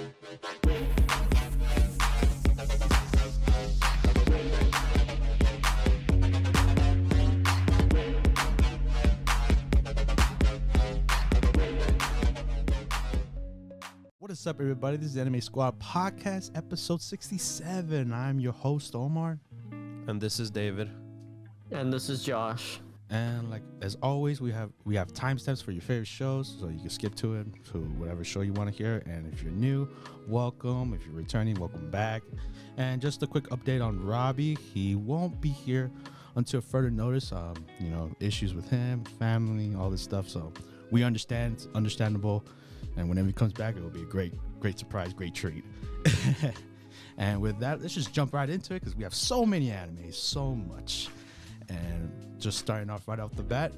What is up, everybody? This is Anime Squad Podcast, episode 67. I'm your host, Omar. And this is David. And this is Josh. And like as always, we have timestamps for your favorite shows, so you can skip to it to whatever show you want to hear. And if you're new, welcome. If you're returning, welcome back. And just a quick update on Robbie. He won't be here until further notice. Issues with him, family, all this stuff. So we understand. It's understandable. And whenever he comes back, it will be a great surprise, great treat. And with that, let's just jump right into it because we have so many animes, so much. And just starting off right off the bat,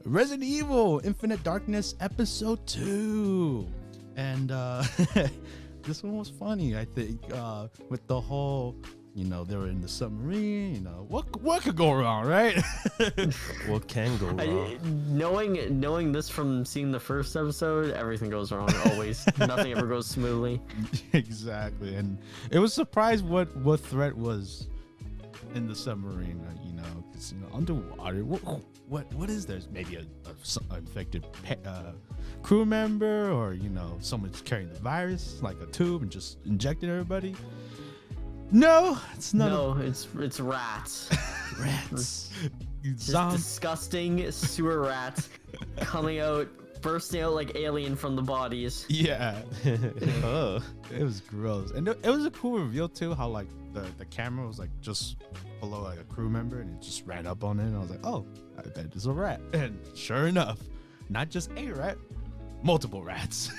Resident Evil Infinite Darkness Episode 2. And this one was funny, I think, with the whole, they were in the submarine, what could go wrong, right? What can go wrong? Knowing this from seeing the first episode, everything goes wrong always. Nothing ever goes smoothly. Exactly. And it was surprised what threat was in the submarine, because underwater, what is there? Maybe a infected crew member, or someone's carrying the virus like a tube and just injecting everybody. No, it's not. No, it's rats. Rats. Just disgusting sewer rats coming out, bursting out like alien from the bodies. Yeah. Oh, it was gross, and it was a cool reveal too. How like the camera was like just below like a crew member, and it just ran up on it. And I was like, oh, I bet it's a rat. And sure enough, not just a rat. Multiple rats.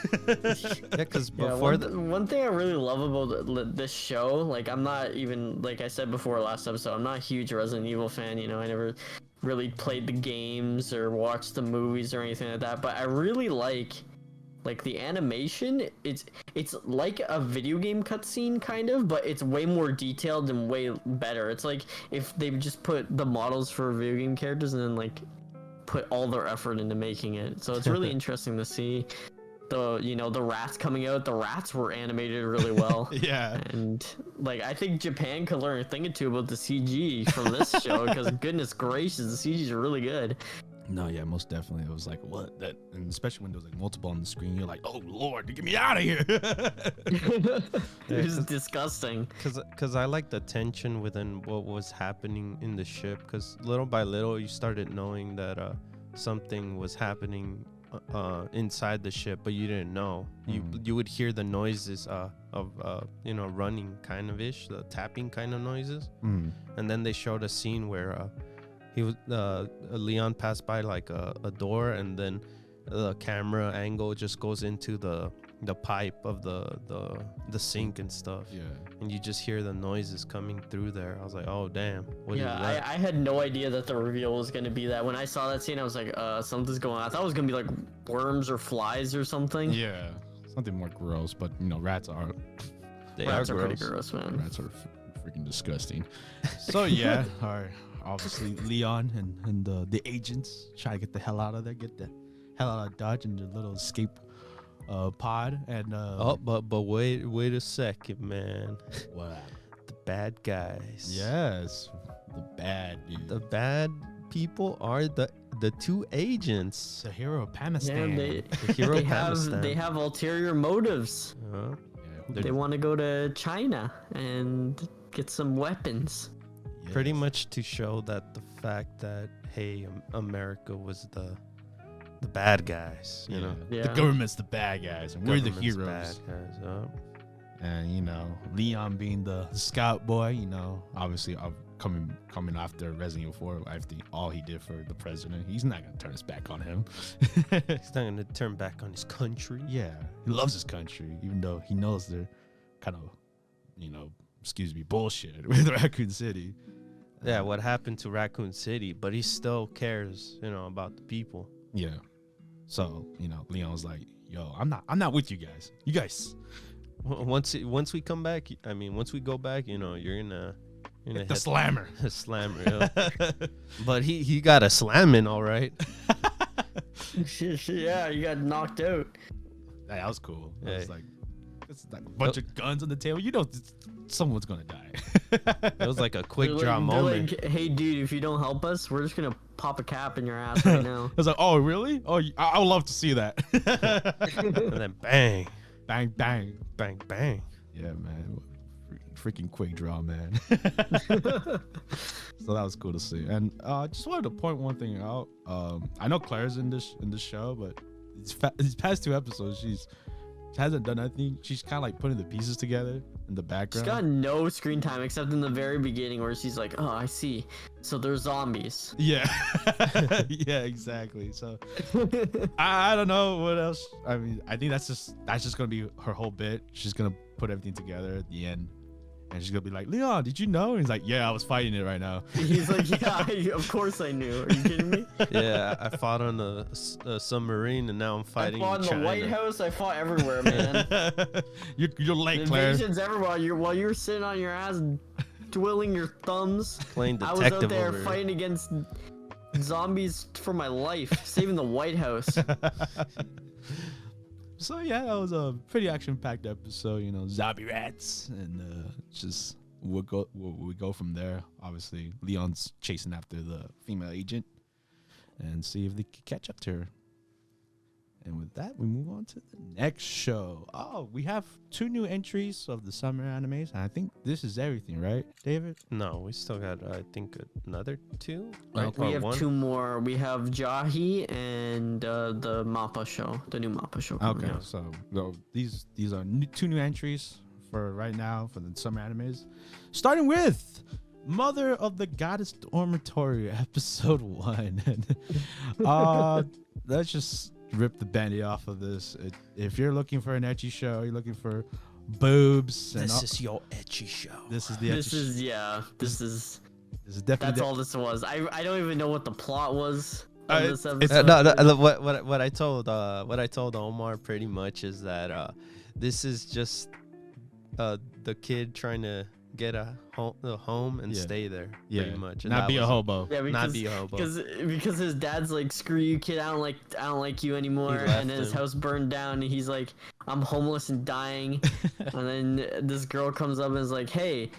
Because before one thing I really love about this show, like I'm not even, like I said before last episode, I'm not a huge Resident Evil fan. I never really played the games or watched the movies or anything like that. But I really like the animation. It's like a video game cutscene kind of, but it's way more detailed and way better. It's like if they just put the models for video game characters and then like put all their effort into making it. So it's really interesting to see the rats coming out. The rats were animated really well. Yeah. And like I think Japan could learn a thing or two about the CG from this show, because goodness gracious, the CG is really good. No, yeah, most definitely. It was like, what? That, and especially when there was like multiple on the screen, you're like, oh Lord, get me out of here. It was disgusting. Because I like the tension within what was happening in the ship. Because little by little, you started knowing that something was happening inside the ship, but you didn't know. You would hear the noises of running kind of ish, the tapping kind of noises. And then they showed a scene where Leon passed by like a door, and then the camera angle just goes into the pipe of the sink and stuff. Yeah. And you just hear the noises coming through there. I was like, oh damn. What is that? I had no idea that the reveal was gonna be that. When I saw that scene, I was like, something's going on. I thought it was gonna be like worms or flies or something. Yeah, something more gross. But rats are pretty gross, man. Rats are freaking disgusting. So yeah, obviously Leon and the agents try to get the hell out of there, get the hell out of Dodge in their little escape pod. And but wait a second, man. What? The bad guys. Yes, the bad dude. The bad people are the two agents. The hero of Panistan. Yeah, they have ulterior motives. Yeah, they want to go to China and get some weapons. Yes. Pretty much to show that the fact that, hey, America was the bad guys, Yeah. The government's the bad guys, and we're the heroes. Bad guys, And Leon being the scout boy, obviously coming after Resident Evil 4, after all he did for the president, he's not gonna turn his back on him. He's not gonna turn back on his country. Yeah, he loves his country, even though he knows they're kind of, bullshit with Raccoon City. Yeah, what happened to Raccoon City, but he still cares, about the people. Yeah. So, Leon's like, yo, I'm not with you guys. You guys. Once we come back, once we go back, you're gonna hit the slammer. Slammer. Yeah. But he got a slamming, all right. Yeah, you got knocked out. That was cool. I was like, It's like a bunch of guns on the table. You know, someone's gonna die. It was like a quick They're draw like, moment. Like, hey, dude, if you don't help us, we're just gonna pop a cap in your ass right now. I was like, oh, really? Oh, I would love to see that. And then bang, Bang, bang. bang, bang. Yeah, man. Freaking quick draw, man. So that was cool to see. And I just wanted to point one thing out. I know Claire's in this show, but these past 2 episodes, she hasn't done anything. She's kind of like putting the pieces together in the background. She's got no screen time except in the very beginning where she's like, oh, I see. So there's zombies. Yeah. Yeah, exactly. So I don't know what else. I mean, I think that's just gonna be her whole bit. She's gonna put everything together at the end. And she's gonna be like, Leon, did you know? And he's like, yeah, I was fighting it right now. He's like, yeah, of course I knew. Are you kidding me? Yeah, I fought on a submarine and now I'm fighting I fought in in China. the White House. I fought everywhere, man. You're late, Claire. Invasions everywhere. While you're sitting on your ass, twiddling your thumbs. Playing I detective was out there over here. fighting against zombies for my life, saving the White House. So yeah, that was a pretty action-packed episode. You know, zombie rats, and just we'll go from there. Obviously, Leon's chasing after the female agent, and see if they can catch up to her. And with that, we move on to the next show. Oh, we have 2 new entries of the summer animes, and I think this is everything, right, David? No, we still got, I think, another 2. We have one? 2 more. We have Jahi and the Mappa show, the new Mappa show. coming Okay, out. so these are 2 new entries for right now for the summer animes, starting with Mother of the Goddess Dormitory, episode 1. Let's just rip the band-aid off of this. If you're looking for an ecchi show, you're looking for boobs. And This is your ecchi show. this is the This ecchi is this is this is definitely that's all this was. I don't even know what the plot was of Uh, this it's- episode. What I told Omar pretty much is that this is just the kid trying to get a home and Yeah. stay there yeah, pretty much. And not that be a was it. hobo. Yeah, Not be a hobo. because his dad's like, screw you, kid. I don't like you anymore. left And then his him. house burned down, and he's like, I'm homeless and dying. And then this girl comes up and is like, hey,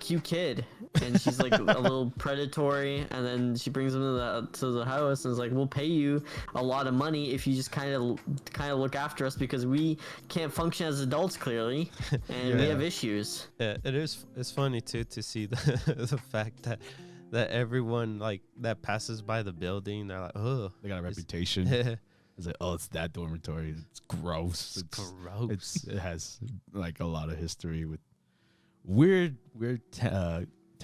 cute kid. And she's like a little predatory. And then she brings him to the house and is like, we'll pay you a lot of money if you just kind of look after us, because we can't function as adults clearly, and we Yeah. have issues. Yeah, it's funny too to see the the fact that everyone like that passes by the building, they're like, oh, They got a It's- reputation. It's like, oh, it's that dormitory. It's gross. it's gross. It has like a lot of history with weird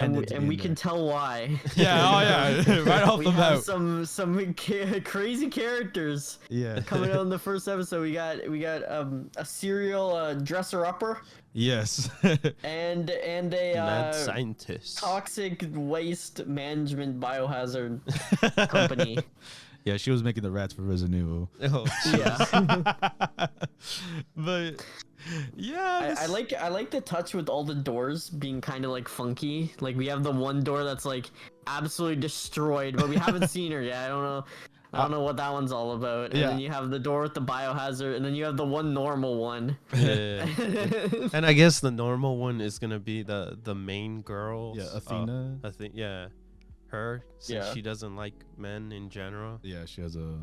And we can tell why. Yeah, oh yeah, right off We the have bat. some crazy characters Yeah. coming out in the first episode. We got a serial dresser upper Yes. and a Mad scientist. toxic waste management biohazard company. Yeah, she was making the rats for Resident Evil. Oh, Yeah. But yeah, I like the touch with all the doors being kind of like funky. Like we have the one door that's like absolutely destroyed, but we haven't seen her yet. I don't know what that one's all about. And Yeah. then you have the door with the biohazard, and then you have the one normal one. yeah. And I guess the normal one is gonna be the main girl. Yeah, Athena. I think her, since Yeah. she doesn't like men in general. Yeah, she has a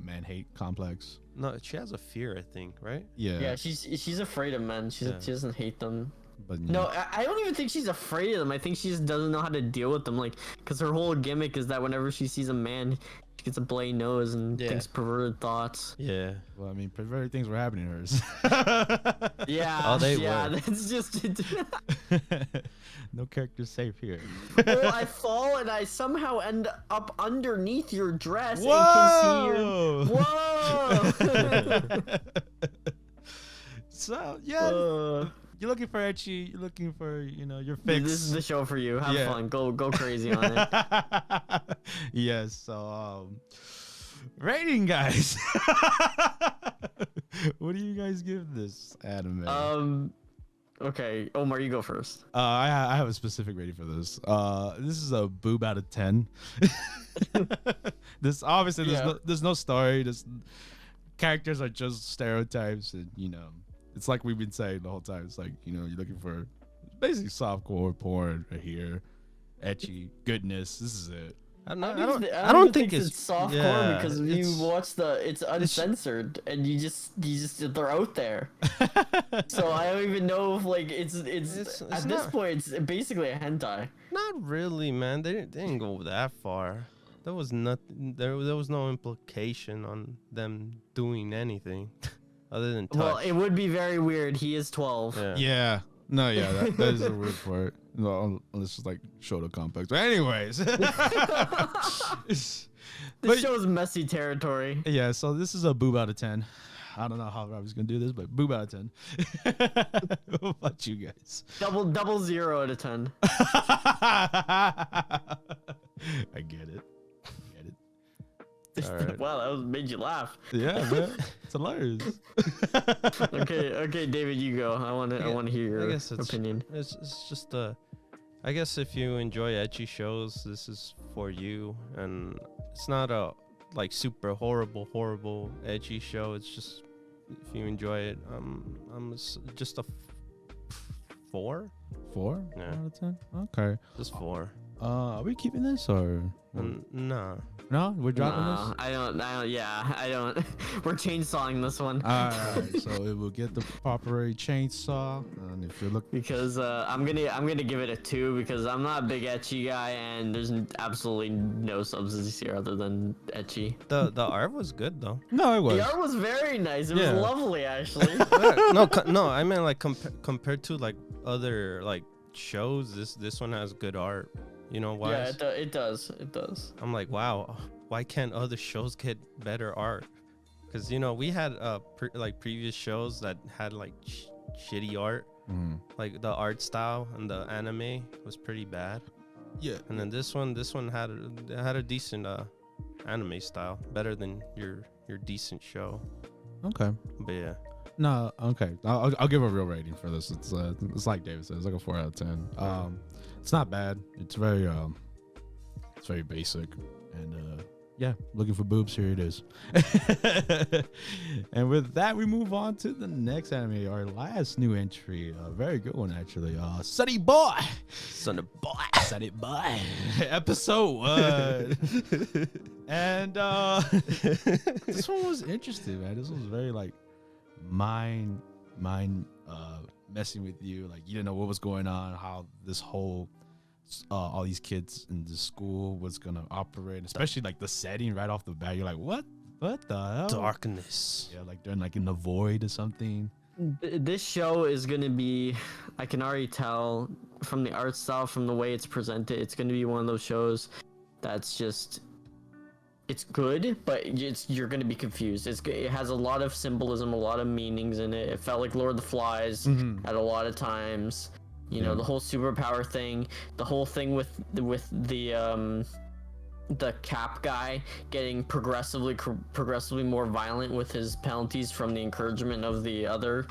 man hate complex. No, she has a fear, I think, right? Yeah. Yeah, she's afraid of men. Yeah. She doesn't hate them. But No, I don't even think she's afraid of them. I think she just doesn't know how to deal with them. Like, because her whole gimmick is that whenever she sees a man, she gets a bloody nose and Yeah. thinks perverted thoughts. Yeah. Well, I mean, perverted things were happening to hers. Yeah, Oh, they yeah, were. that's just. No character safe here. Well, I fall and I somehow end up underneath your dress Whoa! and can see your. Whoa! So yeah, you're looking for ecchi. You're looking for your fix. This is the show for you. Have Yeah. fun. Go crazy on it. Yes. So rating, guys. What do you guys give this anime? Okay, Omar, you go first. I have a specific rating for this. This is a boob out of 10. This obviously Yeah. there's no story. characters are just stereotypes, and it's like we've been saying the whole time. It's like you're looking for basically softcore porn here, ecchi goodness. This is it. I I don't think it's softcore because you watch it's uncensored and you just they're out there. So I don't even know if like it's at this point it's basically a hentai. Not really, man. They didn't go that far. There was nothing. There was no implication on them doing anything other than touch. Well, it would be very weird. He is 12. Yeah. No, yeah, that is a weird part. No, unless it's like show the complex. But anyways, This show's messy territory. Yeah, so this is a boob out of 10. I don't know how I was gonna do this, but boob out of 10. What about you guys? Double 0 out of 10. I get it. All right. Wow, that made you laugh. Yeah, man, it's hilarious. Okay, David, you go. I want to hear your opinion. It's just I guess if you enjoy ecchi shows, this is for you, and it's not a like super horrible ecchi show. It's just if you enjoy it, just a 4. 4 Yeah. out of 10. Okay. Just 4. Are we keeping this or Nah. no? We're dropping this. I don't. Yeah, I don't. We're chainsawing this one. Alright, so it will get the proper chainsaw, and if you're looking, Because I'm gonna give it a 2 because I'm not a big ecchi guy and there's absolutely no substance here other than ecchi. The art was good though. no, it was. The art was very nice. It Yeah. was lovely actually. No, I meant like compared to like other like shows, this one has good art. You know why? Yeah, it does. I'm like, wow, why can't other shows get better art? Because we had previous shows that had like shitty art, like the art style and the anime was pretty bad. Yeah. And then this one had a decent anime style, better than your decent show. Okay. But yeah. No, okay. I'll give a real rating for this. It's like David said, it's like a 4 out of 10. It's not bad. It's very basic, and yeah, looking for boobs. Here it is. And with that, we move on to the next anime, our last new entry. A very good one actually. Sonny Boy, episode 1. And this one was interesting, man. This was very like mind messing with you. Like you didn't know what was going on, how this whole all these kids in the school was gonna operate, especially like the setting right off the bat. You're like, what the hell? Darkness. Yeah, like they're like in the void or something. This show is gonna be, I can already tell from the art style, from the way it's presented, it's gonna be one of those shows that's just, it's good, but you're gonna be confused. It has a lot of symbolism, a lot of meanings in it. It felt like Lord of the Flies at a lot of times. You know, the whole superpower thing, the whole thing with the Cap guy getting progressively more violent with his penalties from the encouragement of the other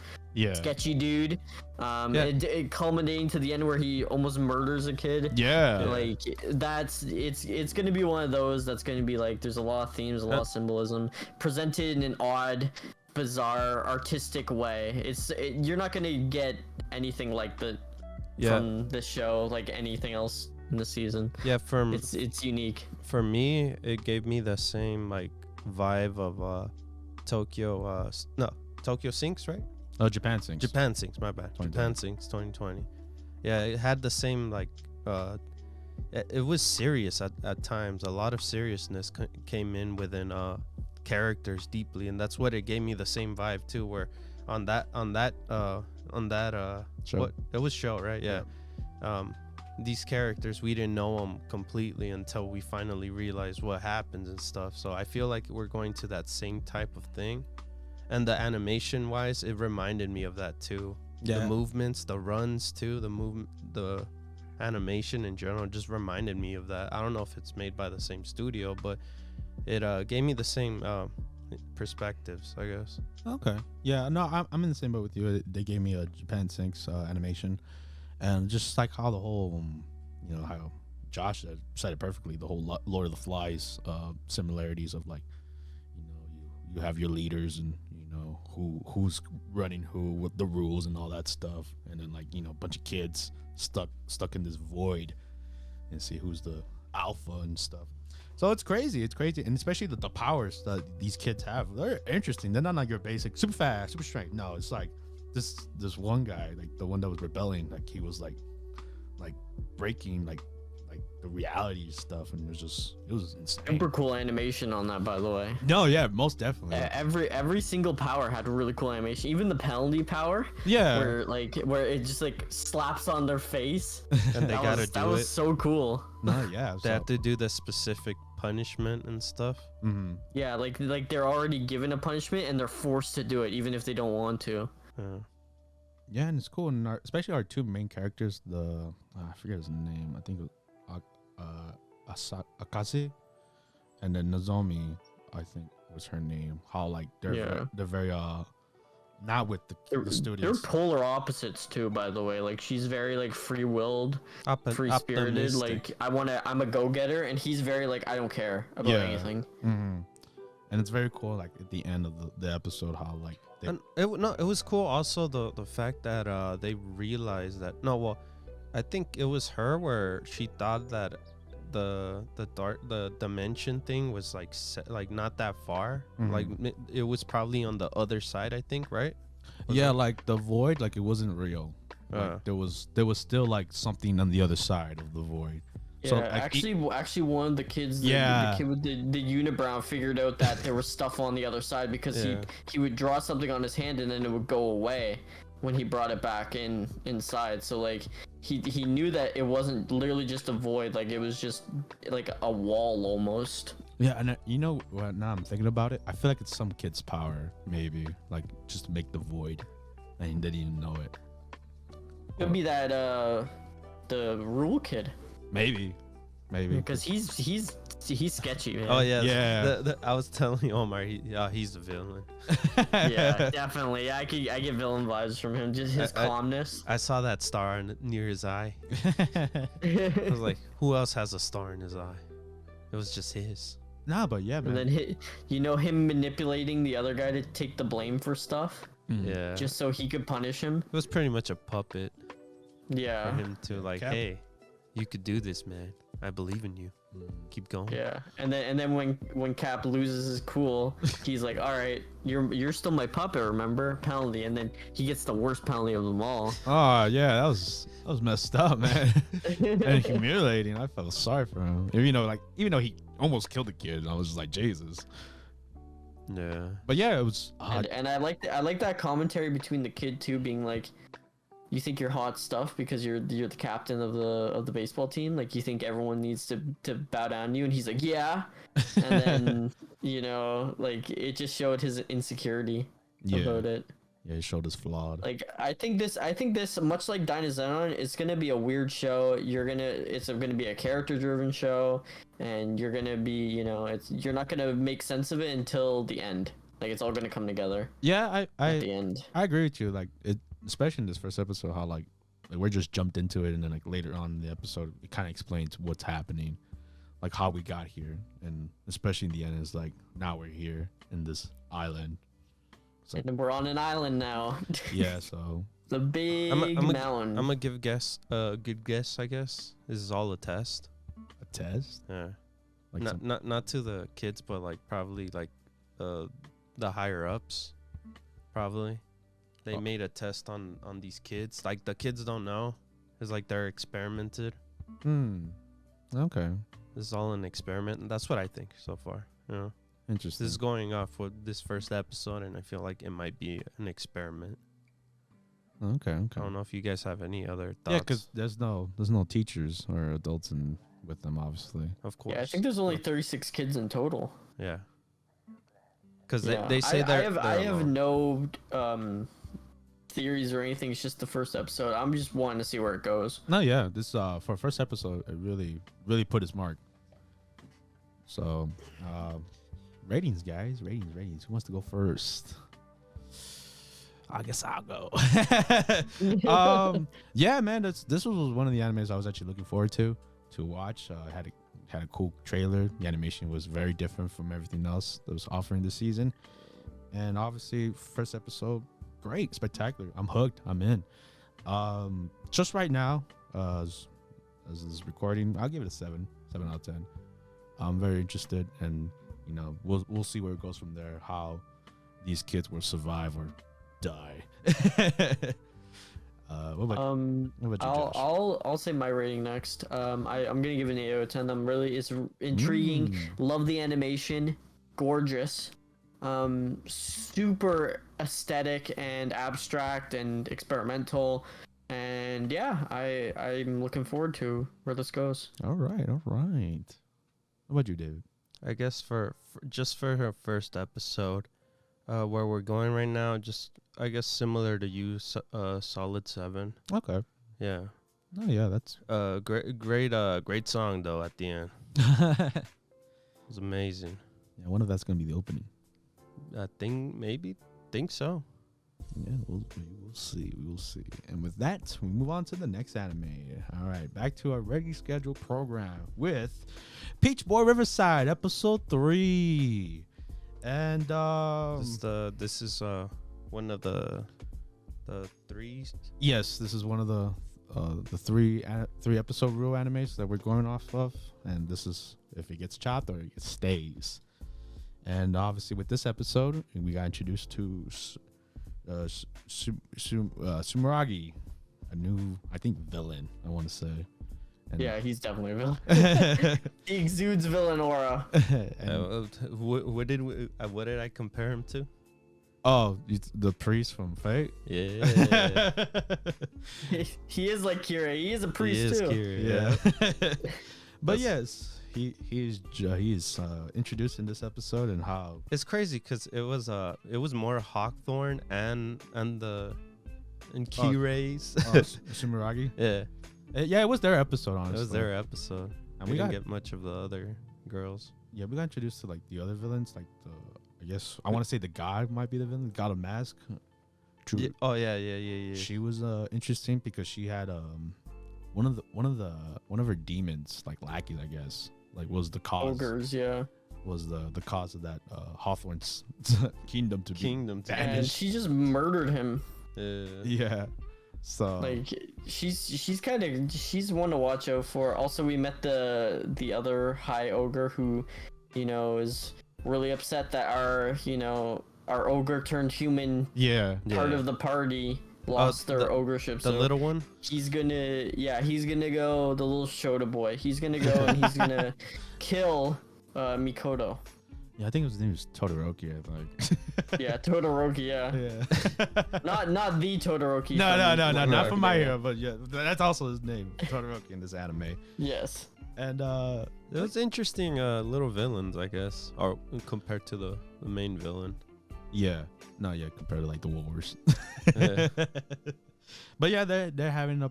sketchy dude. It culminating to the end where he almost murders a kid. Yeah, like it's gonna be one of those that's gonna be like, there's a lot of themes, a lot of symbolism presented in an odd, bizarre, artistic way. You're not gonna get anything like from this show, like anything else in the season. Yeah, it's unique. For me, it gave me the same like vibe of Tokyo Sinks, right? Oh, Japan Sinks. My bad. Japan Sinks 2020. Yeah, it had the same like it was serious at times. A lot of seriousness came in within characters deeply, and that's what it gave me the same vibe too, where on that show. What it was show, right? Yeah. These characters, we didn't know them completely until we finally realized what happens and stuff. So I feel like we're going to that same type of thing, and the animation wise, it reminded me of that too. The movements, the runs too, the animation in general just reminded me of that. I don't know if it's made by the same studio, but it gave me the same perspectives, I guess. Okay. Yeah, no, I'm in the same boat with you. They gave me a Japan Sinks animation, and just like how the whole, how Josh said it perfectly, the whole Lord of the Flies similarities of like, you have your leaders and who's running who with the rules and all that stuff, and then like a bunch of kids stuck in this void, and see who's the alpha and stuff. So it's crazy, and especially the powers that these kids have. They're interesting. They're not like your basic super fast, super strength. No, it's like this one guy, like the one that was rebelling, like he was like breaking like the reality stuff, and it was insane. Super cool animation on that, by the way. No, yeah, most definitely. Every single power had really cool animation. Even the penalty power. Yeah. Where it just like slaps on their face. And they gotta do it. That was so cool. No, yeah. They have to do the specific punishment and stuff. Mm-hmm. Yeah, like they're already given a punishment and they're forced to do it even if they don't want to. Yeah, and it's cool. And especially our two main characters, I forget his name. I think it was Akaze, and then Nozomi, I think was her name. How like they're very not with the students. They're polar opposites too, by the way. Like she's very like free-willed, free-spirited. Like I'm a go-getter, and he's very like I don't care about anything. Mm-hmm. And it's very cool. Like at the end of the episode, how like it was cool. Also the fact that they realized that I think it was her where she thought that the dimension thing was like not that far. Mm-hmm. Like it was probably on the other side, I think, right? Like the void, like it wasn't real. Like there was still like something on the other side of the void. Yeah, so, like, actually, one of the kids, the kid with the unibrow, figured out that there was stuff on the other side because he would draw something on his hand and then it would go away when he brought it back inside. So like he knew that it wasn't literally just a void, like it was just like a wall almost. Yeah, and what? Now I'm thinking about it, I feel like it's some kid's power, maybe like just to make the void, and he didn't even know it. Could be that the rule kid. Maybe because he's sketchy, man. Oh yeah, yeah. I was telling you, Omar, he's the villain. Yeah, definitely. I get villain vibes from him. Just his calmness. I saw that star near his eye. I was like, who else has a star in his eye? It was just his. Nah, but yeah, man. And then him manipulating the other guy to take the blame for stuff. Yeah. Just so he could punish him. It was pretty much a puppet. Yeah. For him to like, hey, you could do this, man. I believe in you. Keep going. Yeah, and then when Cap loses his cool, he's like, all right, you're still my puppet, remember? Penalty, and then he gets the worst penalty of them all. Oh yeah, that was messed up, man. And humiliating. I felt sorry for him. Even though he almost killed the kid, I was just like, Jesus. Yeah. But yeah, it was. And I like that commentary between the kid too, being like, you think you're hot stuff because you're the captain of the baseball team, like you think everyone needs to bow down to you, and he's like, yeah. And then like it just showed his insecurity about it. Yeah, it showed his flawed. Like I think this much like Dynazenon, it's gonna be a weird show. It's gonna be a character driven show, and you're gonna be you're not gonna make sense of it until the end. Like it's all gonna come together. Yeah, at the end. I agree with you. Like it. Especially in this first episode, how like we're just jumped into it, and then like later on in the episode, it kind of explains what's happening, like how we got here, and especially in the end, it's like now we're here in this island. So, and we're on an island now. Yeah, so the big mountain. I'm gonna give a good guess. I guess this is all a test. A test? Yeah. Like not to the kids, but like probably like the higher ups, probably. They made a test on these kids. Like the kids don't know. It's like they're experimented. Okay. This is all an experiment, and that's what I think so far. Interesting. This is going off with this first episode, and I feel like it might be an experiment. Okay. I don't know if you guys have any other thoughts. Yeah, because there's no teachers or adults with them, obviously. Of course. Yeah, I think there's only 36 kids in total. Yeah. Because they say I have no theories or anything. It's just the first episode. I'm just wanting to see where it goes. No, yeah, this for first episode, it really put its mark. So, ratings, guys, ratings. Who wants to go first? I guess I'll go. Yeah, man, this was one of the animes I was actually looking forward to watch. Had a cool trailer. The animation was very different from everything else that was offering this season. And obviously, first episode, great, spectacular. I'm hooked. I'm in. Just right now, as this is recording, I'll give it a 7 out of 10. I'm very interested, and you know, we'll see where it goes from there. How these kids will survive or die. What about you, Josh? I'll say my rating next. I'm gonna give it an 8 out of 10. It's intriguing. Love the animation, gorgeous, super aesthetic and abstract and experimental, and yeah, I'm looking forward to where this goes. All right. What about you, David? I guess for her first episode, where we're going right now, just I guess similar to you, solid 7. Okay. Yeah. Oh yeah, that's great song though at the end. It was amazing. Yeah, I wonder if that's gonna be the opening. I think so. Yeah, we'll see. We will see. And with that, we move on to the next anime. All right, back to our regularly scheduled program with Boy Riverside, episode 3. And this is one of the three. Yes, this is one of the three episode rule animes that we're going off of, and this is if it gets chopped or it stays. And obviously, with this episode, we got introduced to Sumeragi, a new, I think, villain. I want to say. And yeah, he's definitely a villain. He exudes villain aura. What did I compare him to? Oh, the priest from Fate. Yeah. He is like Kira. He is a priest too. Kira, yeah. But yes, he is introduced in this episode, and how it's crazy because it was more Hawthorne and Kirai's. Sumeragi. Yeah. Yeah, it was their episode, honestly. It was their episode. And we didn't get much of the other girls. Yeah, we got introduced to like the other villains, like I guess I want to say the god might be the villain, God of Mask. True. Yeah. Oh yeah. She was interesting because she had one of her demons, like lackeys, I guess, like was the cause. Ogres, yeah. Was the cause of that Hawthorne's kingdom to be banished. And she just murdered him. Yeah. So like she's one to watch out for. Also, we met the other high ogre who, you know, is really upset that our ogre turned human part of the party lost their ogreship. The little one? He's gonna go, the little Shota boy. He's gonna go and he's gonna kill Mikoto. Yeah, I think his name was Todoroki, I think. Yeah, Todoroki, yeah. Not the Todoroki. No, not from My Hero, but yeah, that's also his name, Todoroki, in this anime. Yes. And it was interesting little villains, I guess, or compared to the main villain. Yeah. No, yeah, compared to like the Wolves. But yeah, they're having a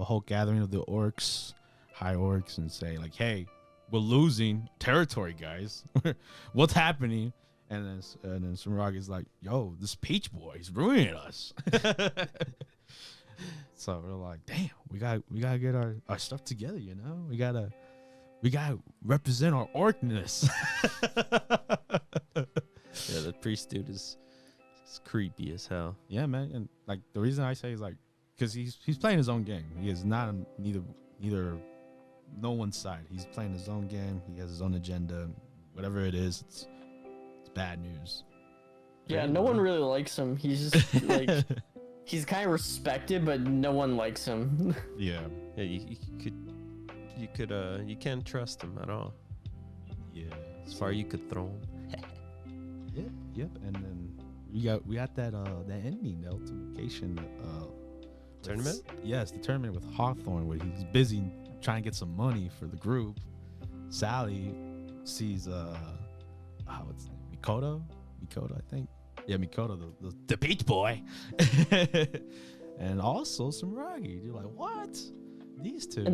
whole gathering of the orcs, high orcs, and say like, hey, we're losing territory, guys. What's happening? And then Sumeragi's like, yo, this Peach Boy, he's ruining us. So we're like, damn, we gotta get our stuff together, you know? We gotta represent our orcness. Yeah, the priest dude is creepy as hell. Yeah, man. And like the reason I say is like, because he's playing his own game. He is not neither no one's side. He's playing his own game. He has his own agenda. Whatever it is, it's bad news. Yeah, no one really likes him. He's just like he's kind of respected, but no one likes him. Yeah. Yeah, you can't trust him at all. Yeah. As far you could throw him. Yep. And then we got that ending, the ultimation tournament. Yes, the tournament with Hawthorne, where he's busy trying to get some money for the group. Sally sees what's his name? Mikoto, I think. Yeah, Mikoto, the Peach Boy. And also Sumeragi. You're like, what? These two.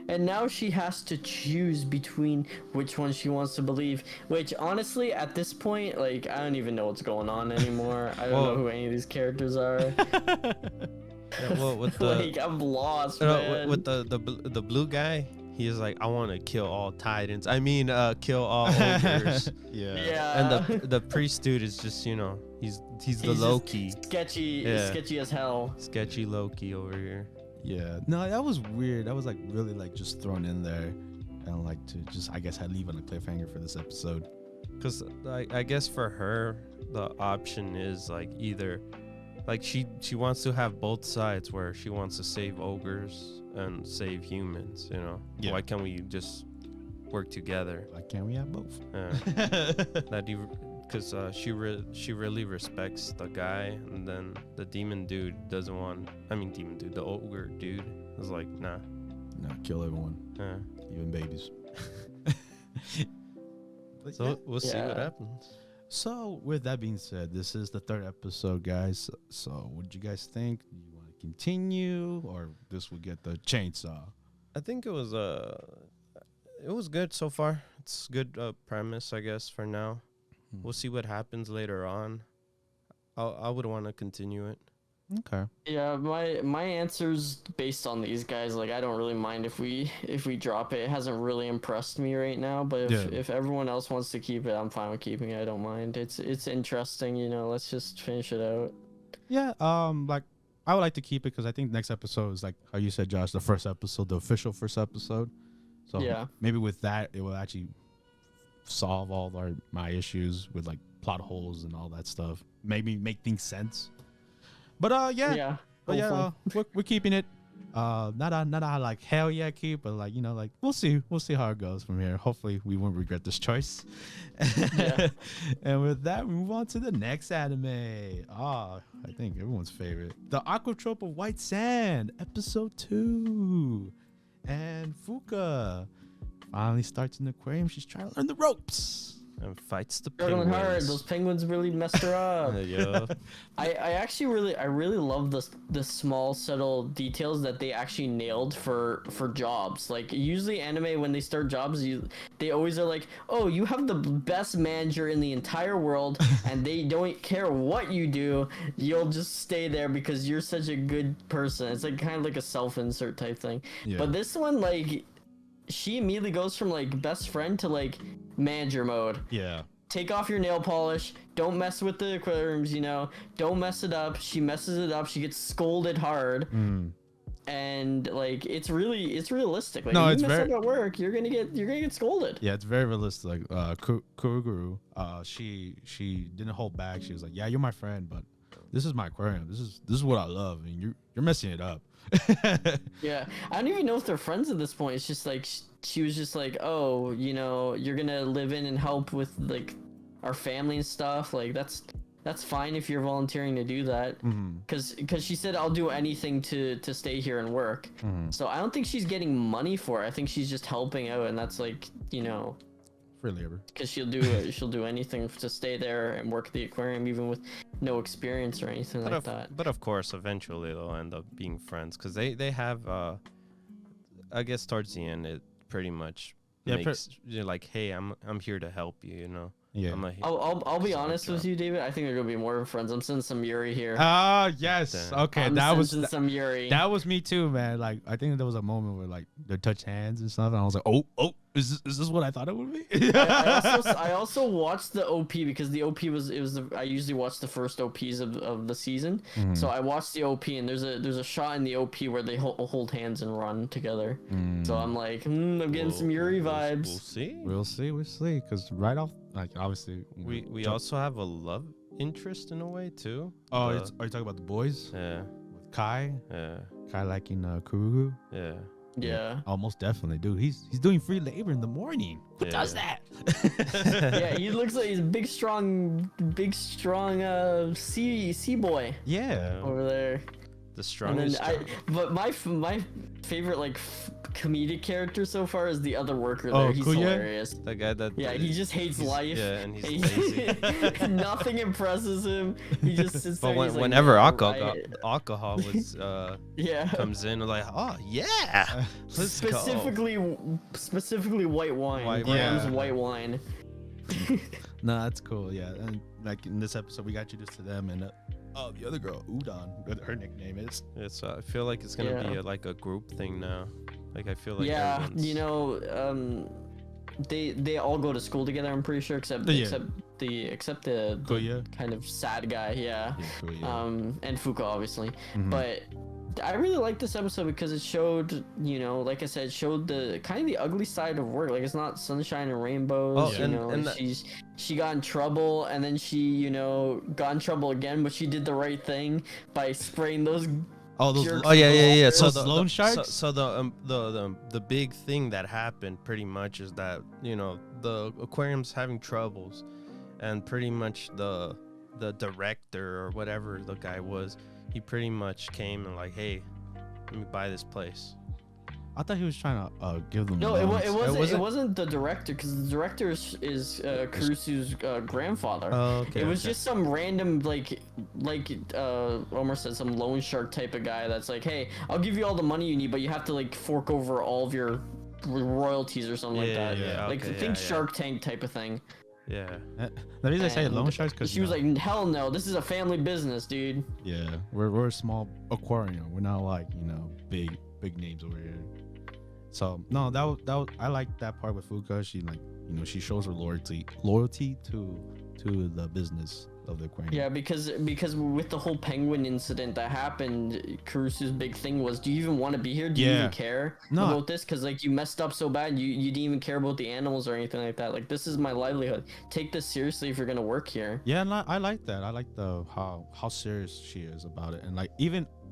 And now she has to choose between which one she wants to believe. Which honestly, at this point, like I don't even know what's going on anymore. I don't know who any of these characters are. Yeah, well, with the like I'm lost, man. With the blue guy, he is like, I want to kill all titans. I mean, kill all ogres. And the priest dude is just, you know, he's the Loki. Sketchy as hell. Sketchy Loki over here. Yeah. No, that was weird. That was like really like just thrown in there, and like to just I guess I leave on a cliffhanger for this episode. Because I guess for her the option is like either like she wants to have both sides where she wants to save ogres and save humans, you know. Yeah. Why can't we just work together? Why can't we have both? Because she really respects the guy, and then the demon dude doesn't want. I mean, demon dude, the ogre dude is like, nah. No, kill everyone, even babies. So we'll see what happens. So with that being said, this is the 3rd episode, guys. So what do you guys think? Do you want to continue, or this will get the chainsaw? I think it was good so far. It's good premise, I guess, for now. We'll see what happens later on. I would want to continue it. Okay. Yeah, my answer's based on these guys. Like, I don't really mind if we drop it. It hasn't really impressed me right now, but if everyone else wants to keep it, I'm fine with keeping it. I don't mind. It's interesting, you know. Let's just finish it out. Yeah. Like I would like to keep it because I think next episode is like how you said, Josh, the first episode, the official first episode. So yeah, maybe with that it will actually solve all my issues with like plot holes and all that stuff. Maybe make things sense. But we're keeping it. Not a like hell yeah keep, but like, you know, like we'll see how it goes from here. Hopefully we won't regret this choice. Yeah. And with that, we move on to the next anime. I think everyone's favorite, the Aquatope of White Sand, episode 2. And Fuka finally starts in the aquarium. She's trying to learn the ropes and fights the struggling penguins. hard. Those penguins really messed her up. Yeah. I actually really love the small subtle details that they actually nailed for jobs. Like usually anime, when they start jobs, they always are like, oh, you have the best manager in the entire world and they don't care what you do, you'll just stay there because you're such a good person. It's like kind of like a self-insert type thing. Yeah. But this one, like, she immediately goes from like best friend to like manager mode. Yeah. Take off your nail polish. Don't mess with the aquariums, you know. Don't mess it up. She messes it up. She gets scolded hard. And like it's realistic. Like, no, if it's you mess very up at work, you're gonna get scolded. Yeah, it's very realistic. Like Kuro, she didn't hold back. She was like, yeah, you're my friend, but this is my aquarium. This is what I love, and you're messing it up. Yeah, I don't even know if they're friends at this point. It's just like she was just like, oh, you know, you're gonna live in and help with like our family and stuff. Like that's fine if you're volunteering to do that. Because she said, I'll do anything to stay here and work. So I don't think she's getting money for it. I think she's just helping out, and that's like, you know, free labor. Because she'll do anything to stay there and work the aquarium, even with no experience or anything like that. But of course, eventually they'll end up being friends because they have. I guess towards the end, it pretty much makes you're like, hey, I'm here to help you, you know. Yeah. I'll be honest with you, David. I think they're gonna be more friends. I'm sending some Yuri here. Yes. Okay, some Yuri. That was me too, man. Like I think there was a moment where like they touched hands and stuff, and I was like, oh, is this what I thought it would be? I also watched the OP because the OP I usually watch the first OPs of the season. So I watched the OP, and there's a shot in the OP where they hold hands and run together. So I'm like, I'm getting some Yuri vibes. We'll see. We'll see. Because right off, like obviously we also have a love interest in a way too. Oh, are you talking about the boys? Yeah. With Kai. Yeah. Kai liking Kuro. Yeah. Oh, most definitely, dude. He's doing free labor in the morning. Who does that? Yeah, he looks like he's a big strong sea boy. Yeah. Over there. The strongest. But my favorite like comedic character so far is the other worker there. He's hilarious. The guy that he just hates life. Yeah, and he's lazy. Nothing impresses him. He just sits there. But whenever alcohol was comes in, like, oh yeah, specifically white wine. White wine. No, that's cool. Yeah, and like in this episode, we got introduced to them, and the other girl, Udon, her nickname is. It's. I feel like it's gonna be like a group thing now. Like I feel like Yeah, everyone's- you know, they all go to school together. I'm pretty sure, except the Kuya. kind of sad guy. Yeah. Yeah, Kuya. And Fuka obviously, Mhm. but. I really like this episode because it showed, you know, like I said, showed the kind of the ugly side of work. Like it's not sunshine and rainbows. Oh, you and- know, and she got in trouble and then she, you know, got in trouble again, but she did the right thing by spraying those. Oh, those. jerks Oh yeah. So So the loan sharks? So the big thing that happened pretty much is that, you know, the aquarium's having troubles, and pretty much the director or whatever the guy was, he pretty much came and like, hey, let me buy this place. I thought he was trying to give them. No, loans. it wasn't the director, because the director is Kurusu's grandfather. Oh, okay. It was just some random like Omar said, some loan shark type of guy that's like, hey, I'll give you all the money you need, but you have to like fork over all of your royalties or something like that. Yeah, Like okay, think yeah. Shark Tank type of thing. Yeah. The reason I say And loan sharks because she was like, hell no, this is a family business, dude. yeah, we're a small aquarium. We're not like, you know, big names over here. So no, that was I like that part with Fuka. She like, you know, she shows her loyalty to the business of the aquarium. Yeah, because with the whole penguin incident that happened, Kurusu's big thing was, do you even want to be here? Do you Yeah. even care No. about this? Because like you messed up so bad, you didn't even care about the animals or anything like that. Like this is my livelihood. Take this seriously if you're gonna work here. Yeah, and I like that. I like the how serious she is about it, and like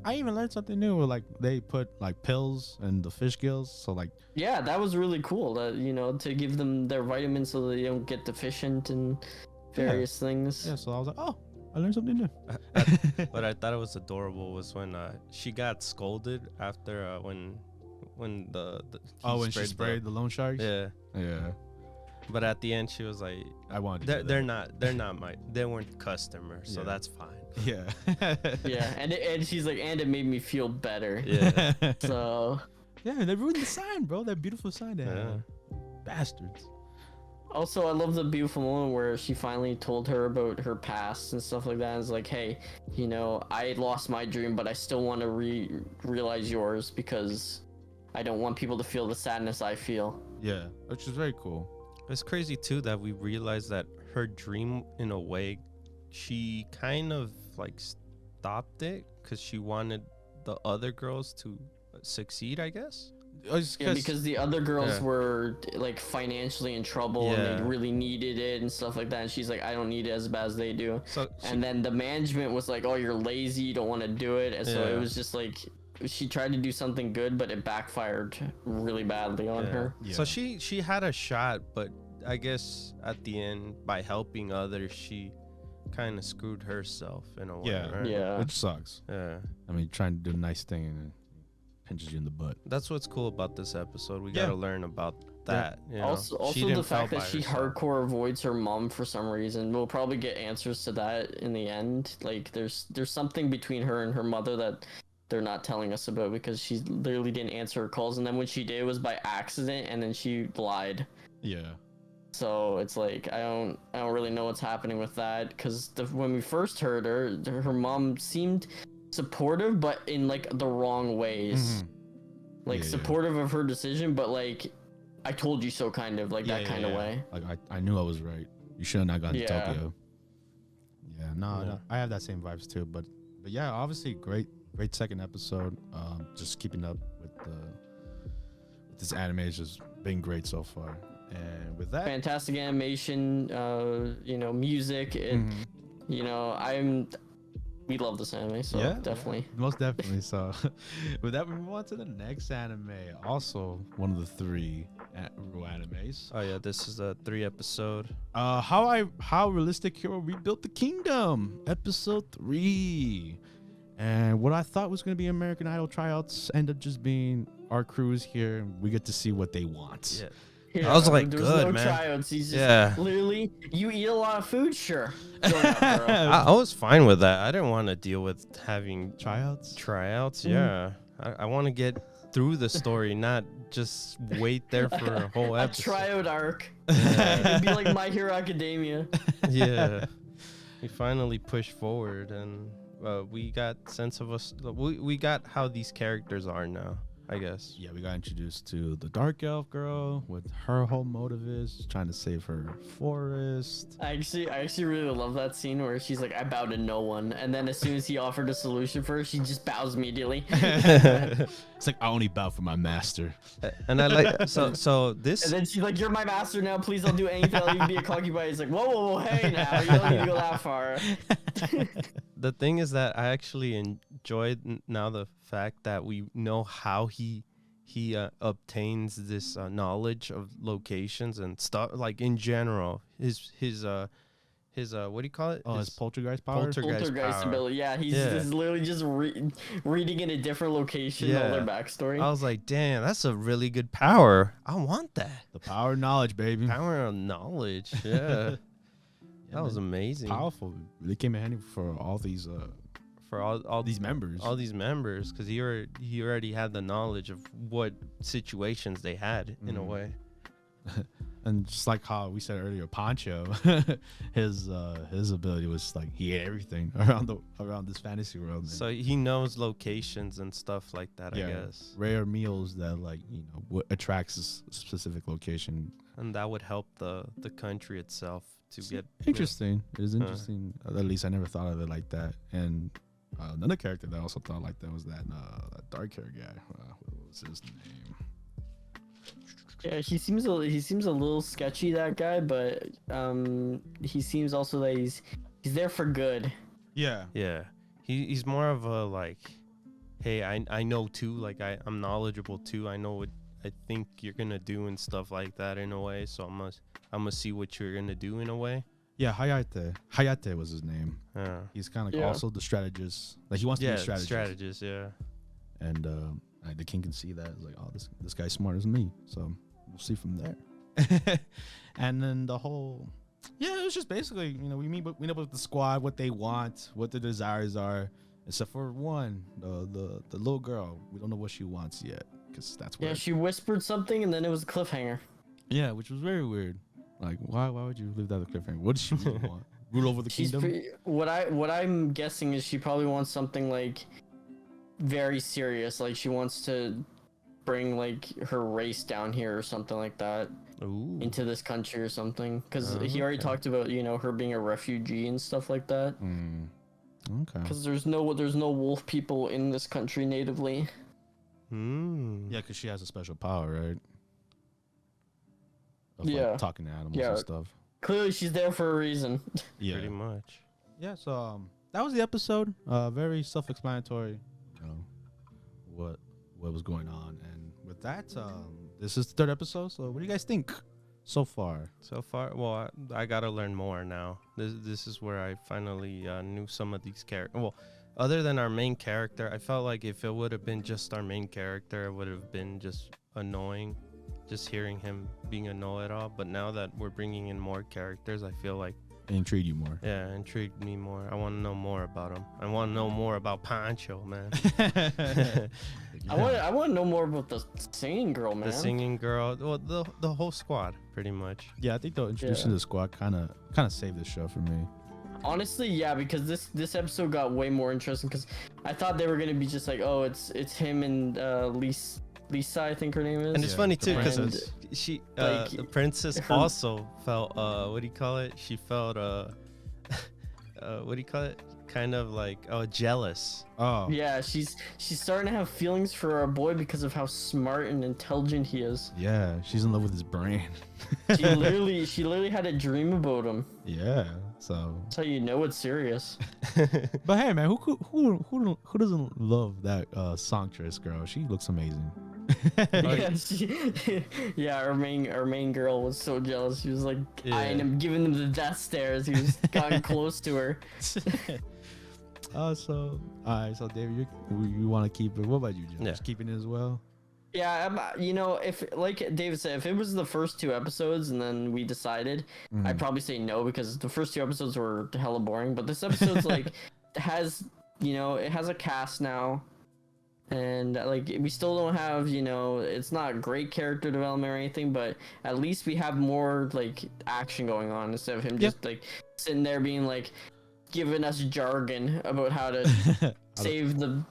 I even learned something new. Where, like they put like pills in the fish gills, so like Yeah, that was really cool. That, you know, to give them their vitamins so that they don't get deficient and various things. yeah. So I was like, oh, I learned something new. What I thought it was adorable was when she got scolded after when he When she sprayed the loan sharks. yeah. But at the end she was like, I wanted. To they weren't customers, so Yeah. that's fine. Yeah. Yeah, and she's like, and it made me feel better. Yeah. So Yeah, they ruined the sign, bro. That beautiful sign they Yeah. had. Bastards. also, I love the beautiful moment where she finally told her about her past and stuff like that. And it's like, hey, you know, I lost my dream, but I still want to realize yours because I don't want people to feel the sadness I feel. Yeah, which is very cool. It's crazy too that we realized that her dream, in a way, she kind of like stopped it because she wanted the other girls to succeed, I guess. Yeah, because the other girls Yeah. were like financially in trouble and Yeah. they really needed it and stuff like that. And she's like, I don't need it as bad as they do. So And then the management was like, oh, you're lazy, you don't want to do it. And so Yeah. it was just like, she tried to do something good, but it backfired really badly on her. Yeah. So she had a shot, but I guess at the end, by helping others, she kind of screwed herself in a way. Yeah. Right? Yeah. Which sucks. Yeah. I mean, trying to do a nice thing and it pinches you in the butt. That's what's cool about this episode. We Yeah. gotta learn about that. You know? Also She the didn't fact fail that by she herself. hardcore avoids her mom for some reason. We'll probably get answers to that in the end. Like there's something between her and her mother that they're not telling us about, because she literally didn't answer her calls, and then when she did, it was by accident, and then she lied. Yeah. So it's like I don't really know what's happening with that, because when we first heard her mom seemed supportive, but in like the wrong ways. Mhm. Like Yeah, yeah. supportive of her decision, but like I told you so, kind of like Yeah, that yeah, kind of yeah. way. Like I knew I was right. You should have not gone to Yeah. Tokyo. Yeah, no, I have that same vibes too. But yeah, obviously great second episode. Just keeping up with this anime has just been great so far. And with that, Fantastic animation, you know, music. mhm, You know, we love this anime, so Yeah. definitely. most definitely. So with that, we move on to the next anime. Also one of the 3 Ryoubo animes. Oh yeah, this is a 3 episode. How Realistic Hero Rebuilt the Kingdom, episode 3. And what I thought was going to be American Idol tryouts end up just being our crews here, and we get to see what they want. Yeah. I was like, there good, no man. tryouts. He's just Yeah. literally, you eat a lot of food, sure. Go ahead, bro. I was fine with that. I didn't want to deal with having Tryouts? tryouts. Yeah, I want to get through the story, not just wait there for a whole A episode. tryout arc. Yeah. It'd be like My Hero Academia. Yeah, we finally pushed forward, and we got sense of us. We got how these characters are now. I guess. Yeah, we got introduced to the dark elf girl with her whole motive is trying to save her forest. I actually really love that scene where she's like, I bow to no one, and then as soon as he offered a solution for her, she just bows immediately. It's like, I only bow for my master. And I like so this. And then she's like, you're my master now, please don't do anything, I'll even be a concubine. He's like, whoa, hey now, you don't need to go that far. The thing is that I actually enjoyed now the fact that we know how he obtains this knowledge of locations and stuff, like in general. His what do you call it? Oh, his poltergeist power? Poltergeist power. ability. Yeah, he's literally just reading in a different location all their backstory. I was like, damn, that's a really good power. I want that. The power of knowledge, baby. Power of knowledge. Yeah. That was amazing. Powerful. They came in handy for all these for all these members. All these members, because he already had the knowledge of what situations they had in a way. And just like how we said earlier, Pancho, his ability was like he ate everything around this fantasy world. So he knows locations and stuff like that, I guess. Rare meals that what attracts a specific location. And that would help the country itself to get interesting. It is interesting. At least I never thought of it like that. And another character that I also thought like that was that dark hair guy. What was his name? Yeah, he seems a little sketchy, that guy, but he seems also that he's there for good. Yeah. Yeah. He's more of a like, hey, I know too, like I'm knowledgeable too. I know what I think you're gonna do and stuff like that in a way. So I'm gonna see what you're gonna do in a way. Yeah, Hayate was his name. Yeah. He's kind of like also the strategist. Like he wants to be a strategist. Yeah. And the king can see that. It's like, oh, this guy's smart as me. So we'll see from there. And then the whole, it was just basically, we meet with the squad, what they want, what their desires are, except for one, the little girl. We don't know what she wants yet, because that's where. Yeah, she whispered something, and then it was a cliffhanger. Yeah, which was very weird. Like, why would you leave that a cliffhanger? What does she really want? Rule over the kingdom? What I'm guessing is she probably wants something like very serious. Like she wants to bring like her race down here or something like that. Ooh. Into this country or something. Because he already talked about her being a refugee and stuff like that. Okay. Because there's no wolf people in this country natively. Yeah, because she has a special power, right? Of, like, talking to animals and stuff. Clearly, she's there for a reason. Yeah, pretty much. Yeah, so that was the episode. Very self-explanatory. What was going on, and with that, this is the third episode. So, what do you guys think so far? So far, well, I gotta learn more now. This is where I finally knew some of these characters. Well, other than our main character, I felt like if it would have been just our main character, it would have been just annoying. Just hearing him being a know-it-all, but now that we're bringing in more characters, I feel like It intrigued you more. Yeah, it intrigued me more. I want to know more about him. I want to know more about Pancho, man. I want to know more about the singing girl, man. The singing girl, well, the whole squad, pretty much. Yeah, I think the introducing the squad kind of saved the show for me. Honestly, yeah, because this episode got way more interesting. Because I thought they were gonna be just like, oh, it's him and Lisa, I think her name is. And it's funny too because she like, the princess also felt what do you call it? She felt what do you call it? Kind of like jealous. Oh. Yeah, she's starting to have feelings for our boy because of how smart and intelligent he is. Yeah, she's in love with his brain. She literally had a dream about him. Yeah, so that's how you know it's serious. But hey, man, who doesn't love that songstress girl? She looks amazing. Yeah, our main girl was so jealous. She was like eyeing him, giving him the death stares. He was gotten close to her. So David, you want to keep it? What about you, Joe? Just keeping it as well? Yeah, if like David said, if it was the first 2 episodes and then we decided, I'd probably say no because the first 2 episodes were hella boring. But this episode's like has it has a cast now. And like we still don't have, it's not great character development or anything, but at least we have more like action going on instead of him just like sitting there being like giving us jargon about how to save the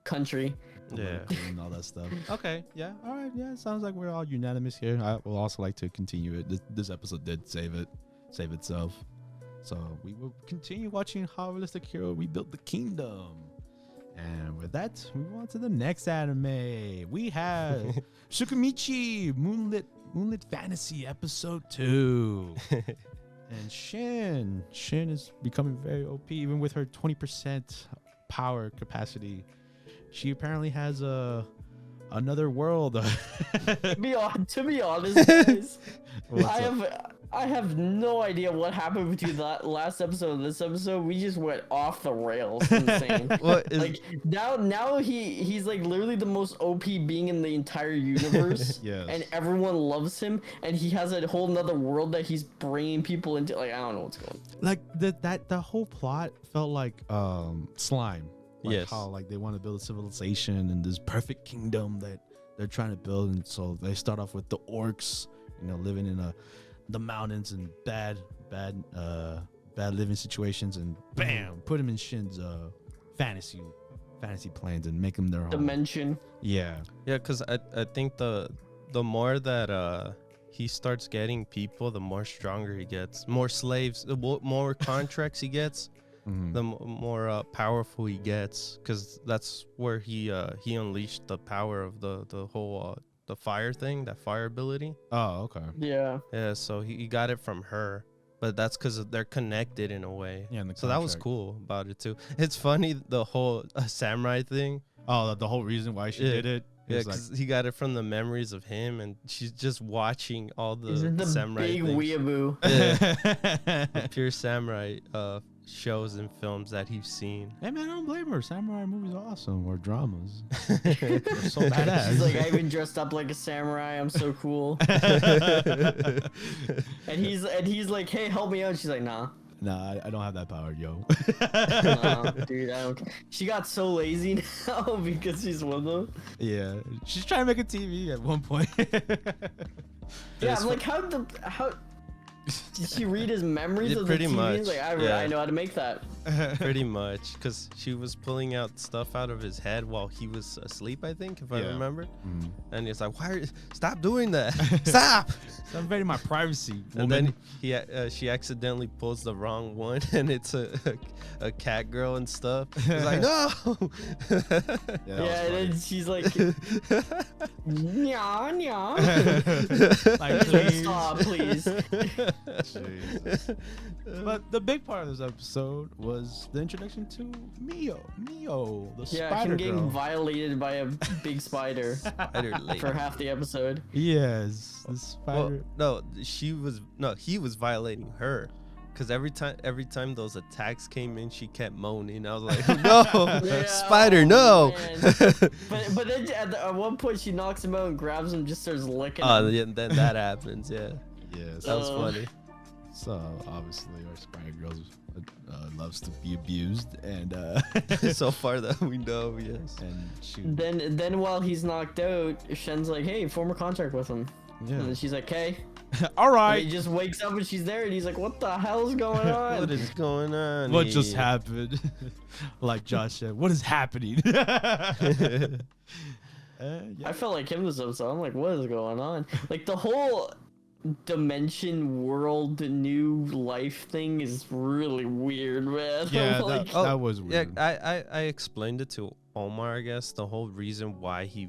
country. political and all that stuff. Okay, yeah, all right, yeah. It sounds like we're all unanimous here. I will also like to continue it. This episode did save itself. So we will continue watching how Realistic Hero rebuilt the kingdom. And with that, we move on to the next anime. We have Tsukimichi Moonlit Fantasy Episode 2. And Shin is becoming very OP, even with her 20% power capacity. She apparently has another world. To be honest, guys, I have no idea what happened between that last episode and this episode. We just went off the rails. Insane. Like now he's like literally the most OP being in the entire universe. Yes. And everyone loves him, and he has a whole nother world that he's bringing people into. Like, I don't know what's going on. Like the whole plot felt like Slime. Like yes. how like they want to build a civilization and this perfect kingdom that they're trying to build, and so they start off with the orcs, living in the mountains and bad living situations, and bam, put them in Shin's fantasy planes and make them their home. Dimension. Yeah, because I think the more that he starts getting people, the more stronger he gets. More slaves, the more contracts he gets, the more powerful he gets. Because that's where he unleashed the power of the whole the fire thing, that fire ability. Oh, okay. Yeah. Yeah, so he got it from her, but that's because they're connected in a way. Yeah, so that was cool about it too. It's funny, the whole samurai thing. Oh, the whole reason why she did it. Yeah, because he got it from the memories of him, and she's just watching all the samurai big things. weeaboo. Yeah. The pure samurai shows and films that he's seen. Hey man, I don't blame her. Samurai movies are awesome, or dramas. They're so badass. She's like, I even dressed up like a samurai. I'm so cool. and he's like, hey, help me out. She's like, nah. Nah, I don't have that power, yo. Nah, dude, I don't. She got so lazy now because she's one of them. Yeah, she's trying to make a TV at one point. Yeah, I'm like, how did she read his memories of the pretty TV? much, He's like, I know how to make that. Pretty much, because she was pulling out stuff out of his head while he was asleep, I think, if I remember. And it's like, stop doing that. Stop! Stop invading my privacy, And woman. then she accidentally pulls the wrong one, and it's a cat girl and stuff. It's like, no! Yeah, and then she's like, nya, nya. Like, please. Stop, please. Jesus. But the big part of this episode was the introduction to Mio, the spider him getting girl. violated by a big spider Spider lady. for half the episode. Yes, the spider. Well, he was violating her. Because every time those attacks came in, she kept moaning. I was like, no, Yeah, spider, no. but then at one point she knocks him out and grabs him, just starts licking Oh, him. yeah, then that happens, yeah. Yes. That was funny. So obviously our spider girl loves to be abused, and So far that we know, yes. and she. Then while he's knocked out, Shen's like, hey, form a contract with him. Yeah. And then she's like, okay. All And right. he just wakes up and she's there, and he's like, what the hell's going on? What is going on? What just here? happened? Like Josh said, what is happening? I felt like him this episode. I'm like, what is going on? Like the whole dimension world new life thing is really weird, man. Yeah, Like, that was weird. Yeah, I explained it to Omar, I guess. The whole reason why he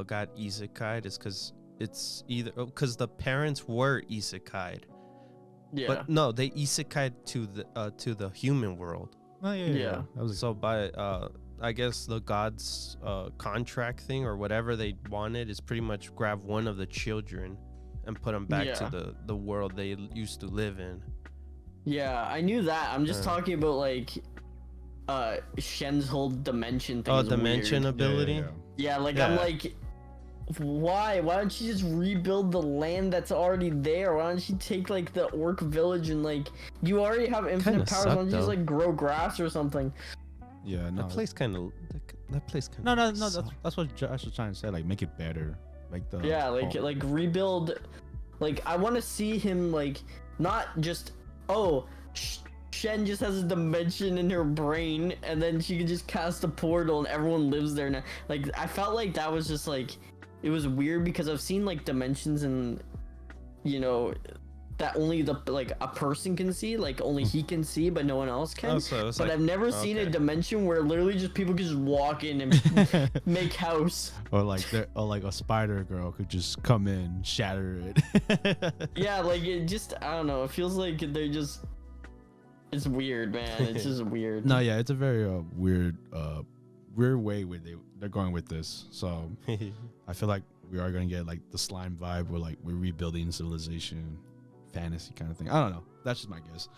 got isekai'd is because it's either because the parents were isekai'd. yeah. But no, they isekai'd to the human world. Oh, Yeah. That was So by I guess the gods contract thing or whatever they wanted is pretty much grab one of the children and put them back Yeah. to the world they used to live in. Yeah, I knew that. I'm just talking about like Shen's whole dimension thing. Oh, is dimension weird. ability. Yeah, like Yeah. I'm like, why? Why don't you just rebuild the land that's already there? Why don't you take like the orc village and like you already have infinite Kinda powers? Why don't you just sucked, like grow grass or something? Yeah, no. That place kind of. That place kind No, of. that's what Josh was trying to say. Like, make it better. Like the. Yeah, like rebuild. Like I want to see him like not just Shen just has a dimension in her brain, and then she can just cast a portal, and everyone lives there now. Like, I felt like that was just like, it was weird because I've seen like dimensions and, you know, that only a person can see, like only he can see, but no one else can. Oh, so but like, I've never seen a dimension where literally just people can just walk in and make house. Or like a spider girl could just come in, shatter it. Yeah, like it just, I don't know. It feels like they're just, it's weird, man. It's just weird. No, yeah, it's a very weird way where they're going with this. So I feel like we are gonna get like the slime vibe, where like we're rebuilding civilization, fantasy kind of thing. I don't know. That's just my guess.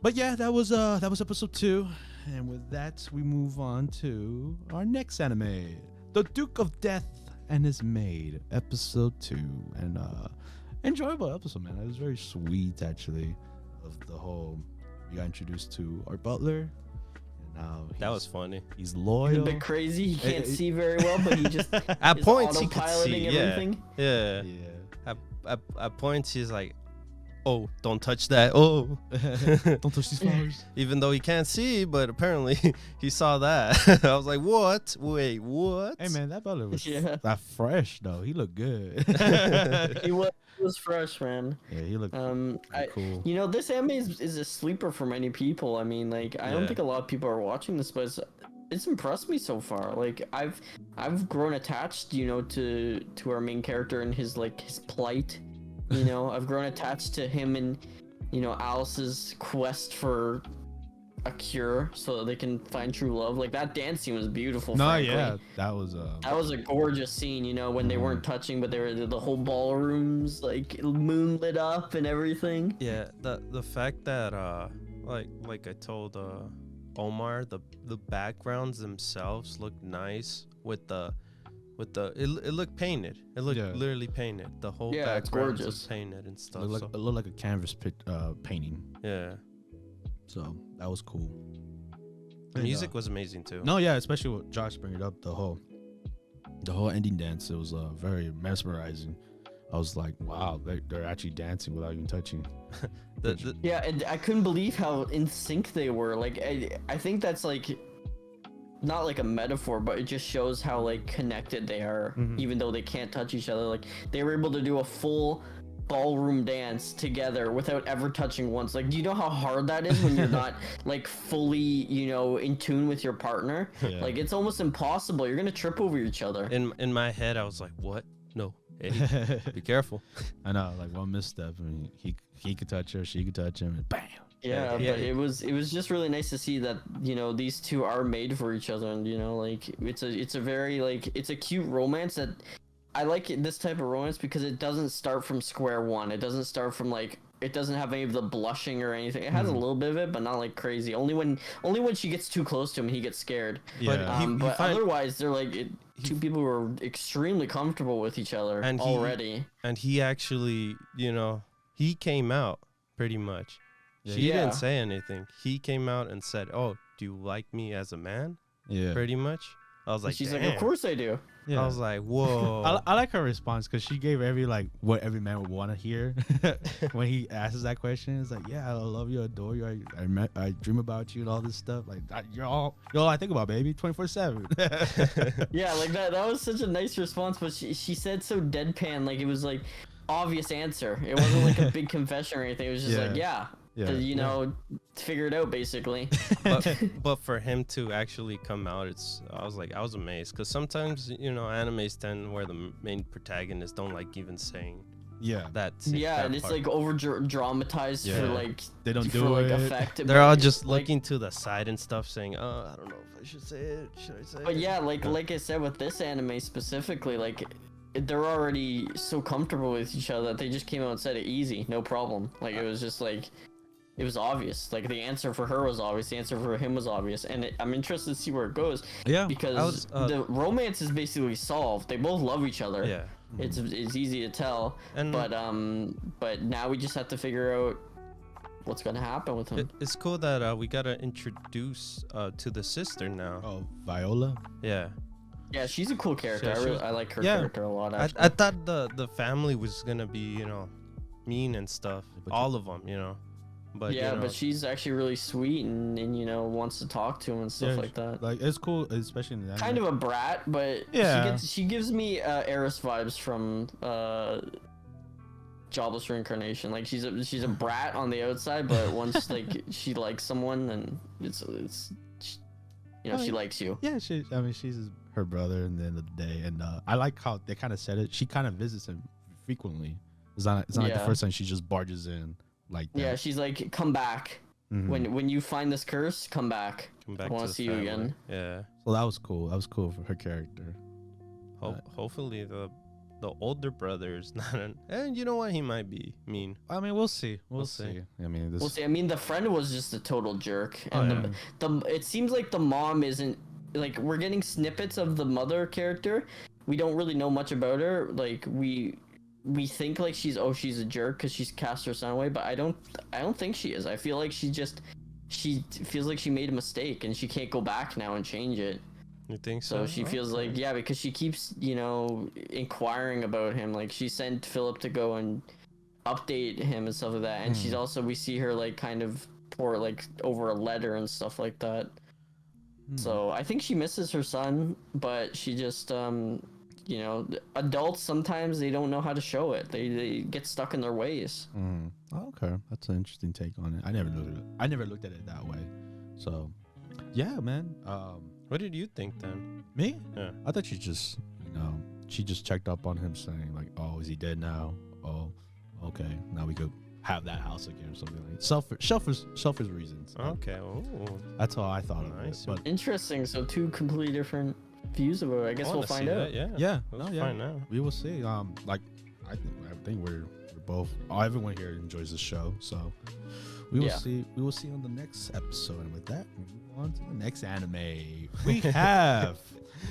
But yeah, that was episode 2, and with that we move on to our next anime, The Duke of Death and His Maid, episode 2, and enjoyable episode, man. It was very sweet actually. Of the whole, we got introduced to our butler, and now that was funny. He's loyal. He's a bit crazy. He can't see very well, but he just At is points he could see. autopiloting Yeah. everything. Yeah. Yeah. At points he's like, oh, don't touch that. Oh. Don't touch these flowers. Even though he can't see, but apparently he saw that. I was like, what? Wait, what? Hey man, that butler was Yeah. that fresh though. He looked good. He was fresh, man. Yeah, he looked I, cool. You know, this anime is a sleeper for many people. I mean, like, I don't Yeah. think a lot of people are watching this, but it's impressed me so far. Like, I've grown attached, you know, to our main character and his plight. You know, I've grown attached to him and, you know, Alice's quest for a cure so that they can find true love. Like, that dance scene was beautiful. No, frankly. yeah, that was a gorgeous scene, you know, when they weren't touching, but they were the whole ballrooms like moonlit up and everything. Yeah, the fact that like I told Omar, the backgrounds themselves looked nice with the it looked painted. It looked literally painted. The whole background was painted and stuff. it looked like a canvas painting. Yeah. So that was cool. The music was amazing too. No, yeah, especially with Josh bringing up the whole ending dance. It was very mesmerizing. I was like, wow, they're actually dancing without even touching. Yeah, and I couldn't believe how in sync they were. Like, I think that's like not like a metaphor, but it just shows how like connected they are, even though they can't touch each other. Like, they were able to do a full ballroom dance together without ever touching once. Like, do you know how hard that is when you're not like fully, you know, in tune with your partner? Yeah. Like, it's almost impossible. You're gonna trip over each other. In my head, I was like, what? No, Eddie, be careful. I know, like one misstep, and he could touch her, she could touch him, and bam. Yeah, Yeah. but it was just really nice to see that, you know, these two are made for each other, and, you know, like it's a very like, it's a cute romance that I like this type of romance because it doesn't start from square one. It doesn't start from like, it doesn't have any of the blushing or anything. It has a little bit of it, but not like crazy. Only when she gets too close to him, he gets scared. Yeah. But otherwise, they're like two people who are extremely comfortable with each other And already. And he actually, you know, he came out pretty much. She Yeah. didn't say anything. He came out and said, "Oh, do you like me as a man?" Yeah. Pretty much. I was like, She's damn. like, of course I do. Yeah. I was like, whoa. I like her response because she gave what every man would want to hear when he asks that question. It's like, yeah, I love you, adore you, I dream about you and all this stuff. Like, you're all I think about, baby, 24/7. Yeah, like that was such a nice response, but she said so deadpan, like it was like obvious answer. It wasn't like a big confession or anything. It was just like, yeah, you know, figure it out basically. but for him to actually come out, I was amazed, because sometimes, you know, animes tend where the main protagonists don't like even saying that. Yeah, that and it's part. like over dramatized for like they don't for do like it. effect. They're all just like, looking to the side and stuff, saying, "Oh, I don't know if I should say it. Should I say it?" But yeah, like I said with this anime specifically, like they're already so comfortable with each other that they just came out and said it easy, no problem. Like it was just like, it was obvious. Like the answer for her was obvious, the answer for him was obvious, and I'm interested to see where it goes. Yeah, because the romance is basically solved. They both love each other. Yeah, it's easy to tell. And but now we just have to figure out what's gonna happen with him. It's cool that we gotta introduce to the sister now. Oh, Viola. Yeah. Yeah, she's a cool character. I like her Yeah. character a lot. Actually. I thought the family was gonna be, you know, mean and stuff. All of them, you know. But yeah, you know, but she's actually really sweet and wants to talk to him and stuff Yeah, like that. Like it's cool, especially in the Kind of a brat, but Yeah. she gives me Eris vibes from Jobless Reincarnation. Like she's a brat on the outside, but once like she likes someone, then she likes you. Yeah, she's her brother in the end of the day, and I like how they kind of said it. She kind of visits him frequently. It's not like the first time she just barges in like that. Yeah, she's like, come back. Mhm. When you find this curse, come back. come back I want to to the see you family. again. Yeah. So that was cool. That was cool for her character. Hopefully the older brother is not and you know what, he might be mean. I mean, we'll see. We'll We'll see. see. I mean, this. We'll see. I mean, the friend was just a total jerk, Oh, and yeah. it seems like the mom isn't like, we're getting snippets of the mother character. We don't really know much about her. Like we think like she's a jerk because she's cast her son away, but I don't think she is. I feel like she feels like she made a mistake and she can't go back now and change it. You think so? So she feels Okay. like, yeah, because she keeps, inquiring about him. Like she sent Philip to go and update him and stuff like that. And she's also, we see her like kind of pour like over a letter and stuff like that. So I think she misses her son, but she just, adults sometimes they don't know how to show it. They get stuck in their ways. Oh, okay, that's an interesting take on it. I never looked at it that way. So, yeah, man. What did you think then? Me? Yeah. I thought she just, she just checked up on him, saying like, "Oh, is he dead now? Oh, okay, now we could have that house again," or something like selfish reasons. Okay. Oh. That's how I thought of Nice. it. But Interesting. So two completely different views about it. I guess we'll find out. Yeah. yeah, We'll no, find out. we will see. Like I think we're both. Everyone here enjoys the show, so we will see. We will see on the next episode. And with that, we move on to the next anime. We have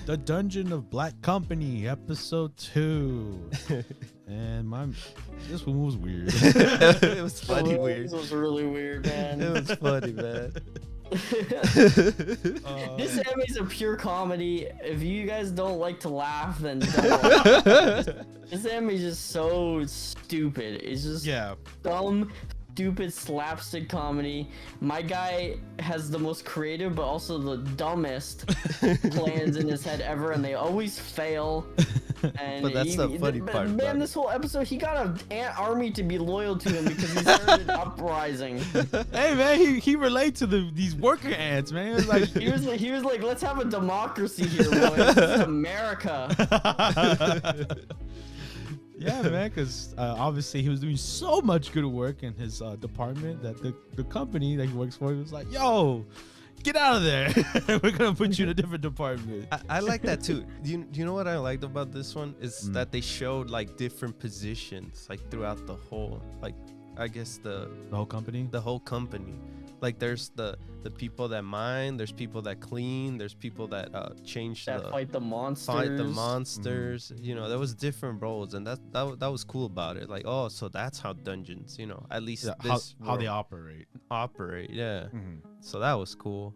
the Dungeon of Black Company, episode 2. And this one was weird. It was funny weird. This was really weird, man. It was funny, man. This anime is a pure comedy. If you guys don't like to laugh, then don't watch it. This anime is just so stupid. It's just dumb, stupid slapstick comedy. My guy has the most creative but also the dumbest plans in his head ever, and they always fail. And But that's the funny part about Man, it. this whole episode, he got an ant army to be loyal to him because he started an uprising. Hey man, he relate to these worker ants, man. It was like He was like, let's have a democracy here, boys. This is America. yeah, man, because obviously he was doing so much good work in his department that the company that he works for was like, "Yo, get out of there. We're gonna put you in a different department." I like that too. Do you know what I liked about this one is that they showed like different positions like throughout the whole, like I guess the whole company. whole company. Like there's the people that mine, there's people that clean, there's people that change That the fight the monsters. fight the monsters. There was different roles, and that was cool about it. Like, oh, so that's how dungeons, at least this how they world operate. yeah. So that was cool.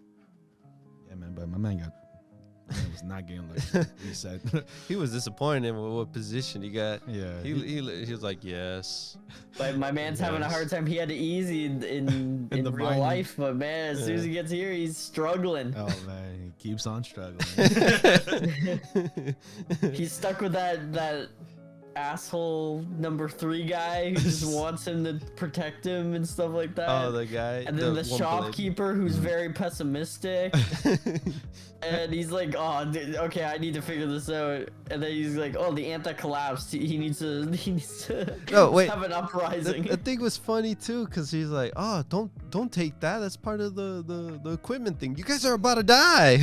Yeah, man, but my man was not getting like he said. He was disappointed with what position he got. Yeah, He was like, yes. But my man's having a hard time. He had it easy in the real mining. life, but man, as soon as he gets here, he's struggling. Oh man, he keeps on struggling. He's stuck with that asshole number 3 guy who just wants him to protect him and stuff like that. Oh, the guy. And then the one shopkeeper who's very pessimistic. And he's like, oh, dude, okay, I need to figure this out. And then he's like, oh, the ant that collapsed. He needs to No, wait. have an uprising. The thing was funny too, because he's like, oh, don't take that. That's part of the equipment thing. You guys are about to die.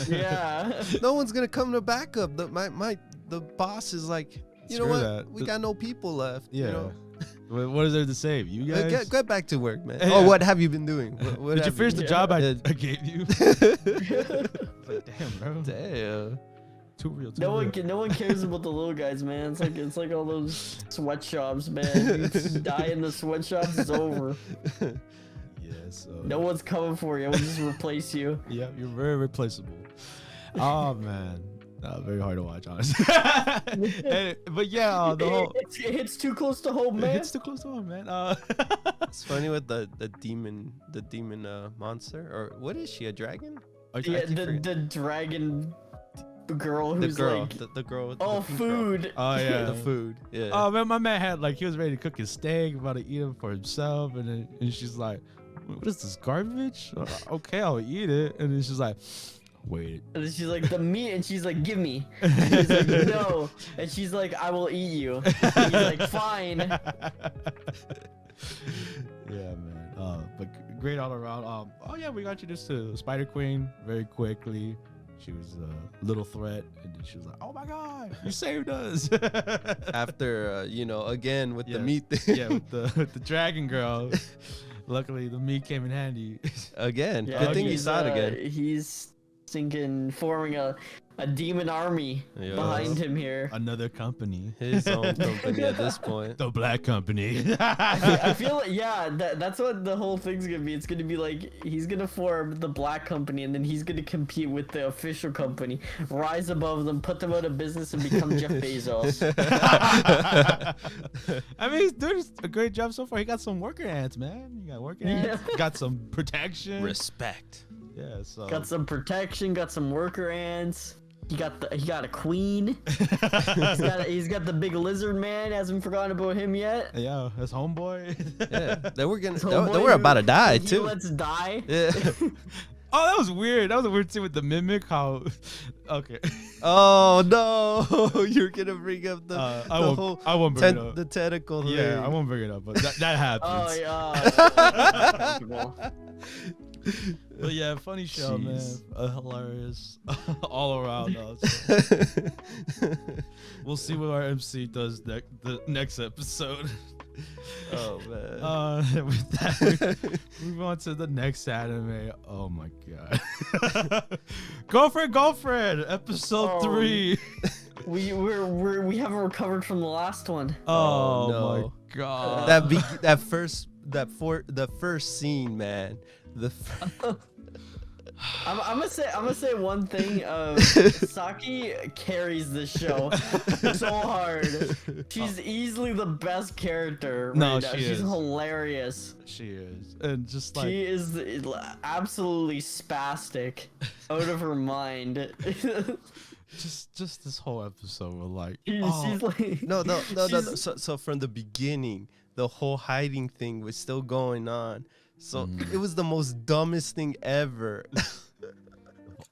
Yeah. No one's gonna come to backup. The boss is like, you know Screw what? that. We got no people left. Yeah. What is there to save? You guys. Get back to work, man. Yeah. Oh, what have you been doing? What Did you have finish the Yeah. job I Yeah. gave you? Like, damn, bro. Damn. Too real. No one cares about the little guys, man. It's like all those sweatshops, man. You die in the sweatshops, it's over. Yeah. So. No one's coming for you. We'll just replace you. Yeah, you're very replaceable. Oh man. Very hard to watch, honestly. But yeah, the whole it hits too close to home, man. it's too close to home, man. It's funny with the demon monster, or what is she, a dragon? Yeah, the dragon girl who's the girl, like, the girl with oh, the pink food. Girl. Oh yeah, The food. Yeah. Oh man, my man had like he was ready to cook his steak, about to eat him for himself, and she's like, "What is this garbage?" Okay, I'll eat it, and then she's like, "Wait." And then she's like, the meat, and she's like, give me. And he's like, no. And she's like, I will eat you. And he's like, fine. Yeah, man. But great all around. Oh yeah, we got introduced to Spider Queen very quickly. She was a little threat, and then she was like, "Oh my God, you saved us!" After again with the meat thing. Yeah, with the dragon girl. Luckily, the meat came in handy. Again, Yeah, good thing you saw it again. He's thinking forming a demon army Yeah. behind him here. Another company, His own company at this point. the Black Company. I feel like, yeah, that's what the whole thing's gonna be. It's gonna be like he's gonna form the Black Company, and then he's gonna compete with the official company, rise above them, put them out of business, and become Jeff Bezos. I mean, he's doing a great job so far. He got some worker ants, man. He got worker ants. Got some protection. Respect. Yeah, so Got some protection, got some worker ants. He got a queen. he's got the big lizard man. Hasn't forgotten about him yet. yeah, that's homeboy. Yeah, they were gonna. They Homeboy were about to die he too. Let's die. Yeah. Oh, that was weird. That was a weird scene with the mimic. How? Okay. Oh no! You're gonna bring up the I won't bring it up. the tentacle. Yeah, thing. I won't bring it up, but that happens. Oh yeah. But yeah, funny show, Jeez. man. Hilarious all around. So we'll see what our MC does the next episode. Oh man. With that, we move on to the next anime. Oh my god. Girlfriend, episode 3. We haven't recovered from the last one. Oh no. my god. The first scene, man. I'm gonna say one thing. Saki carries this show so hard. She's easily the best character. No, right now. she She's is. hilarious. She is, and just like She is absolutely spastic, out of her mind. just this whole episode, we're like, She's like No. she's- So from the beginning, the whole hiding thing was still going on. So it was the most dumbest thing ever.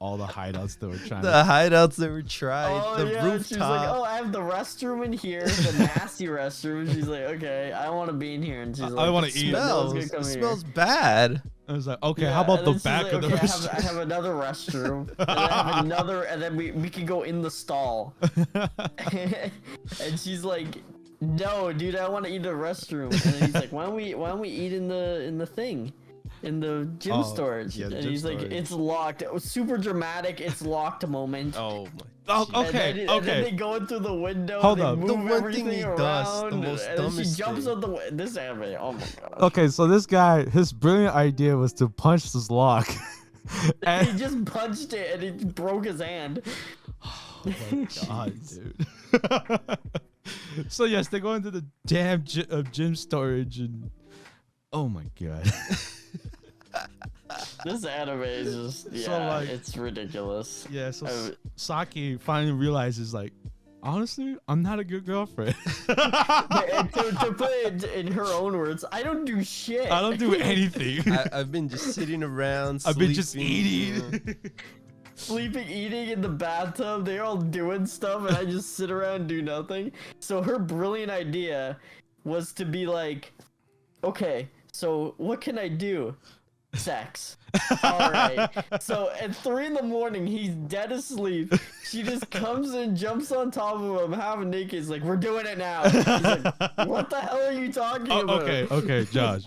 all the hideouts that were trying The to. hideouts that were tried, Oh, the yeah, rooftop. she's like, oh, I have the restroom in here, the nasty restroom. She's like, okay, I want to be in here, and she's like, I wanna "It eat." smells good, It come here." smells bad. I was like, okay, Yeah, how about and the then she's back like, of the okay, restroom? I have another restroom, and then I have another, and then we can go in the stall. And she's like, no, dude, I want to eat in the restroom. And then he's like, why don't we eat in the thing, in the gym Oh, storage? yeah, the and gym he's like, storage. it's locked. It was super dramatic. It's locked moment. Oh my. Oh, jeez. okay, And then they okay. go in through the window. Hold they up. Move The one everything thing he around, does, the most and then she dumbest jumps thing. out the way. This anime. Oh my god. Okay, so this guy, his brilliant idea was to punch this lock. He And, just punched it and it broke his hand. oh my god, dude. So yes, they go into the damn gym storage, and oh my god. This anime is just So, like- it's ridiculous. Yeah, so Oh. Saki finally realizes, like, honestly, I'm not a good girlfriend. And to put it in her own words, I don't do shit. I don't do anything. I've been just sitting around. I've been just sleeping, eating. Sleeping, eating in the bathtub. They're all doing stuff, and I just sit around and do nothing. So her brilliant idea was to be like, okay, so what can I do? Sex. All right. So at 3 a.m, he's dead asleep. She just comes and jumps on top of him, half naked. He's like, "We're doing it now." He's like, "What the hell are you talking Oh, about?" okay, Josh.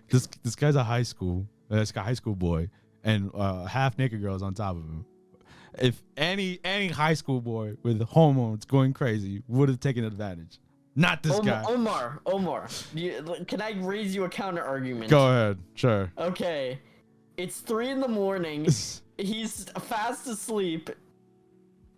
This guy's a high school boy, and half naked girls on top of him. If any high school boy with hormones going crazy would have taken advantage, not this guy. Omar, can I raise you a counter argument? Go ahead, sure. Okay, it's 3 a.m. He's fast asleep.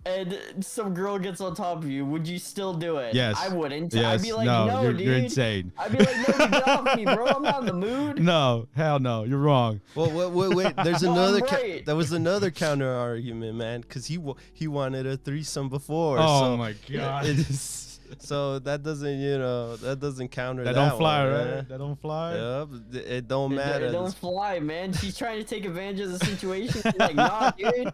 and some girl gets on top of you, would you still do it? Yes. I wouldn't. Yes. I'd be like, no, no, dude. you're insane. I'd be like, no, dude, get off me, bro. I'm not in the mood. No, hell no, you're wrong. Well, wait. There's No, another. I'm right. There was another counter argument, man, because he wanted a threesome before. Oh so my god. So that doesn't counter That that don't fly, one, right? man. That don't fly. Yep, it don't matter. It don't fly, man. She's trying to take advantage of the situation. She's like, nah, dude.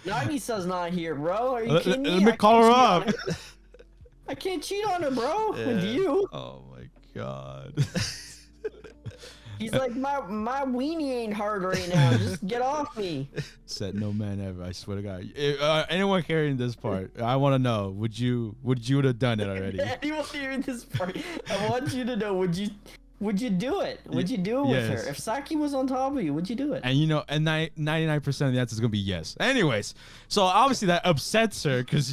Nagisa's not here, bro. Are you kidding me? Let me call her up. I can't cheat on her, bro. Yeah. With you. Oh my god. He's like, my weenie ain't hard right now. Just get off me. Said no man ever. I swear to God. Anyone hearing this part, I want to know. Would you have done it already? Anyone hearing this part, I want you to know. Would you do it? Would you do it with Yes. her? If Saki was on top of you, would you do it? And 99% of the answer is gonna be yes. Anyways, so obviously that upsets her because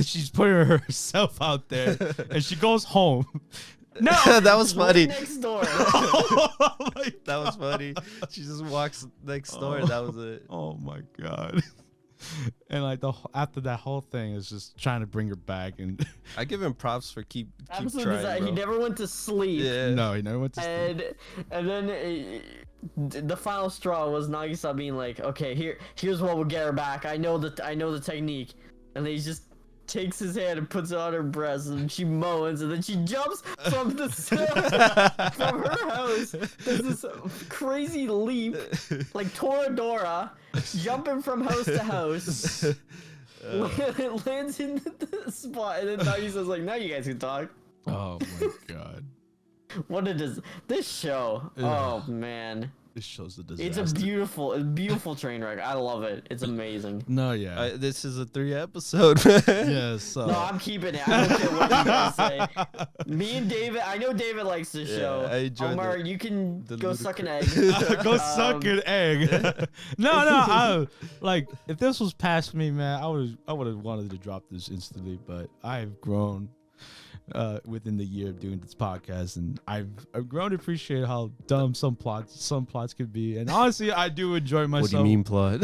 she's putting herself out there, and she goes home. No, that was funny. Next door. That was funny. She just walks next door. That was it. Oh my god. And like after that whole thing is just trying to bring her back, and I give him props for keep Absolutely, trying, bro. he never went to sleep. Yeah. no, he never went to sleep. And then the final straw was Nagisa being like, "Okay, here's what will get her back. I know the technique." And then he just takes his hand and puts it on her breast, and she moans, and then she jumps from the from her house. There's this crazy leap, like Toradora, jumping from house to house. It lands in the spot, and then Nagisa's like, "Now you guys can talk." Oh my god. What it is? This show. Oh man. This shows the disaster. It's a beautiful train wreck. I love it. It's amazing. No, yeah. This is a 3-episode, man. Yes. No, I'm keeping it. I don't care what you guys say. Me and David, I know David likes this show. I enjoyed Omar, you can go suck an egg. Go suck an egg. No, if this was past me, man, I would have wanted to drop this instantly, but I've grown within the year of doing this podcast, and I've grown to appreciate how dumb some plots could be. And honestly, I do enjoy myself. What do you mean plot?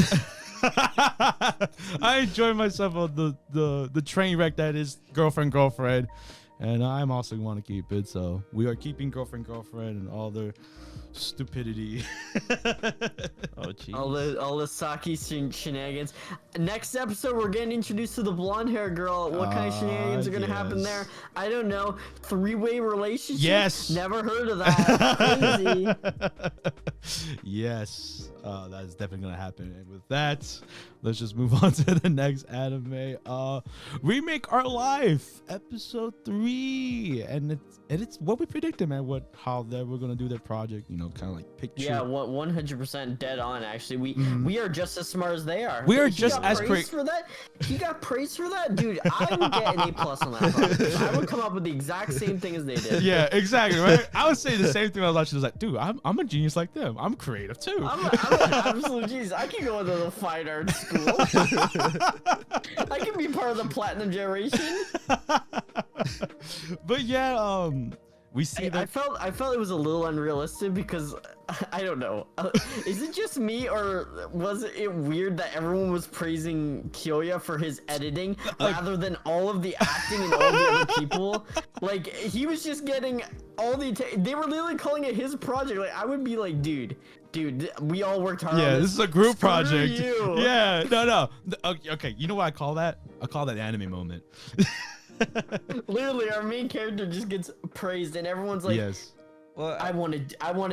I enjoy myself on the train wreck that is girlfriend, and I'm also want to keep it. So we are keeping girlfriend, and all their stupidity. Oh, geez. All the Saki shenanigans. Next episode, we're getting introduced to the blonde hair girl. What kind of shenanigans are gonna happen there? I don't know. 3-way relationship? Yes. Never heard of that. Crazy. Yes, that is definitely gonna happen. And with that, let's just move on to the next anime. Remake Our Life, episode 3, and it's what we predicted, man. How they were gonna do their project, kind of like picture. Yeah, 100% dead on. Actually, we are just as smart as they are. We are He just got as praised for that. He got praised for that, dude. I would get an A+ on that project. I would come up with the exact same thing as they did. Yeah, exactly, right? I would say the same thing. I was watching. I was like, dude, I'm a genius like them. I'm creative too. I'm an absolute genius. I can go into the fine arts school. I can be part of the platinum generation. But yeah, we see that. I felt it was a little unrealistic because I don't know. Is it just me, or was it weird that everyone was praising Kyoya for his editing rather than all of the acting and all the other people? Like, he was just getting all the they were literally calling it his project. Like, I would be like, dude, we all worked hard. Yeah, on this is a group Screw project. you. Yeah, no. Okay, you know what I call that? I call that the anime moment. Literally, our main character just gets praised, and everyone's like, Yes. Well, I want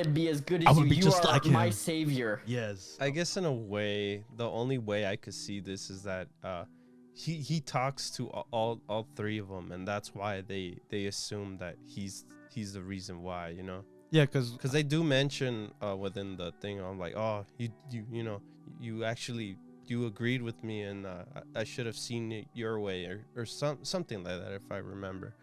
to be as good I as wanna you. be You just are like my him." savior. Yes. I guess in a way, the only way I could see this is that he talks to all 3 of them, and that's why they assume that he's the reason why, Yeah, because they do mention within the thing, I'm like, oh, you actually you agreed with me, and I should have seen it your way, or something like that, if I remember.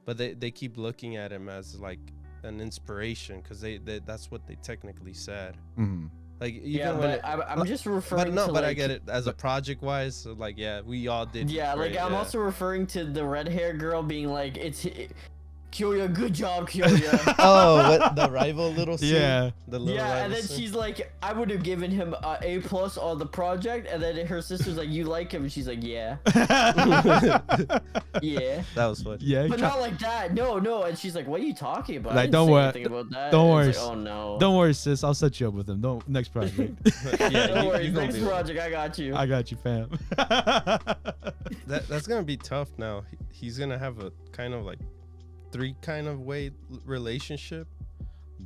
But they keep looking at him as like an inspiration, because they that's what they technically said. mm-hmm. Like, even Yeah, when but I'm just referring to, but I like, get it as a project wise. So like, yeah, we all did. Yeah, great, like I'm yeah. also referring to the red hair girl being like, Kyoya, good job, Kyoya. Oh, what, the rival little scene? Yeah. The little Yeah, rival and then scene? she's like, I would have given him a A+ on the project, and then her sister's like, you like him, and she's like, yeah, yeah, That was funny. Yeah. but not like that. No, and she's like, what are you talking about? Like, I didn't don't say worry- anything about that. don't And worry, it's like, oh no. Don't worry, sis. I'll set you up with him. Don't next project. Yeah, Don't you- worry, you gonna next be- project, I got you. I got you, fam. That's gonna be tough now. He's gonna have a kind of like 3 kind of way relationship.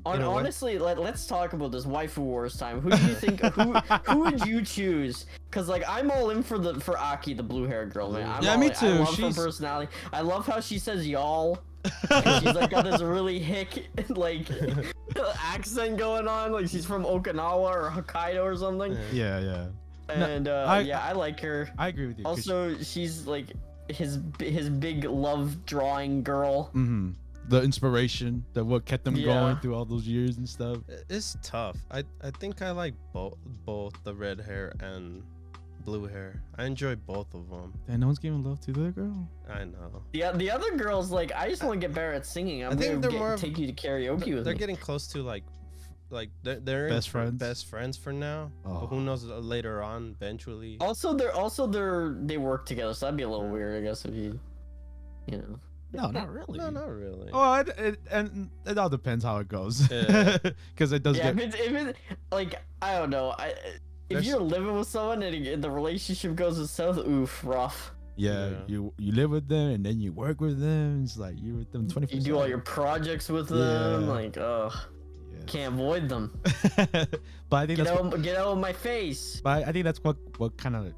in a way. Honestly, let's talk about this waifu wars time. Who do you think? Who would you choose? Cause like I'm all in for Aki, the blue hair girl, man. I'm Yeah, all me in. too. I love She's- her personality. I love how she says y'all. And she's like got this really hick like accent going on. Like she's from Okinawa or Hokkaido or something. Yeah, yeah. And yeah, I like her. I agree with you. 'cause Also, she's like his big love drawing girl. the inspiration, that what kept them Yeah. going through all those years and stuff. It's tough. I think I like both the red hair and blue hair. I enjoy both of them. And no one's giving love to the other girl. I know. Yeah, the other girls like I just want to get better at singing. I'm I think gonna they're more of- take you to karaoke with They're me. getting close to like they're Best in friends? best friends for now. Oh. But who knows later on eventually. Also, they work together, so that'd be a little weird, I guess, if you know. No, not really. No, not really. Well, and it all depends how it goes. Yeah. Because it does Yeah, get. if it's like I don't know, if There's- you're living with someone and the relationship goes south, oof, rough. Yeah, Yeah. you live with them and then you work with them. It's like you're with them 24. You do all your projects with them, Yeah. like can't avoid them. But I think Get that's what, out of my face. but I think that's what kind of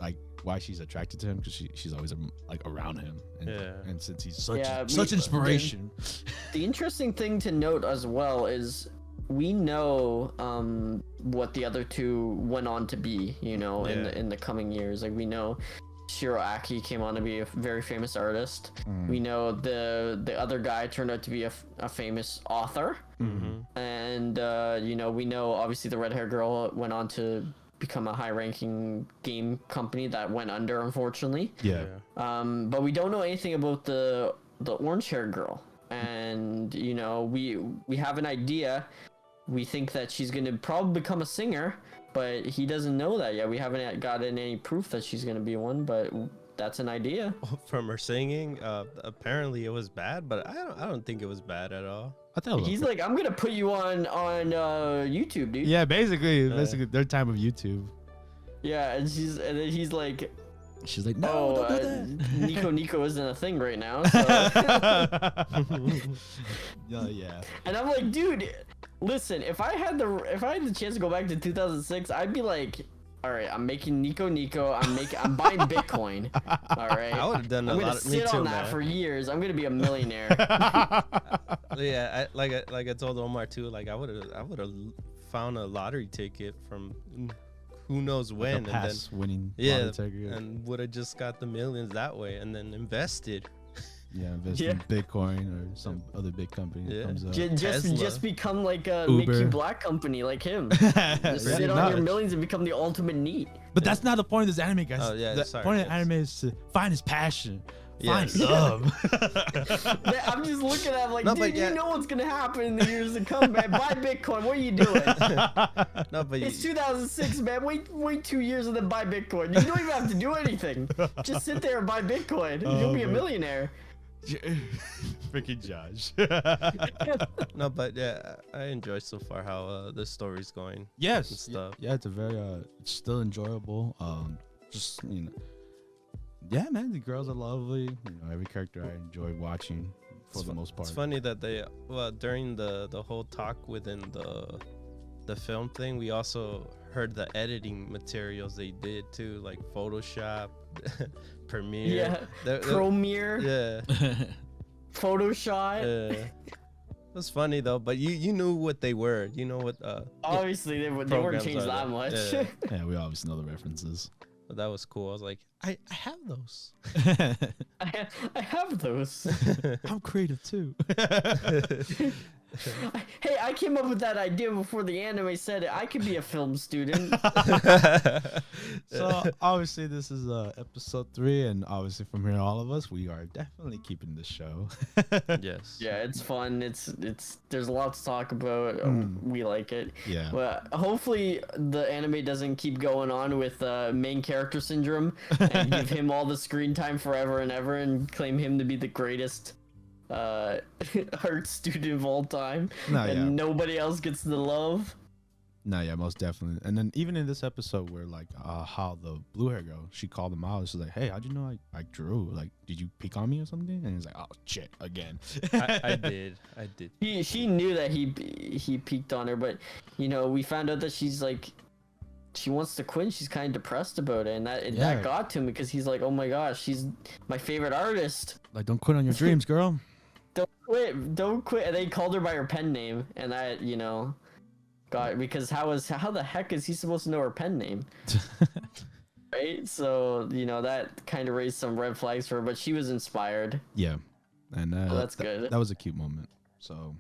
like why she's attracted to him, because she's always like around him. And, Yeah. and since he's such Yeah, such inspiration. The interesting thing to note as well is we know what the other two went on to be, you know, Yeah. in the coming years. Like we know Shiroi came on to be a very famous artist. We know the other guy turned out to be a famous author. And you know, we know obviously the red hair girl went on to become a high-ranking game company that went under, unfortunately. Yeah. But we don't know anything about the orange-haired girl, and you know, we have an idea. We think that she's gonna probably become a singer, but he doesn't know that yet. We haven't gotten any proof that she's gonna be one, but that's an idea. From her singing, apparently it was bad, but I don't think it was bad at all. I tell He's like, I'm gonna put you on YouTube, dude. yeah, basically their time of YouTube. Yeah, and then he's like, She's like, no, oh, don't do that. Nico isn't a thing right now. So. Yeah. And I'm like, dude, listen, if I had the chance to go back to 2006, I'd be like, all right, I'm making Nico. I'm buying Bitcoin. All right, I would have done a I'm gonna lot. Me sit too, on that man. for years. I'm gonna be a millionaire. Yeah, like I told Omar too. Like I would have found a lottery ticket from who knows when, and then Pass winning. yeah, lottery ticket. and would have just got the millions that way, and then invested. Yeah, invest Yeah. in Bitcoin or some other big company that Yeah. comes up. Tesla. just become like a Uber. Mickey Black company like him. Yeah, Just sit pretty on your much. millions and become the ultimate NEET. But that's not the point of this anime, guys. Oh, yeah, the sorry, point of yes. anime is to find his passion, find Yes. love. I'm just looking at him like, No, dude, but yeah. you know what's gonna happen in the years to come, man. Buy Bitcoin. What are you doing? No, but It's 2006, man. Wait 2 years and then buy Bitcoin. You don't even have to do anything. Just sit there and buy Bitcoin. You'll be a man. millionaire. Freaking Josh. no, but yeah, I enjoy so far how the story's going. Yes. And stuff. Yeah, it's a very it's still enjoyable. Just yeah, man, the girls are lovely. You know, every character I enjoy watching for the most part. It's funny that during the whole talk within the film thing, we also heard the editing materials they did too, like Photoshop, Premiere. Yeah. Premiere, Yeah. Photoshop. Yeah. It was funny though, but you knew what they were. You know what Obviously, they weren't programs changed are that there. much. Yeah. Yeah, we obviously know the references. But that was cool. I was like, I have those. I have those. I'm creative too. Hey, I came up with that idea before the anime said it. I could be a film student. So obviously this is episode 3, and obviously from here, all of us, we are definitely keeping the show. Yes. Yeah, it's fun. It's there's a lot to talk about. We like it. Yeah. But hopefully the anime doesn't keep going on with main character syndrome and give him all the screen time forever and ever and claim him to be the greatest art student of all time. And nobody else gets the love. No, yeah, most definitely. And then even in this episode where like how the blue hair girl, she called him out. She's like, hey, how'd you know I drew? Like, did you pick on me or something? And he's like, oh shit, again. I did. She knew that he peeked on her, but you know, we found out that she's like, she wants to quit. She's kind of depressed about it, and that got to him because he's like, oh my gosh, she's my favorite artist. Like, don't quit on your dreams, girl. Don't quit. And they called her by her pen name, and that, you know, got, because how the heck is he supposed to know her pen name? Right? So, you know, that kind of raised some red flags for her, but she was inspired. Yeah, and that's good. That was a cute moment. So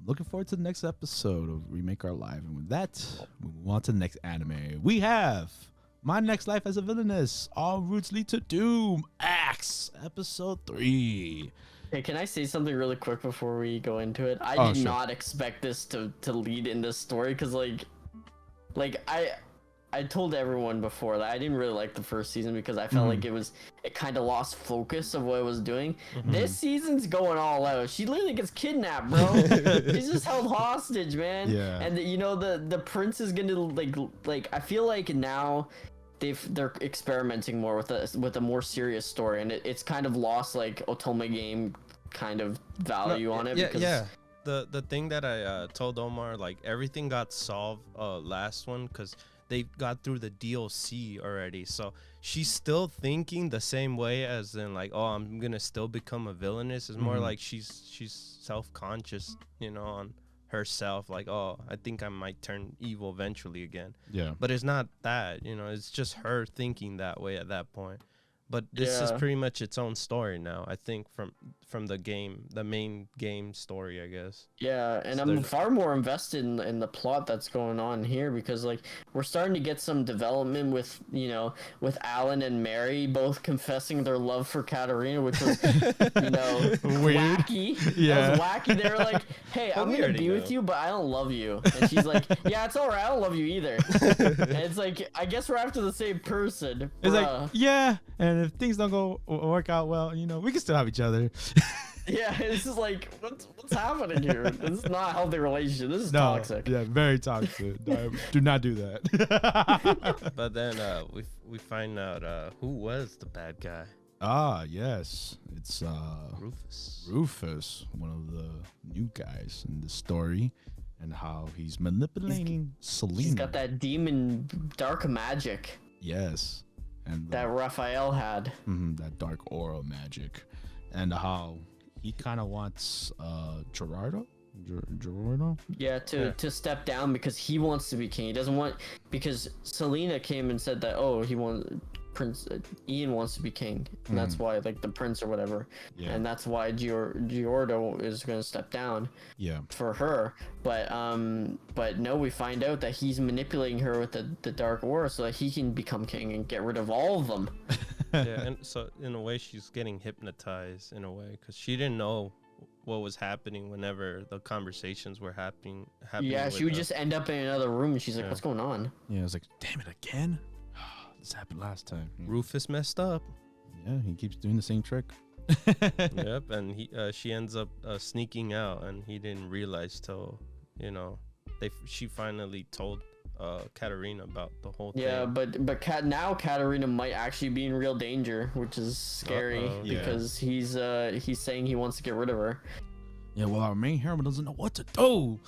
looking forward to the next episode of Remake Our Life. And with that, we move on to the next anime. We have My Next Life as a Villainess, All Routes Lead to Doom, Axe, episode 3. Hey, can I say something really quick before we go into it? I did not expect this to lead in this story, because like I told everyone before that I didn't really like the first season because I felt like it kind of lost focus of what it was doing. This season's going all out. She literally gets kidnapped, bro. She's just held hostage, man. Yeah. And you know the prince is gonna like I feel like now they're experimenting more with a more serious story, and it's kind of lost like Otome game kind of value on it. The thing that I told Omar, like everything got solved last one because they got through the DLC already, so she's still thinking the same way as in like, oh, I'm gonna still become a villainess. It's more like she's self-conscious, you know, on herself, like, oh, I think I might turn evil eventually again. Yeah, but it's not that, you know, it's just her thinking that way at that point. But this is pretty much its own story now, I think, from the game, the main game story, I guess. Yeah, and so I'm far more invested in the plot that's going on here, because like we're starting to get some development with, you know, with Alan and Mary both confessing their love for Katarina, which was, you know, weird. Wacky. Yeah, that was wacky. They were like, hey, I'm gonna be with you, but I don't love you. And she's like, yeah, it's alright, I don't love you either. And it's like, I guess we're after the same person. It's like, yeah, and if things don't work out well, you know, we can still have each other. Yeah, this is like, what's happening here? This is not a healthy relationship. This is toxic. Yeah, very toxic. Do not do that. But then we find out who was the bad guy. Ah, yes, it's Rufus. Rufus, one of the new guys in the story, and how he's manipulating Selena. He's got that demon dark magic. Yes. And that Raphael had. That dark aura magic. And how he kind of wants Gerardo? Yeah, to step down because he wants to be king. He doesn't want, because Selena came and said that, oh, Prince Ian wants to be king, and that's why, like, the prince or whatever, and that's why Giordo is going to step down for her. But no, we find out that he's manipulating her with the dark aura so that he can become king and get rid of all of them. Yeah, and so in a way she's getting hypnotized in a way, because she didn't know what was happening whenever the conversations were happening. Yeah, she would just end up in another room and she's like, what's going on? Yeah, I was like, damn it, again? This happened last time. Rufus messed up. Yeah, he keeps doing the same trick. Yep, and she ends up sneaking out, and he didn't realize till, you know, she finally told Katarina about the whole thing. Yeah, but now Katarina might actually be in real danger, which is scary because he's saying he wants to get rid of her. Yeah, well, our main hero doesn't know what to do.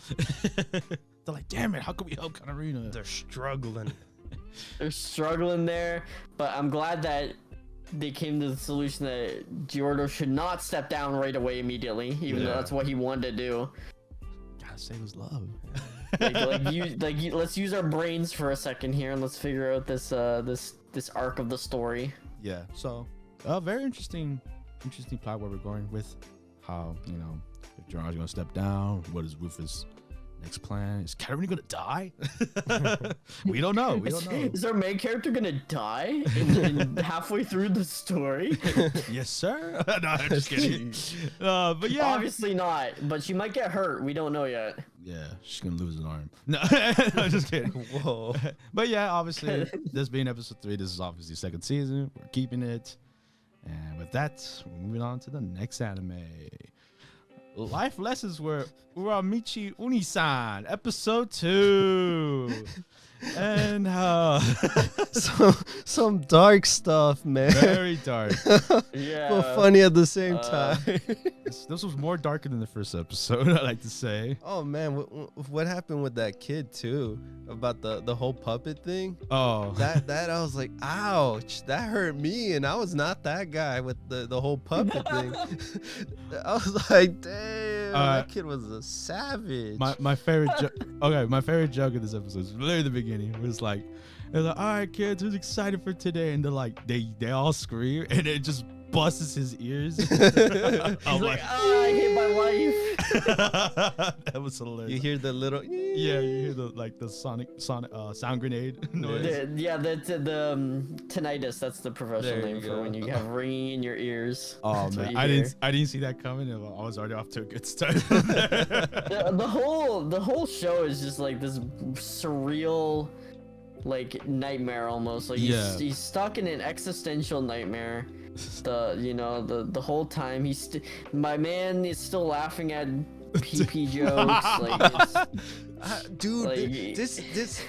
They're like, damn it, how can we help Katarina? They're struggling. They're struggling there, but I'm glad that they came to the solution that Giordo should not step down right away immediately, even though that's what he wanted to do. Gotta save his love. Let's use our brains for a second here and let's figure out this arc of the story. Yeah, so very interesting plot where we're going with how, you know, If Jiraiya's gonna step down, what is Rufus' next plan? Is Katarina gonna die? We don't know. We don't know. Is our main character gonna die halfway through the story? Yes, sir. No, I'm just kidding. But yeah, Obviously not, but she might get hurt. We don't know yet. yeah, she's gonna lose an arm. No, I'm just kidding. Whoa. But yeah, obviously, this being episode 3, this is obviously second season. We're keeping it. And with that, we're moving on to the next anime. Life Lessons were Uramichi-Oniisan, episode 2. And some dark stuff, man. very dark. Yeah. But funny at the same time. This was more darker than the first episode, I like to say. Oh man, what happened with that kid too? About the whole puppet thing? Oh, That I was like, ouch, that hurt me, and I was not that guy with the whole puppet thing. I was like, damn, that kid was a savage. my favorite joke. Okay, my favorite joke in this episode is literally the beginning. It was like, all right, kids, who's excited for today? And they're like, they all scream, and it just busts his ears. He's like, I hate my life. That was hilarious. You hear the little Yeah, you hear the sonic sound grenade noise. Yeah, that's the tinnitus. That's the professional There you name for go. when you have ringing in your ears. Oh That's what man, you I hear. didn't see that coming. And I was already off to a good start. The whole show is just like this surreal, like nightmare almost. Like Yeah. he's stuck in an existential nightmare. The whole time my man is still laughing at PP jokes. Like it's, dude, like, this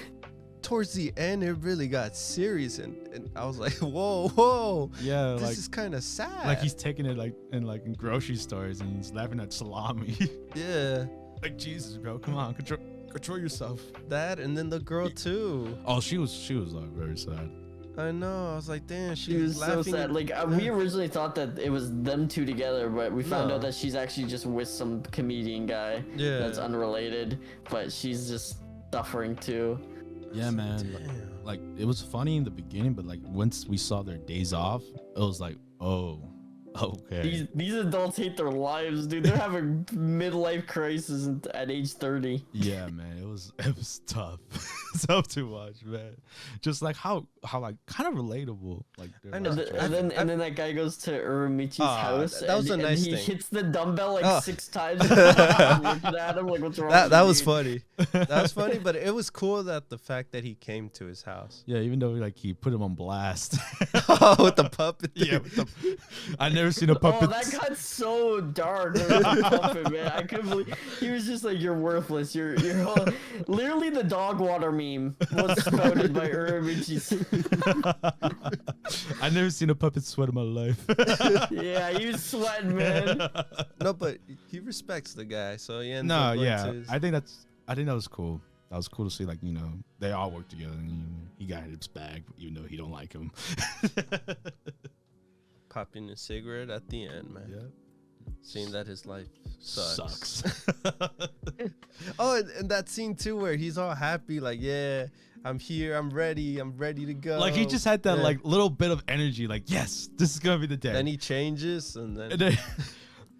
towards the end it really got serious, and I was like, whoa, Yeah, this like is kind of sad. like he's taking it like in grocery stores and he's laughing at salami. yeah, Like Jesus, bro, come on, control yourself. that, and then the girl too. Oh, she was very sad. I know. I was like, damn, she she was was so laughing. sad. Like we originally thought that it was them two together, but we found No. out that she's actually just with some comedian guy Yeah. that's unrelated. But she's just suffering too. Yeah, man. Damn. Like it was funny in the beginning, but like once we saw their days off, it was like, oh, okay. These adults hate their lives, dude. They're having midlife crisis at age 30. Yeah, man, it was tough. It's tough to watch, man. Just like how like kind of relatable. Like they're I know. like, And then that guy goes to Uramichi's house. that was a and nice he thing. hits the dumbbell like Oh. 6 times. Looking at him like, what's wrong? That with was you, funny. That was funny, but it was cool that the fact that he came to his house. yeah, even though like he put him on blast. Oh, with the puppet. Yeah, thing. with the, I never seen a Oh, puppet. that got so dark. When it was pumping, man. I couldn't believe he was just like, "You're worthless. You're whole-" Literally the dog water meme was spouted by Uramichi's. I never seen a puppet sweat in my life. Yeah, he was sweating, man. No, but he respects the guy, so he ends No, up going yeah, to his- I think that was cool. That was cool to see, like, they all work together, and he got his bag, even though he don't like him. popping a cigarette at the end, man. Yeah. Seeing that his life sucks. Oh, and that scene too, where he's all happy, like, yeah, I'm here, I'm ready to go. Like he just had that Yeah. like little bit of energy, like, yes, this is gonna be the day. Then he changes, and then And then-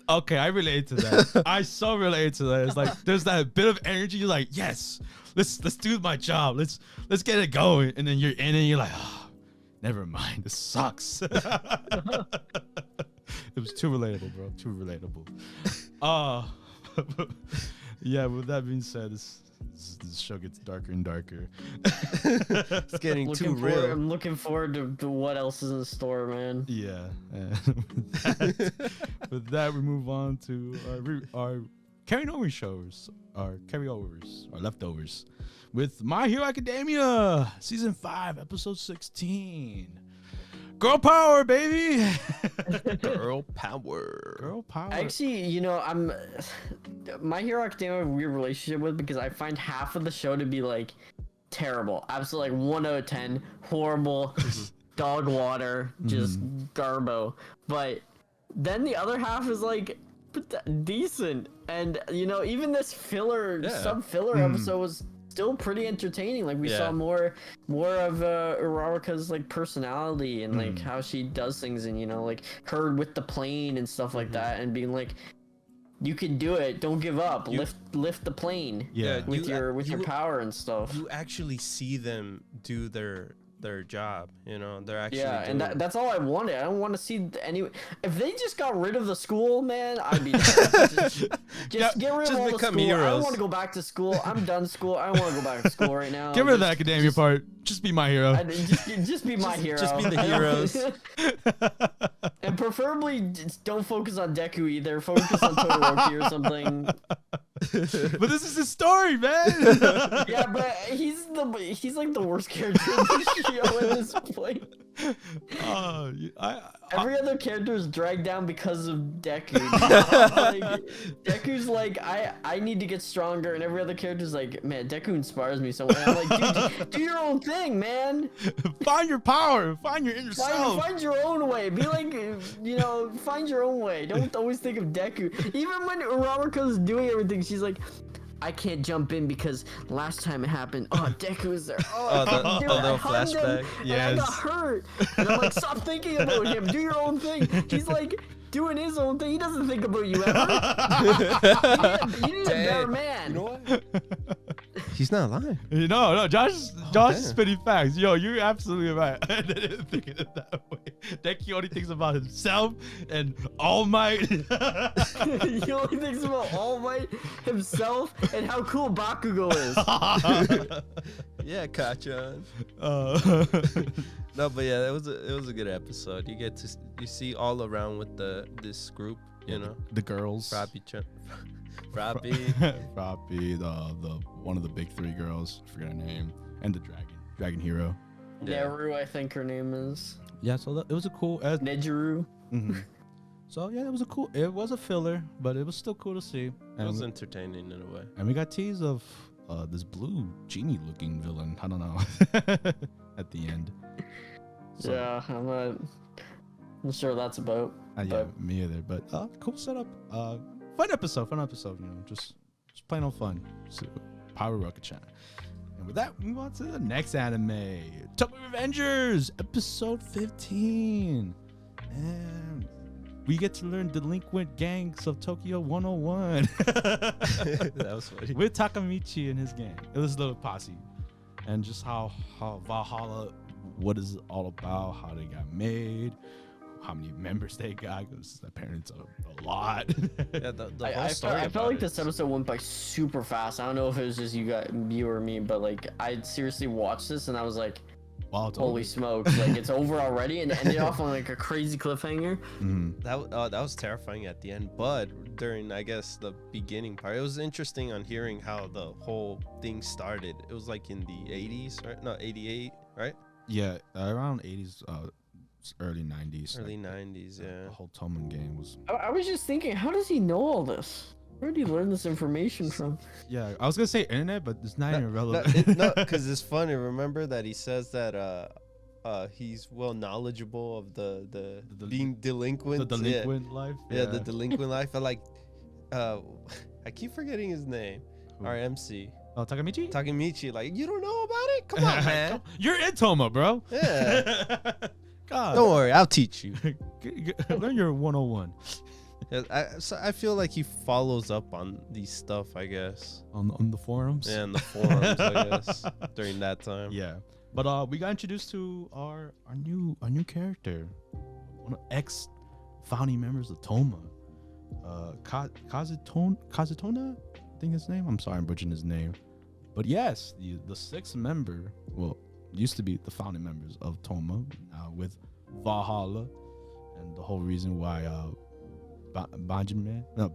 okay, I relate to that. I so relate to that. It's like there's that bit of energy. You're like, yes, let's do my job. Let's get it going. And then you're in and you're like, oh, never mind. This sucks. It was too relatable, bro. Too relatable. Yeah. With that being said, this show gets darker and darker. it's getting too real. I'm looking forward to what else is in store, man. Yeah. And with that, we move on to our carrying-over shows, our carryovers, our leftovers, with My Hero Academia, Season 5, Episode 16. Girl power, baby! Girl power. Girl power. Actually, I'm My Hero Academia I have a weird relationship with because I find half of the show to be like terrible, absolutely like 1 out of 10, horrible, dog water, just garbo. But then the other half is like decent, and even this sub filler episode was still pretty entertaining. Like we saw more of Uraraka's like personality and like how she does things, and like her with the plane and stuff like that, and being like you can do it. Don't give up. Lift the plane. Yeah. With your power and stuff. You actually see them do their job. They're actually. Yeah, and that's all I wanted. I don't want to see any. If they just got rid of the school, man, I'd be just get rid of all the school. Heroes. I don't want to go back to school. I'm done school. I don't want to go back to school right now. Get rid of the academia part. Just be my hero. Just be my hero. Just be the heroes. And preferably don't focus on Deku either. Focus on Todoroki or something. But this is his story, man. Yeah, but he's like the worst character in the show at this point. Every other character is dragged down because of Deku. Deku's like, I need to get stronger, and every other character's like, man, Deku inspires me so much. I'm like, dude, do your own thing, man. Find your power. Find your inner self. Find your own way. Be like, find your own way. Don't always think of Deku. Even when Uramico's doing everything, she's like, I can't jump in because last time it happened, Deku was there. The little flashback. Yes. And I got hurt. And I'm like, stop thinking about him. Do your own thing. He's like doing his own thing. He doesn't think about you ever. You need a better man. You know what? He's not lying. No, Josh is spitting facts. Yo, you're absolutely right. I didn't think of it that way. Deku only thinks about himself and All Might. He only thinks about All Might, himself, and how cool Bakugo is. Yeah, Kachan. No, but yeah, it was a good episode. You get to see all around with this group, the girls. Rabi, the one of the big three girls, I forget her name, and the dragon hero. Neru, I think her name is. Yeah, so it was a cool. Nejiru. Mm-hmm. So yeah, it was a filler, but it was still cool to see. It was entertaining in a way. And we got teased of this blue genie-looking villain. I don't know. At the end. So, yeah, I'm not sure what that's about. Yeah, me either. But cool setup. Fun episode. Just plain old fun. So, Power Rocket-chan. And with that, we move on to the next anime, Tokyo Revengers, episode 15. And we get to learn delinquent gangs of Tokyo 101. That was funny. With Takamichi and his gang. It was a little posse. And just how Valhalla, what is it all about, how they got made, how many members they got, because apparently it's a lot. Yeah, the whole story. I felt like this episode went by super fast. I don't know if it was just you or me, but like I seriously watched this and I was like, wow, holy smokes, like it's over already, and it ended off on like a crazy cliffhanger. Mm-hmm. That was terrifying at the end, but during, I guess, the beginning part, it was interesting on hearing how the whole thing started. It was like in the 80s, right? No, 88, right? Yeah, around 80s, early 90s. Early 90s, yeah. The whole Toman game was... I was just thinking, how does he know all this? Where did he learn this information from? Yeah, I was gonna say internet, but it's not even relevant. No, because it's funny. Remember that he says that he's well knowledgeable of the being delinquent. The delinquent life. Yeah, the delinquent life. I like, I keep forgetting his name. Our MC. Oh, Takamichi? Takamichi. Like, you don't know about it? Come on, man. You're in Toma, bro. Yeah. God. Don't worry, I'll teach you. Learn your 101. Yeah, I feel like he follows up on these stuff, I guess. On the forums? Yeah, on the forums, I guess, during that time. Yeah. But we got introduced to our new character. One of ex-founding members of Toma. Kazutona? I think his name? I'm sorry, I'm butchering his name. But yes, the sixth member, well, used to be the founding members of Toma, now with Valhalla. And the whole reason why Banji or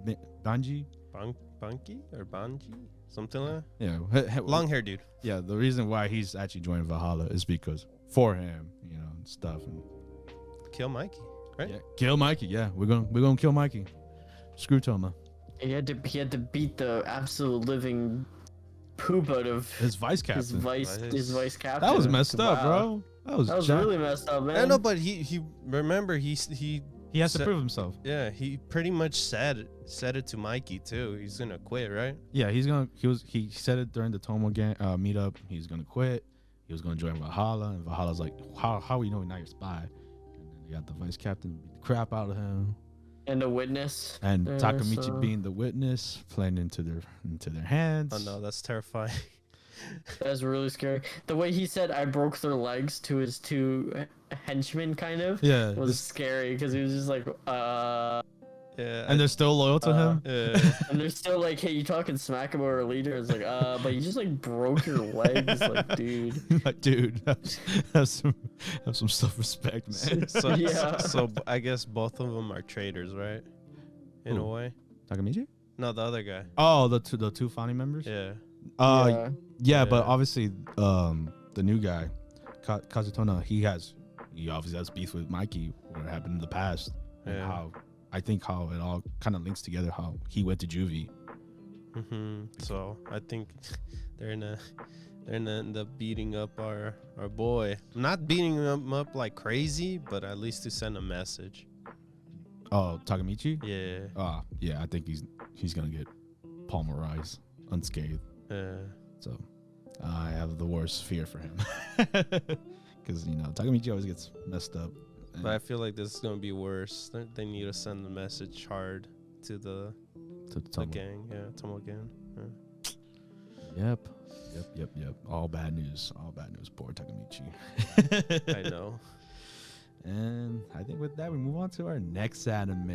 Banji, something like that. Yeah, long hair dude. Yeah, the reason why he's actually joining Valhalla is because for him, and stuff, and kill Mikey, right? Yeah, kill Mikey. Yeah, we're gonna kill Mikey. Screw Toma. He had to beat the absolute living poop out of his vice captain. His vice captain. That was messed up, bro. That was really messed up, man. I know, but he remember he has to prove himself. Yeah, he pretty much said it to Mikey too. He's gonna quit, right? Yeah, he said it during the Tomo gang meetup. He's gonna quit. He was gonna join Valhalla, and Valhalla's like, how are you knowing now you're spy? And then they got the vice captain beat the crap out of him. And a witness. And there, Takemichi so- being the witness, playing into their hands. Oh no, that's terrifying. That's really scary. The way he said "I broke their legs" to his two henchmen, kind of, Yeah, was scary because he was just like, Yeah. and they're still loyal to him. Yeah. and they're still like, "Hey, you talking smack about our leader?" It's like, but you just like broke your legs, like, dude. Like, dude, have some self-respect, man. So, Yeah. so I guess both of them are traitors, right? In a Who? way. Takemichi? No, the other guy. Oh, the two founding members. Yeah. Yeah, Yeah. but obviously, the new guy, Kazutona, he obviously has beef with Mikey, what happened in the past, and Yeah. how it all kind of links together. How he went to juvie. So I think they're gonna end up beating up our boy. Not beating him up like crazy, but at least to send a message. Oh, Takemichi. Yeah. Yeah, I think he's gonna get pulverized unscathed. So I have the worst fear for him because Takemichi always gets messed up. But I feel like this is gonna be worse. They need to send the message hard to the gang. Yeah, Tomo gang. Yeah. Yep. All bad news. Poor Takemichi. I know. And I think with that, we move on to our next anime.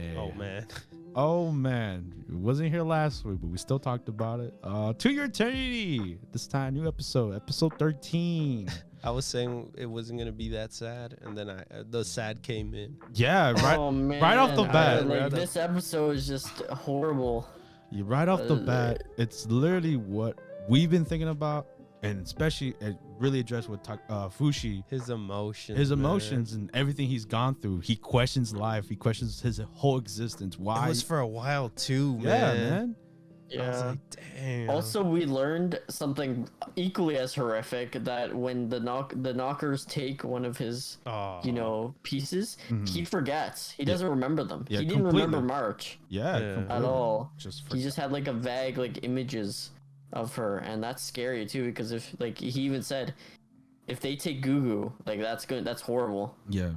Oh man. It wasn't here last week, but we still talked about it. To Your Eternity. This time, new episode 13. I was saying it wasn't gonna be that sad, and then the sad came in. Yeah, right. Oh, man. right off the bat. This episode is just horrible. Right off the bat, it's literally what we've been thinking about, and especially it really addressed with Fushi. His emotions. And everything he's gone through. He questions life. He questions his whole existence. Why? It was for a while too, man. Yeah, man. I was Yeah. like, damn. Also, we learned something equally as horrific, that when the knockers take one of his, pieces, he forgets. He doesn't remember them. Yeah, he didn't remember completely. March Yeah, Yeah. completely. at all. Just He just had like a vague images of her, and that's scary too, because if he even said, if they take Gugu, that's good. That's horrible. yeah.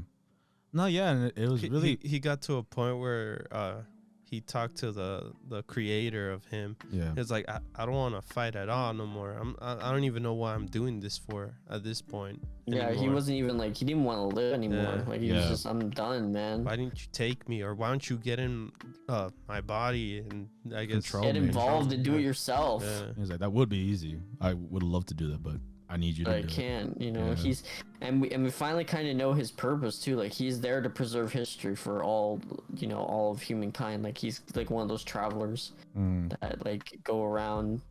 No, yeah, and it was really he got to a point where he talked to the creator of him. yeah. It's like I don't want to fight at all no more. I don't even know what I'm doing this for at this point. Yeah, he anymore. wasn't even he didn't want to live anymore. Yeah. He was just, I'm done, man. Why didn't you take me, or why don't you get in my body and I guess Control Get me. involved and do it yourself. Yeah. He was like, that would be easy. I would love to do that, but I need you to But I do it. can't, Yeah. he's and we finally kind of know his purpose too. Like, he's there to preserve history for all of humankind. Like, he's like one of those travelers that go around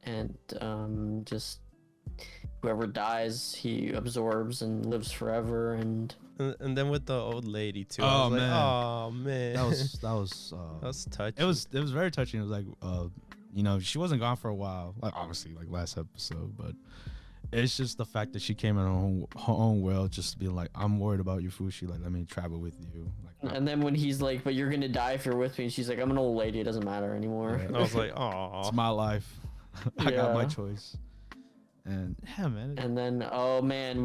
and just whoever dies he absorbs and lives forever. And And then with the old lady too. Oh, I was man. Like, oh man. That was that was touching. it was very touching. It was like she wasn't gone for a while, like obviously like last episode, but it's just the fact that she came in her own world, just to be like, I'm worried about you, Fushi, like let me travel with you. Like, and then when he's like, but you're gonna die if you're with me, and she's like, I'm an old lady, it doesn't matter anymore. I was like, oh. it's my life. I got my Yeah. choice. And yeah, man. And then, oh man,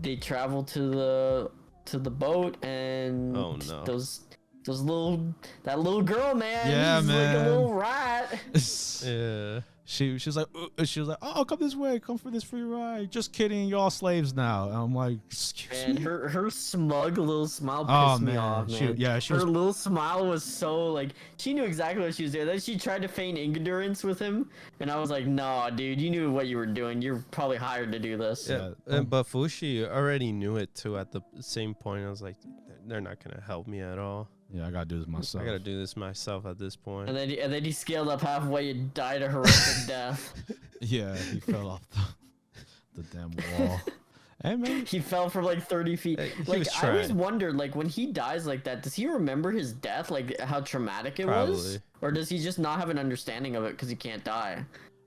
they travel to the boat, and Oh, no. that little girl, man. Yeah, she's man. like a little rat. Yeah. She was like, oh, come this way, come for this free ride. Just kidding, you're all slaves now. And I'm like, excuse And me. her smug little smile Oh, pissed me man. off, man. She Her was little smile was so she knew exactly what she was doing. Then she tried to feign ignorance with him, and I was like, nah, dude, you knew what you were doing. You're probably hired to do this. Yeah, but Fushi already knew it too at the same point. I was like, they're not gonna help me at all. Yeah, I gotta do this myself. I gotta do this myself at this point. And then he scaled up halfway and died a horrific death. Yeah, he fell off the damn wall. Hey, man. He fell from 30 feet. He was I always trying. wondered, when he dies like that, does he remember his death, how traumatic it was, Probably. or does he just not have an understanding of it because he can't die?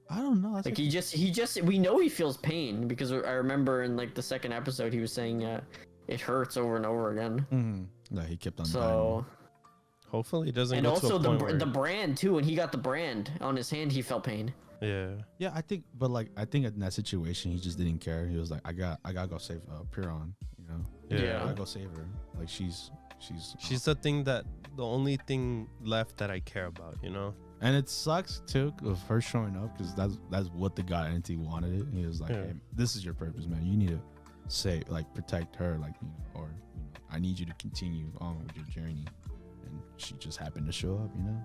I don't know. That's He just we know he feels pain, because I remember in the second episode he was saying it hurts over and over again. Yeah, he kept on dying. So, Hopefully it doesn't and go also to a point where... the brand too. When he got the brand on his hand, he felt pain. Yeah. Yeah, I think in that situation he just didn't care. He was like, I gotta go save Piran, Yeah. I gotta go save her. Like she's She's the thing that the only thing left that I care about, you know. And it sucks too of her showing up because that's what the guy NT wanted it. He was like, hey, this is your purpose, man. You need to say like protect her, like, you know, or you know, I need you to continue on with your journey. And she just happened to show up, you know.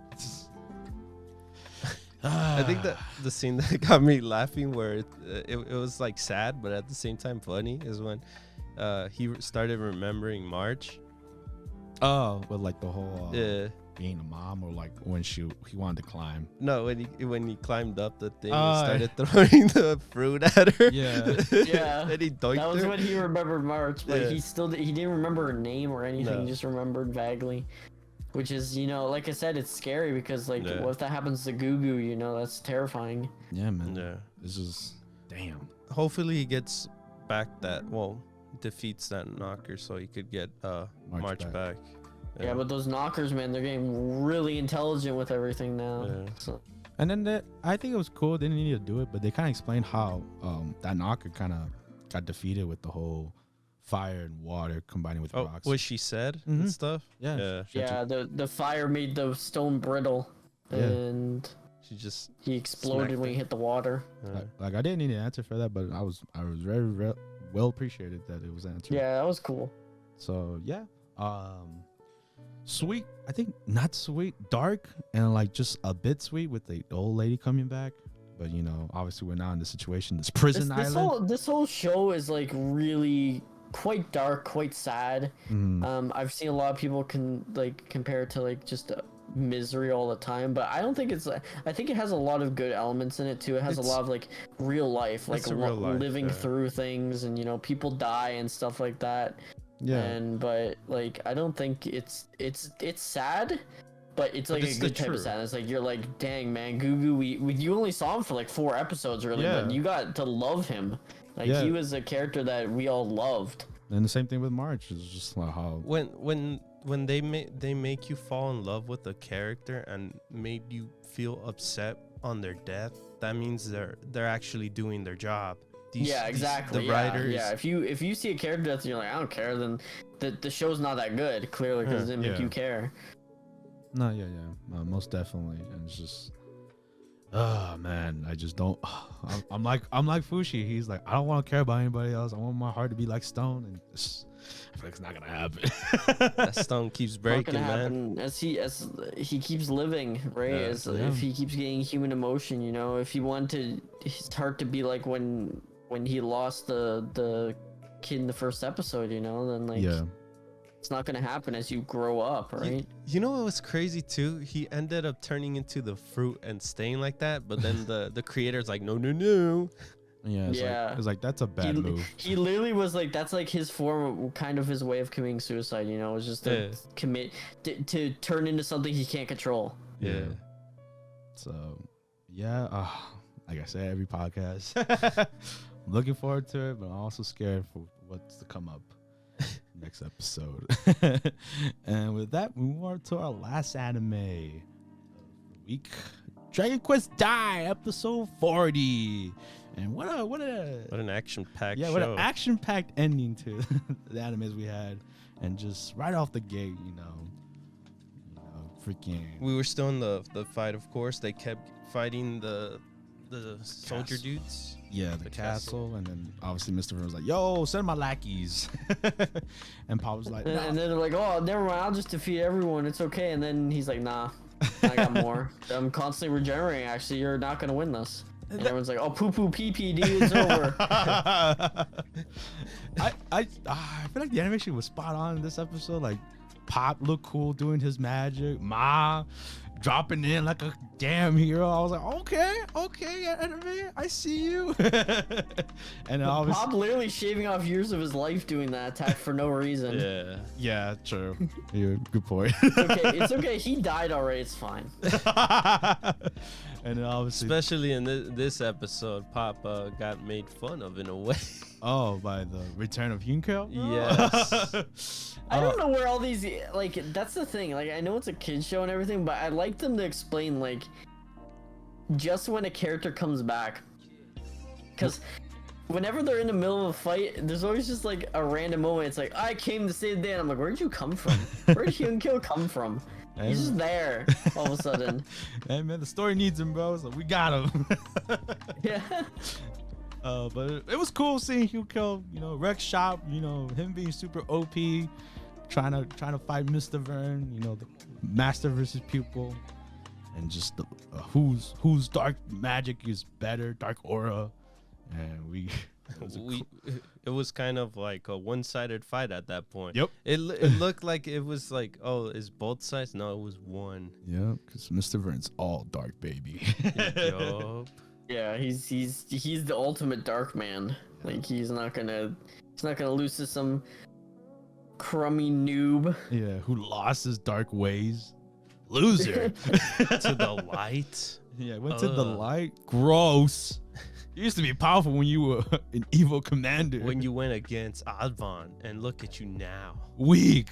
I think that the scene that got me laughing, where it was like sad but at the same time funny, is when he started remembering March. Oh, but like the whole being a mom, or like when he wanted to climb. No, when he climbed up the thing and started throwing the fruit at her. Yeah. Yeah. And he doinked That was her. when he remembered March, but Yeah. he didn't remember her name or anything. No. He just remembered vaguely, which is, you know, like I said, it's scary because like what if that happens to Gugu? You know, that's terrifying. Yeah, man. Yeah. This is damn. Hopefully he gets back defeats that knocker so he could get March back. Yeah, but those knockers, man, they're getting really intelligent with everything now. Yeah. So. And then I think it was cool. They didn't need to do it, but they kind of explained how that knocker kind of got defeated with the whole fire and water combining with rocks. What she said and stuff. Yeah. Yeah, the fire made the stone brittle, and he exploded when he hit the water. Like I didn't need an answer for that, but I was very well appreciated that it was answered. Yeah, that was cool. So yeah, sweet. I think not sweet, dark, and like just a bit sweet with the old lady coming back. But you know, obviously we're now in the situation, this prison island. This whole show is like really quite dark, quite sad. I've seen a lot of people compare it to like just misery all the time, but I don't think it's. I think it has a lot of good elements in it too. It has a lot of like real life, like living through things, and you know, people die and stuff like that. Yeah. But like, I don't think it's sad, but it's like a good type of sadness. Like, you're like, dang man, Gugu, you only saw him for like 4 episodes really, but you got to love him. Like he was a character that we all loved. And the same thing with March. It's just like how when they make you fall in love with a character and made you feel upset on their death, that means they're actually doing their job. Exactly. The writers. Yeah. If you see a character death and you're like, I don't care, then the show's not that good. Clearly, because it didn't make you care. No, most definitely. And it's just, oh man, I just don't. I'm like Fushi. He's like, I don't want to care about anybody else. I want my heart to be like stone, and I feel like it's not gonna happen. That stone keeps breaking, man. As he keeps living, right? If he keeps getting human emotion, you know, if he wanted his heart to be like when he lost the kid in the first episode, you know, then like it's not gonna happen as you grow up, right? You know what was crazy too? He ended up turning into the fruit and staying like that, but then the creator's like, no. Yeah, it's like that's a bad move. He literally was like, that's like his form, kind of his way of committing suicide, you know, was just to commit to turn into something he can't control. Yeah. So like I said, every podcast, I'm looking forward to it, but I'm also scared for what's to come up next episode. And with that, we move on to our last anime of the week, Dragon Quest Dai, episode 40. And what an action-packed show. What an action-packed ending to the animes we had. And just right off the gate, you know, freaking. We were still in the fight, of course. They kept fighting the soldier dudes. Yeah, the castle. And then obviously Mr. was like, yo, send my lackeys. And Pop was like, nah. And then they're like, oh, never mind, I'll just defeat everyone, it's okay. And then he's like, nah, I got more. I'm constantly regenerating, actually, you're not gonna win this. And everyone's like, oh, poo pee pee, dude, it's over. I feel like the animation was spot on in this episode. Like, Pop looked cool doing his magic. Ma dropping in like a damn hero. I was like, okay, anime, I see you. And Pop literally shaving off years of his life doing that attack for no reason. Yeah, true. Yeah, good point. It's okay. He died already. It's fine. And then obviously, especially in this episode, Pop got made fun of in a way. Oh, by the return of Hunko? Yes. I don't know where all these, like, that's the thing. Like, I know it's a kid's show and everything, but I like them to explain, like, just when a character comes back. Because whenever they're in the middle of a fight, there's always just like a random moment. It's like, I came to save the day. And I'm like, where did you come from? Where did Hyunkyo come from? He's just there all of a sudden. Hey man, the story needs him, bro. So we got him. Yeah. But it was cool seeing Hyunkyo, wreck shop, him being super OP, trying to fight Mr. Vern, the master versus pupil, and just the whose dark magic is better, dark aura, and it was kind of like a one-sided fight at that point. Yep. It looked like it was like, oh, is both sides? No, it was one. Yeah, because Mr. Vern's all dark, baby. Yup. Yeah, he's the ultimate dark man. Like he's not gonna lose to some crummy noob. Yeah, who lost his dark ways. Loser. To the light. Yeah, went to the light. Gross. You used to be powerful when you were an evil commander. When you went against Advan, and look at you now. Weak.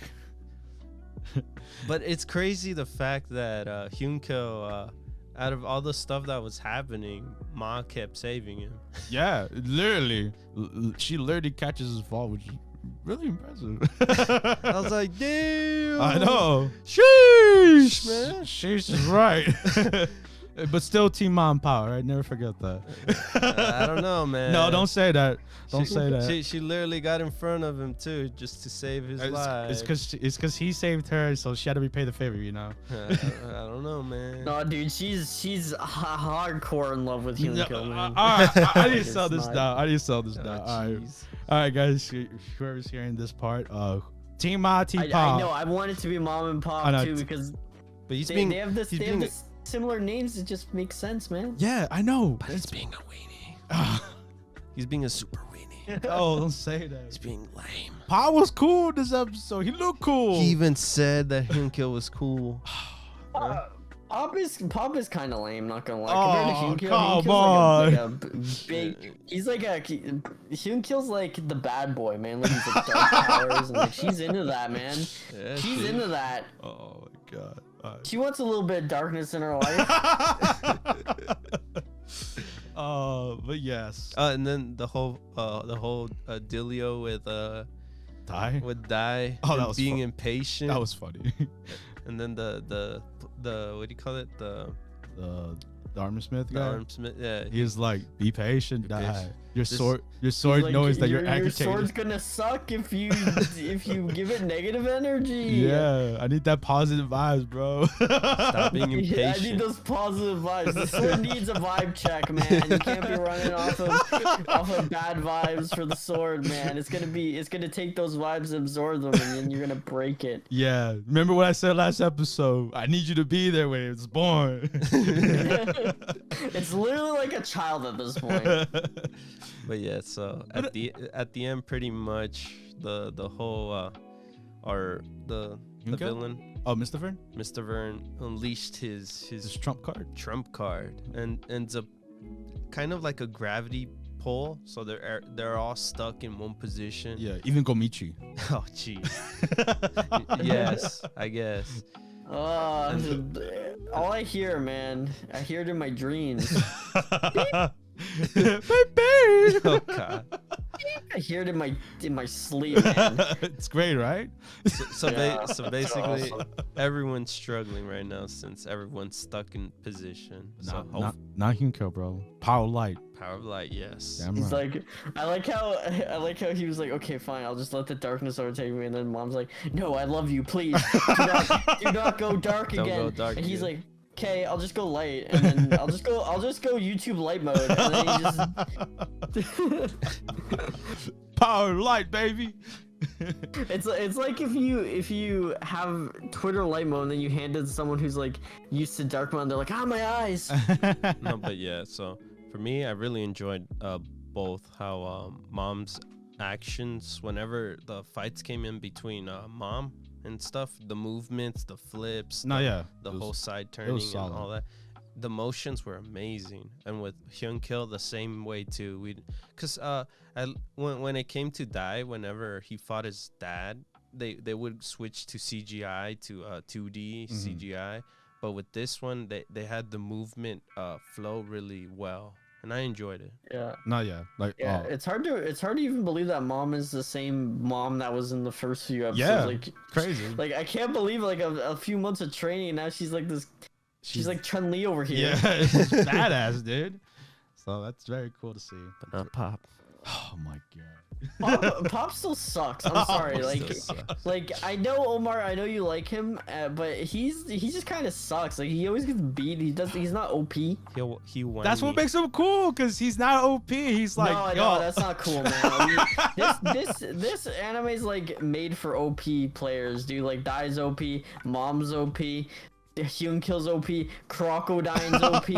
But it's crazy the fact that Hyunkyo, out of all the stuff that was happening, Ma kept saving him. Yeah, literally. She literally catches his fall, which is really impressive. I was like, damn. I know. Sheesh, man. Sheesh is right. But still Team Mom power, right? Never forget that. I don't know, man. No, don't say that. Don't say that. She literally got in front of him too, just to save his life. It's because he saved her, so she had to repay the favor, I don't know, man. No, dude, she's hardcore in love with Hyunkyo, man. I need to sell this down. Oh, All right, guys. Whoever's hearing this part, Team Ma, Team I Pa. know. I want it to be Mom and Pop too because But they have this similar names. It just makes sense, man. Yeah, I know. But he's being a weenie. He's being a super weenie. Oh, don't say that. He's being lame. Pa was cool this episode. He looked cool. He even said that Hyunkyo was cool. Pop is kind of lame, not gonna lie. Oh, Compared to Hyunkyo, come on. Hyunkyo's like the bad boy, man. Like he's like dark powers, and like she's into that, man. Yeah, She's into that. Oh my god. She wants a little bit of darkness in her life. But yes. And then the whole dealio with Die. Dai. Oh, that was being fun. impatient. That was funny. And then the what do you call it? The Armor Smith guy. Arm Smith. Yeah. He was like, "Be patient, Be die. patient. Your This- sword Like, knows that you're your agitated." sword's gonna suck if you give it negative energy. Yeah, I need that positive vibes, bro. Stop being Yeah, I need impatient. those positive vibes. The sword needs a vibe check, man. You can't be running off of bad vibes for the sword, man. It's gonna take those vibes and absorb them, and then you're gonna break it. Yeah, remember what I said last episode? I need you to be there when it's born. It's literally like a child at this point. But yeah, so at the end, pretty much the whole the Hyunkyo? villain, Oh, Mr. Vern? Mr. Vern, unleashed His his trump card. trump card and ends up kind of like a gravity pull, so they're all stuck in one position. Yeah, even Gomichi. Oh jeez. Yes, I guess. All I hear, man, I hear it in my dreams. Oh god. I hear it in my sleep, man. It's great, right? So basically, everyone's struggling right now since everyone's stuck in position. So Not Hyunkyo, bro. Power light. power of light, yes. Damn He's right. like, I like how he was like, okay, fine, I'll just let the darkness overtake me, and then Mom's like, no, I love you, please, do not go dark Don't again. go dark and he's again. like, okay, I'll just go light, and then I'll just go YouTube light mode, and then he just. Power light, baby. It's like if you have Twitter light mode and then you hand it to someone who's like used to dark mode and they're like, my eyes. No, but yeah, so for me, I really enjoyed both how Mom's actions whenever the fights came in between Mom and stuff, the movements, the flips, the whole side turning and solid. all that. The motions were amazing, and with Hyunkyo the same way too. Cause when it came to Dai, whenever he fought his dad, they would switch to CGI to 2D CGI, but with this one they had the movement flow really well. and I enjoyed it. Yeah. No, yeah, like Yeah, oh, it's hard to even believe that mom is the same mom that was in the first few episodes. Yeah, Like crazy. Like I can't believe like a few months of training and now she's like this. She's like Chun-Li over here. Yeah, it's just badass, dude. So that's very cool to see. But not Pop. Oh my god. Pop still sucks. I'm sorry. Pop Like, still sucks. like I know Omar. I know you like him, but he just kind of sucks. Like he always gets beat. He's not OP. He won. That's what makes him cool, cause he's not OP. He's like, no, yo, that's not cool, man. I mean, this anime is like made for OP players, dude. Like Dai's OP, Mom's OP. Hyun kills OP, Crocodine's OP.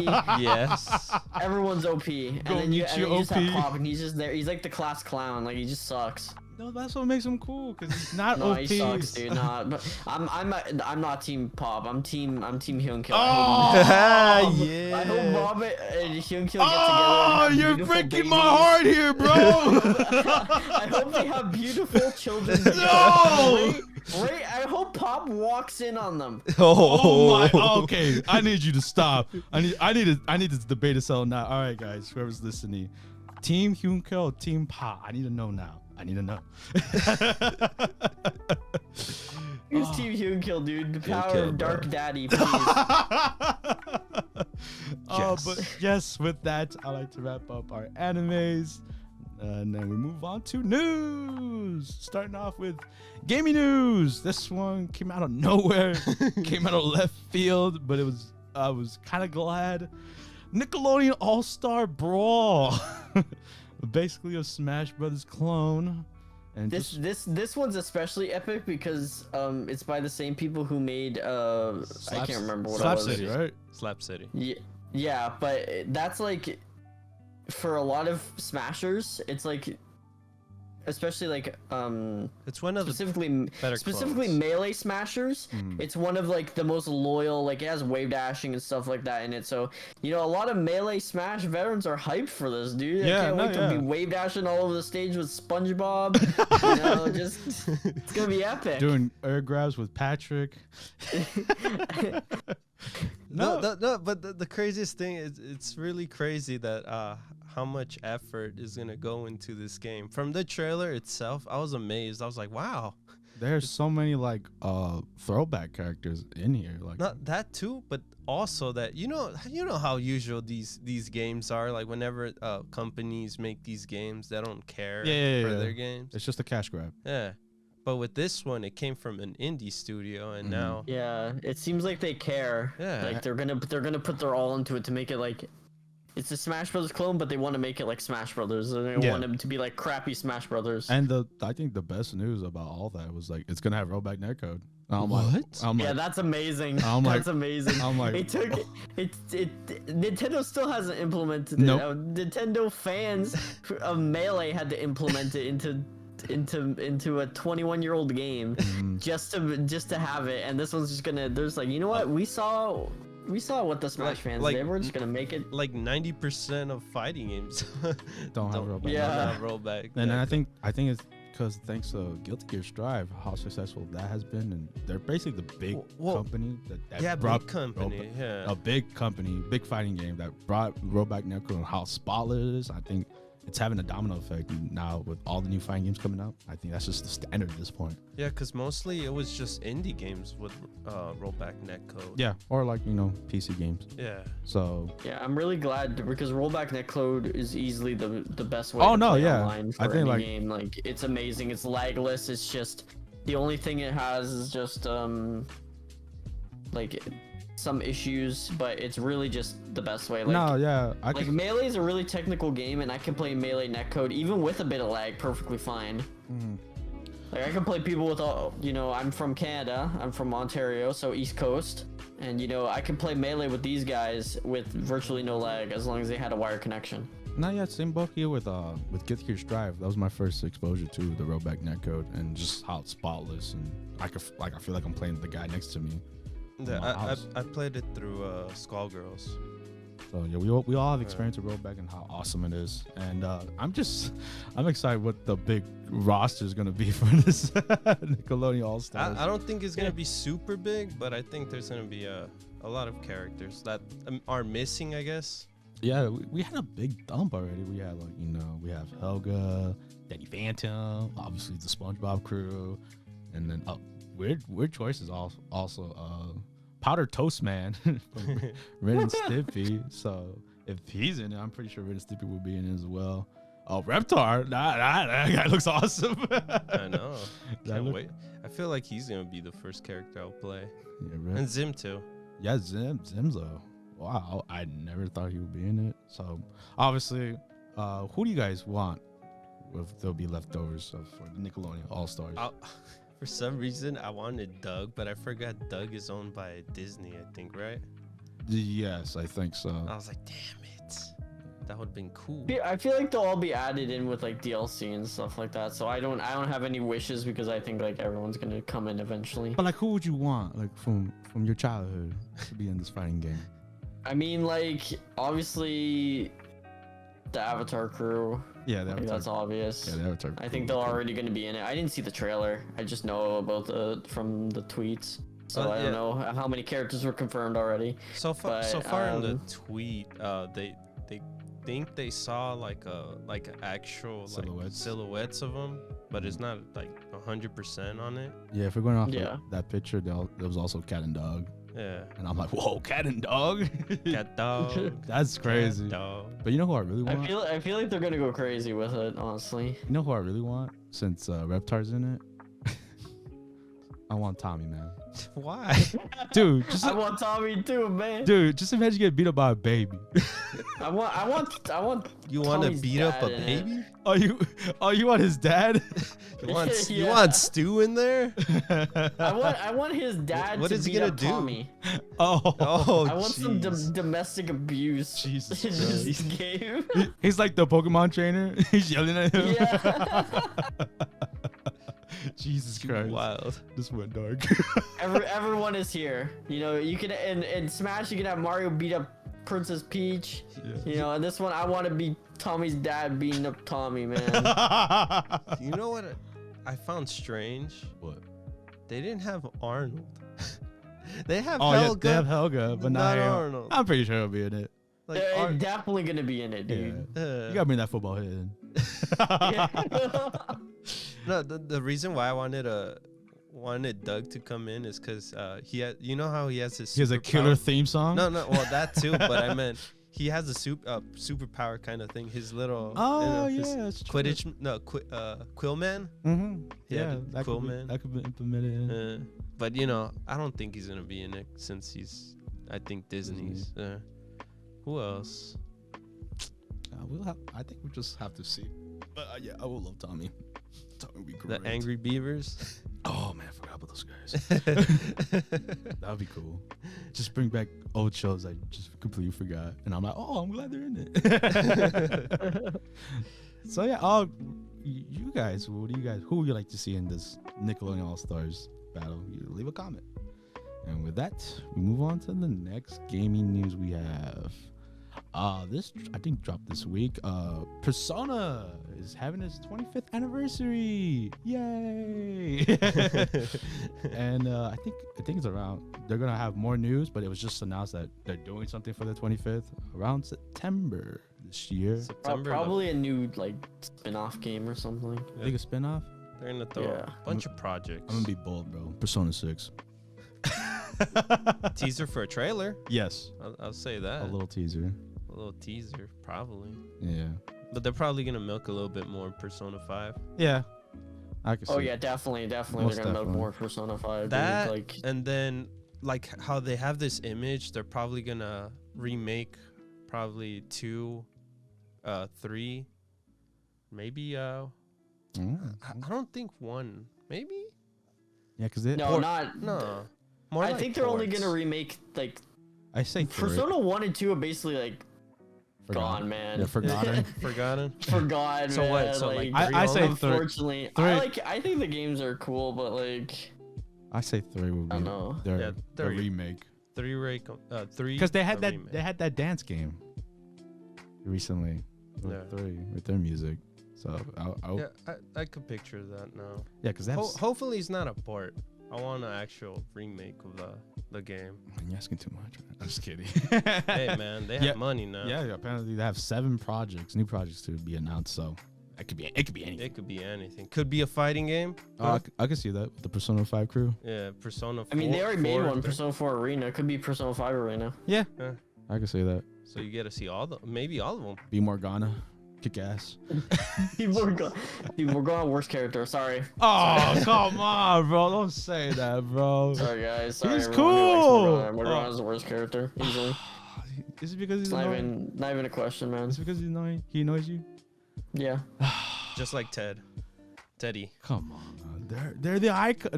Yes. Everyone's OP, and then you just OP. have Pop, and he's just there. He's like the class clown. Like he just sucks. no, that's what makes him cool, cause he's not No, OP. he sucks, dude. Nah, but I'm not team Pop. I'm team Hyun Kill. Oh, Yeah. I hope Bob and Hyun Kill get oh, together. And have you're beautiful breaking babies. my heart here, bro. I hope they have beautiful children. No! Wait, I hope Pop walks in on them. Oh my. Okay, I need you to stop. I need this debate to settle now. All right, guys, whoever's listening, Team Hyunkyo, Team Pa. I need to know now. I need to know. Who's Team Hyun Kill, dude? The power Kill, of bro. Dark Daddy, please. Yes. But yes, with that, I like to wrap up our animes. And then we move on to news. Starting off with gaming news. This one came out of nowhere, came out of left field, but I was kind of glad. Nickelodeon All Star Brawl, basically a Smash Brothers clone. And This one's especially epic because it's by the same people who made I can't remember what Slap it was. City, right? Slap City. Yeah, but that's like for a lot of smashers, it's like especially like It's one of the specifically better clones. melee smashers. It's one of like the most loyal, like it has wave dashing and stuff like that in it. So a lot of melee smash veterans are hyped for this, dude. Yeah, I can't wait to be wave dashing all over the stage with SpongeBob. Just it's gonna be epic. Doing air grabs with Patrick. No, but the craziest thing is it's really crazy that how much effort is gonna go into this game. From the trailer itself, I was amazed. I was like, wow. There's so many like throwback characters in here. Like Not that too, but also that you know how usual these games are. Like whenever companies make these games, they don't care for their games. it's just a cash grab. Yeah. But with this one, it came from an indie studio, and now Yeah, it seems like they care. Yeah. Like they're gonna put their all into it to make it like it's a Smash Brothers clone, but they want to make it like Smash Brothers. They don't want them to be like crappy Smash Brothers. And I think the best news about all that was like it's gonna have rollback netcode. I'm What? Like, I'm Yeah, like, that's amazing. I'm like- That's amazing. I'm like, it took it. Nintendo still hasn't implemented it. Nope. Nintendo fans of Melee had to implement it into a 21-year-old game just to have it. And this one's just gonna. There's like, you know what? We saw what the Smash fans did. We're just gonna make it. like 90% of fighting games don't have rollback. Yeah. don't have rollback. And then I think it's because thanks to Guilty Gear Strive, how successful that has been, and they're basically the big Well, company that yeah, brought big company. rollback- Yeah. a big company, big fighting game that brought rollback netcode and how spotless it is. I think it's having a domino effect now with all the new fighting games coming out. I think that's just the standard at this point. Yeah, because mostly it was just indie games with rollback netcode. Yeah, or like PC games. Yeah. So Yeah, I'm really glad because rollback netcode is easily the best way Oh, to no, play yeah. online for I think, any like- game. Like it's amazing. It's lagless. It's just the only thing it has is just like some issues, but it's really just the best way. Like, no, yeah, I like can. Melee is a really technical game, and I can play Melee netcode even with a bit of lag perfectly fine. Like I can play people with all, I'm from Canada, I'm from Ontario, so East Coast, and I can play Melee with these guys with virtually no lag as long as they had a wire connection. Not yet. Same boat here with Guilty Gear Strive. That was my first exposure to the rollback netcode and just how it's spotless, and I feel like I'm playing the guy next to me. Yeah, My house. I played it through Skullgirls. So yeah, we all have experience with rollback and how awesome it is, and I'm excited what the big roster is gonna be for this Nickelodeon All Stars. I don't think it's gonna be super big, but I think there's gonna be a lot of characters that are missing, I guess. Yeah, we had a big dump already. We had like we have Helga, Danny Phantom, obviously the SpongeBob crew, and then weird choices also Powder Toast Man from Ren and Stimpy. So if he's in it, I'm pretty sure Ren and Stimpy will be in it as well. Oh, Reptar, that guy looks awesome. I know. Can't wait. I feel like he's gonna be the first character I'll play. Yeah, and Zim too. Yeah, Zim's wow, I never thought he would be in it. So obviously, who do you guys want if there'll be leftovers for the Nickelodeon All Stars? For some reason, I wanted Doug, but I forgot Doug is owned by Disney, I think, right? Yes, I think so. I was like, damn it. That would have been cool. I feel like they'll all be added in with like DLC and stuff like that. So I don't have any wishes because I think like everyone's gonna come in eventually. But like, who would you want like from your childhood to be in this fighting game? I mean, like obviously the Avatar crew. Yeah, that's obvious. Yeah, the Avatar. I think they're already gonna be in it. I didn't see the trailer. I just know about from the tweets. So I don't know how many characters were confirmed already. So far in the tweet, they think they saw like actual silhouettes of them, but it's not like 100% on it. Yeah, if we're going off of that picture, there was also cat and dog. Yeah, and I'm like, whoa, cat and dog. Cat dog. That's crazy. Cat dog. But you know who I really want? I feel like they're gonna go crazy with it, honestly. You know who I really want? Since Reptar's in it, I want Tommy, man. Why? Dude, I want Tommy too, man. Dude, just imagine getting beat up by a baby. I want. You want to beat up a baby? Oh, you want his dad? You want Stu in there? I want his dad. What to is he beat gonna up do? Tommy. Oh, I want some domestic abuse. Jesus in this game. He's like the Pokemon trainer. He's yelling at him. Yeah. Jesus Christ. Wild. This went dark. Everyone is here. You know, you can in Smash you can have Mario beat up Princess Peach. Yeah. You know, and this one I want to be Tommy's dad beating up Tommy, man. You know what I found strange? What? They didn't have Arnold. They have Helga. Helga. They have Helga, but not Arnold. I'm pretty sure he'll be in it. Like, definitely gonna be in it, dude. Yeah. You gotta bring that football hit in. No, the reason why I wanted Doug to come in is because he had, you know how he has his. He has a killer theme song. No, well that too, but I meant he has a superpower kind of thing. His little that's Quidditch, Quillman. Mm-hmm. Yeah, that could be implemented in. But I don't think he's gonna be in it since I think Disney's. Who else? I think we just have to see. But yeah, I will love Tommy. Tommy would be great. The Angry Beavers. Oh man, I forgot about those guys. That would be cool. Just bring back old shows I just completely forgot, and I'm like, oh, I'm glad they're in it. So yeah, you guys, who would you like to see in this Nickelodeon All Stars battle? You leave a comment. And with that, we move on to the next gaming news we have. This I think dropped this week. Persona is having its 25th anniversary. Yay! And I think it's around. They're gonna have more news, but it was just announced that they're doing something for the 25th around September this year. Probably a new like spin-off game or something. I think a spin-off. They're gonna throw a bunch of projects. I'm gonna be bold, bro. Persona 6. Teaser for a trailer. Yes, I'll say that. A little teaser. A little teaser, probably. Yeah. But they're probably gonna milk a little bit more Persona 5. Yeah. I can see. Oh yeah, definitely. They're gonna milk more Persona 5. That like, and then like how they have this image, they're probably gonna remake probably 2, 3, maybe. I don't think 1. Maybe. Yeah, because no. More I think they're only gonna remake like. I say Persona 1 and 2 are basically like gone, man. Yeah, forgotten. Forgotten. So what? So like I say unfortunately, I think the games are cool, but like I say 3 would be. I don't know. Their remake. 3 because they had that dance game recently with 3 with their music. So I could picture that now. Yeah, because hopefully it's not a port. I want an actual remake of the game. You're asking too much. I'm just kidding. Hey man, they have money now. Yeah, apparently they have 7 new projects to be announced. So it could be anything. It could be anything. Could be a fighting game. I can see that with the Persona 5 crew. Yeah, Persona 4. I mean, they already made one, Persona 4 Arena. It could be Persona 5 Arena. Yeah, Yeah. I can see that. So you get to see maybe all of them. Be Morgana, kick ass. We're going worst character. Sorry. Oh, come on, bro. Don't say that, bro. Sorry, guys. Sorry, He's everyone who cool. likes Morgana. Morgana's the worst character, easily. Is it because he's It's not annoying? even a question, man. Is it because he's annoying? He annoys you? Yeah. Just like Teddy. Come on, man. They're the icon.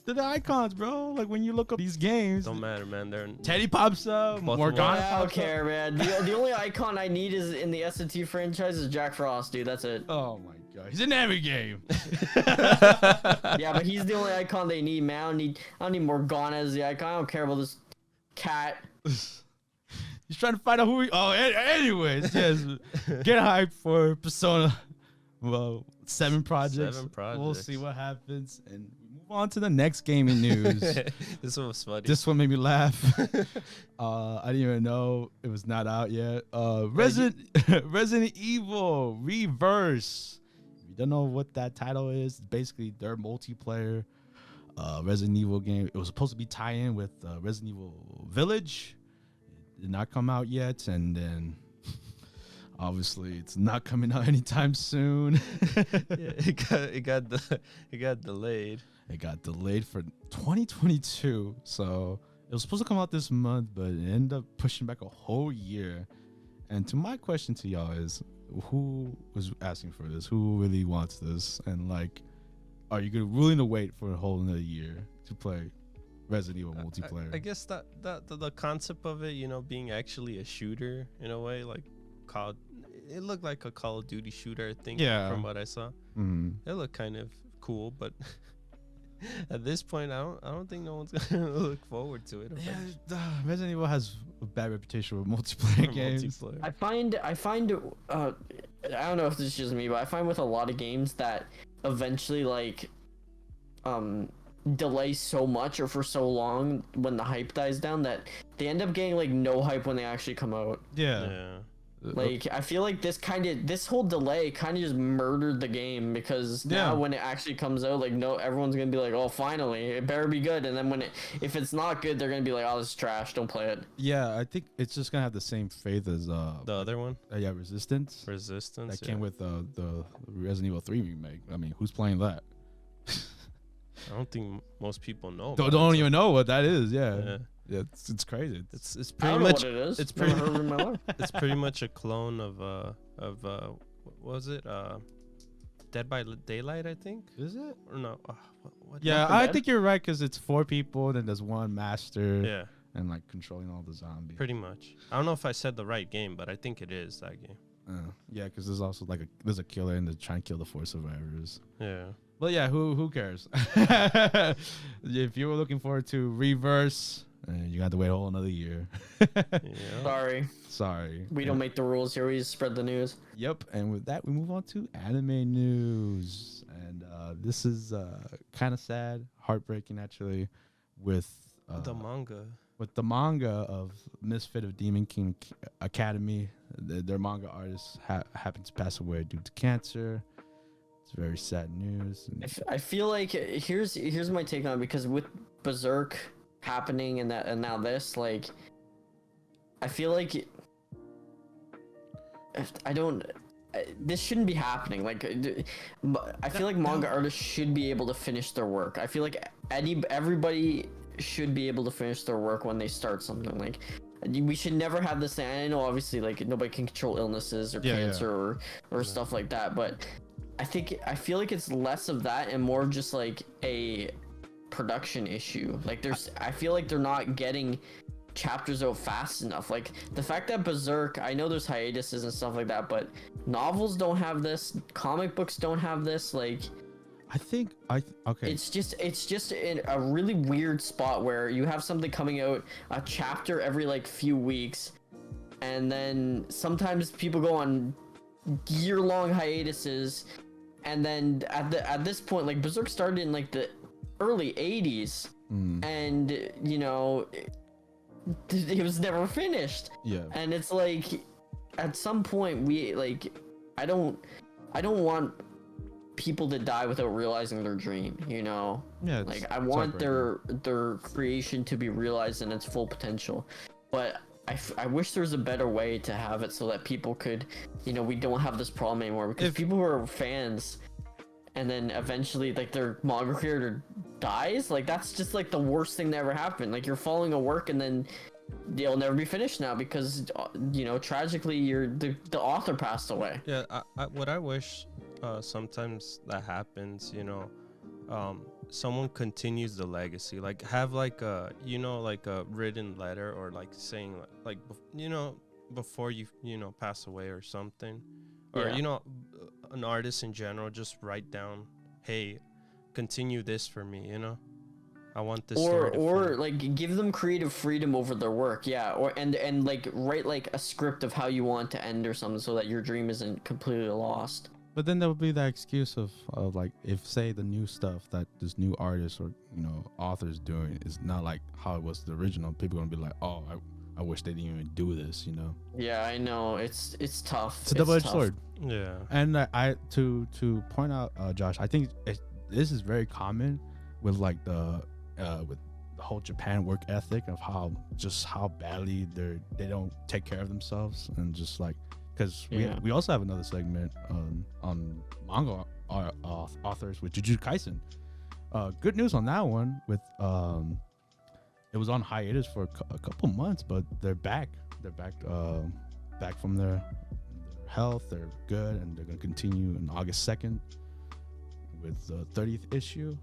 They're the icons, bro. Like when you look up these games, Don't matter, man. They're Teddy pops up, Both of Morgana them. I don't pops care, man. The only icon I need is in the S&T franchise is Jack Frost, dude. That's it. up. Oh my god, he's in every game. Yeah, but he's the only icon they need, man. I don't need Morgana as the icon. I don't care about this cat. He's trying to find out who he. Oh, anyways, yes. Get hyped for Persona. Well, 7 projects. 7 projects. We'll see what happens, and we move on to the next gaming news. This one was funny. This one made me laugh. I didn't even know it was not out yet. Resident Evil Reverse. If you don't know what that title is, basically their multiplayer Resident Evil game. It was supposed to be tie-in with Resident Evil Village. It did not come out yet, and then obviously it's not coming out anytime soon. it got delayed. It got delayed for 2022, so it was supposed to come out this month, but it ended up pushing back a whole year. And to my question to y'all is, who was asking for this? Who really wants this? And like, are you willing to wait for a whole another year to play Resident Evil multiplayer? I guess that the concept of it, being actually a shooter in a way, like it looked like a Call of Duty shooter, I think. Yeah. From what I saw, it looked kind of cool, but at this point, I don't think no one's gonna look forward to it. Yeah, Resident Evil has a bad reputation with multiplayer games. Multiplayer. I find I don't know if this is just me, but I find with a lot of games that eventually like delay so much or for so long when the hype dies down that they end up getting like no hype when they actually come out. Yeah. Like I feel like this whole delay kind of just murdered the game, because now when it actually comes out, like everyone's gonna be like, oh, finally, it better be good. And then if it's not good, they're gonna be like, oh, this is trash, don't play it. Yeah, I think it's just gonna have the same fate as The other one, Resistance. Resistance, That came with the Resident Evil 3 remake. I mean, who's playing that? I don't think most people know. Don't even know what that is. Yeah, it's crazy. It's I pretty don't much know what it is. it's Never pretty heard of it in my life. it's pretty much a clone of what was it? Dead by Daylight, I think. Is it? Or no? What Yeah, Walking I Dead? think you're right, because it's 4 people, then there's one master, Yeah, and like controlling all the zombies. pretty much. I don't know if I said the right game, but I think it is that game. Yeah, because there's also like there's a killer and they're trying to kill the 4 survivors. Yeah. But yeah, who cares? If you were looking forward to Reverse, you got to wait a whole another year. Yeah. Sorry, Sorry. we don't make the rules here. We just spread the news. Yep, and with that, we move on to anime news. And this is kind of sad, heartbreaking actually, with The manga. with the manga of Misfit of Demon King Academy. Their manga artist happened to pass away due to cancer. It's very sad news. I feel like here's my take on it, because with Berserk happening and now this, like, I feel like this shouldn't be happening. Like, I feel like manga artists should be able to finish their work. I feel like everybody should be able to finish their work when they start something. Like, we should never have this thing. I know obviously like nobody can control illnesses or cancer or stuff like that, but I feel like it's less of that and more just like a production issue. Like I feel like they're not getting chapters out fast enough. Like the fact that Berserk, I know there's hiatuses and stuff like that, but novels don't have this, comic books don't have this. Like, I think okay. It's just in a really weird spot where you have something coming out a chapter every like few weeks, and then sometimes people go on year-long hiatuses, and then at this point, like Berserk started in like the early 80s, and you know, it was never finished. Yeah. And it's like, at some point, we like, I don't want people to die without realizing their dream, you know. Yeah. Like, I want their creation to be realized in its full potential, but I wish there was a better way to have it so that people could, you know, we don't have this problem anymore, because people who are fans and then eventually like their manga creator dies, like that's just like the worst thing that ever happened. Like, you're following a work and then they'll never be finished now because, you know, tragically the author passed away. Yeah, what I wish sometimes that happens, you know, someone continues the legacy, like have like a, you know, like a written letter, or like saying like you know, before you know, pass away or something, or you know, an artist in general, just write down, hey, continue this for me, you know. I want this story or like give them creative freedom over their work, or and like write like a script of how you want to end or something, so that your dream isn't completely lost. But then there would be that excuse of like, if say the new stuff that this new artist or, you know, author's doing is not like how it was the original, people are gonna be like, oh, I wish they didn't even do this, you know. Yeah, I know, it's tough. It's a double-edged sword. Yeah. And I to point out, Josh, I think this is very common with like with the whole Japan work ethic of how badly they don't take care of themselves, and just like, because we also have another segment on manga authors with Jujutsu Kaisen. Good news on that one, with it was on hiatus for a couple months, but they're back. They're back from their health. They're good, and they're gonna continue on August 2nd with the 30th issue.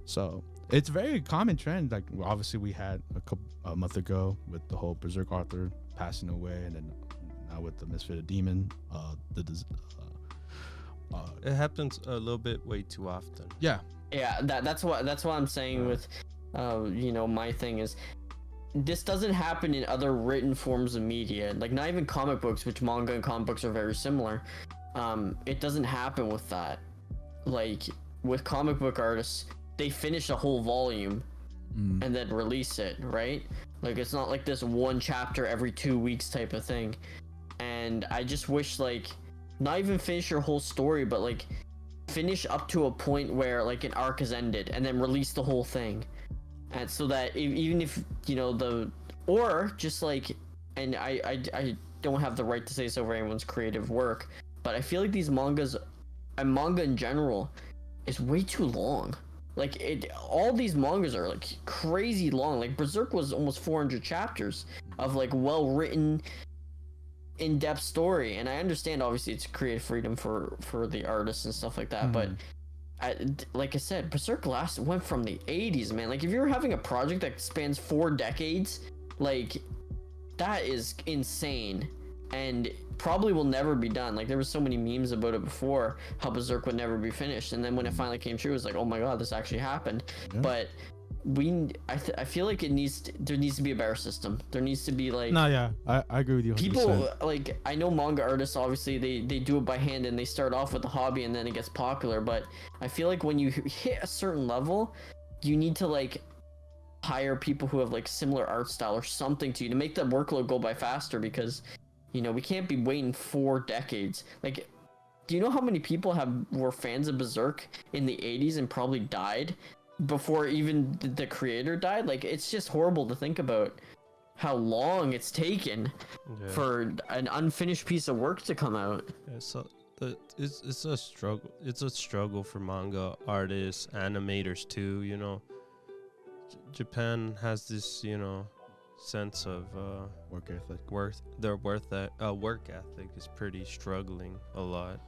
So it's a very common trend. Like, obviously we had a month ago with the whole Berserk author passing away, and then now with the Misfit Demon, it happens a little bit way too often. Yeah, that's what I'm saying with you know, my thing is, this doesn't happen in other written forms of media, like not even comic books, which manga and comic books are very similar. It doesn't happen with that. Like, with comic book artists, they finish a whole volume and then release it, right? Like, it's not like this one chapter every 2 weeks type of thing. And I just wish, like, not even finish your whole story, but like finish up to a point where like an arc is ended, and then release the whole thing. And so that even if, you know, or just like, and I don't have the right to say this over anyone's creative work, but I feel like these mangas, and manga in general, is way too long. Like, all these mangas are like crazy long. Like, Berserk was almost 400 chapters of like well-written, in-depth story. And I understand, obviously, it's creative freedom for the artists and stuff like that, but like I said, Berserk went from the 80s, man. Like, if you're having a project that spans 4 decades, like, that is insane, and probably will never be done. Like, there was so many memes about it before, how Berserk would never be finished, and then when it finally came true, it was like, oh my god, this actually happened. But I feel like there needs to be a better system. There needs to be like, I agree with you 100%. People, like, I know manga artists, obviously they do it by hand, and they start off with a hobby and then it gets popular, but I feel like when you hit a certain level, you need to like hire people who have like similar art style or something to you to make the workload go by faster, because, you know, we can't be waiting 4 decades. Like, do you know how many people were fans of Berserk in the 80s and probably died before even the creator died? Like, it's just horrible to think about how long it's taken for an unfinished piece of work to come out. So it's a struggle. It's a struggle for manga artists, animators too. You know, Japan has this, you know, sense of work ethic. Their work ethic is pretty struggling a lot.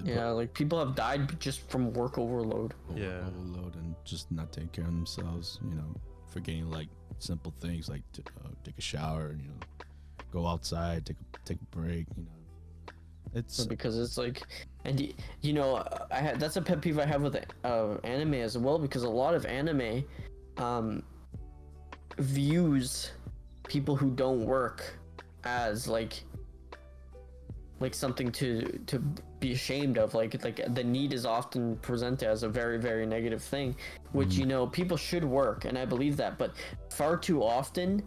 Yeah, like, people have died just from work overload. Overload, and just not taking care of themselves, you know, forgetting like simple things like take a shower, you know, go outside, take a break, you know. It's because it's like, and you know, that's a pet peeve I have with anime as well, because a lot of anime views people who don't work as like something to be ashamed of. Like the need is often presented as a very, very negative thing, which you know people should work, and I believe that. But far too often,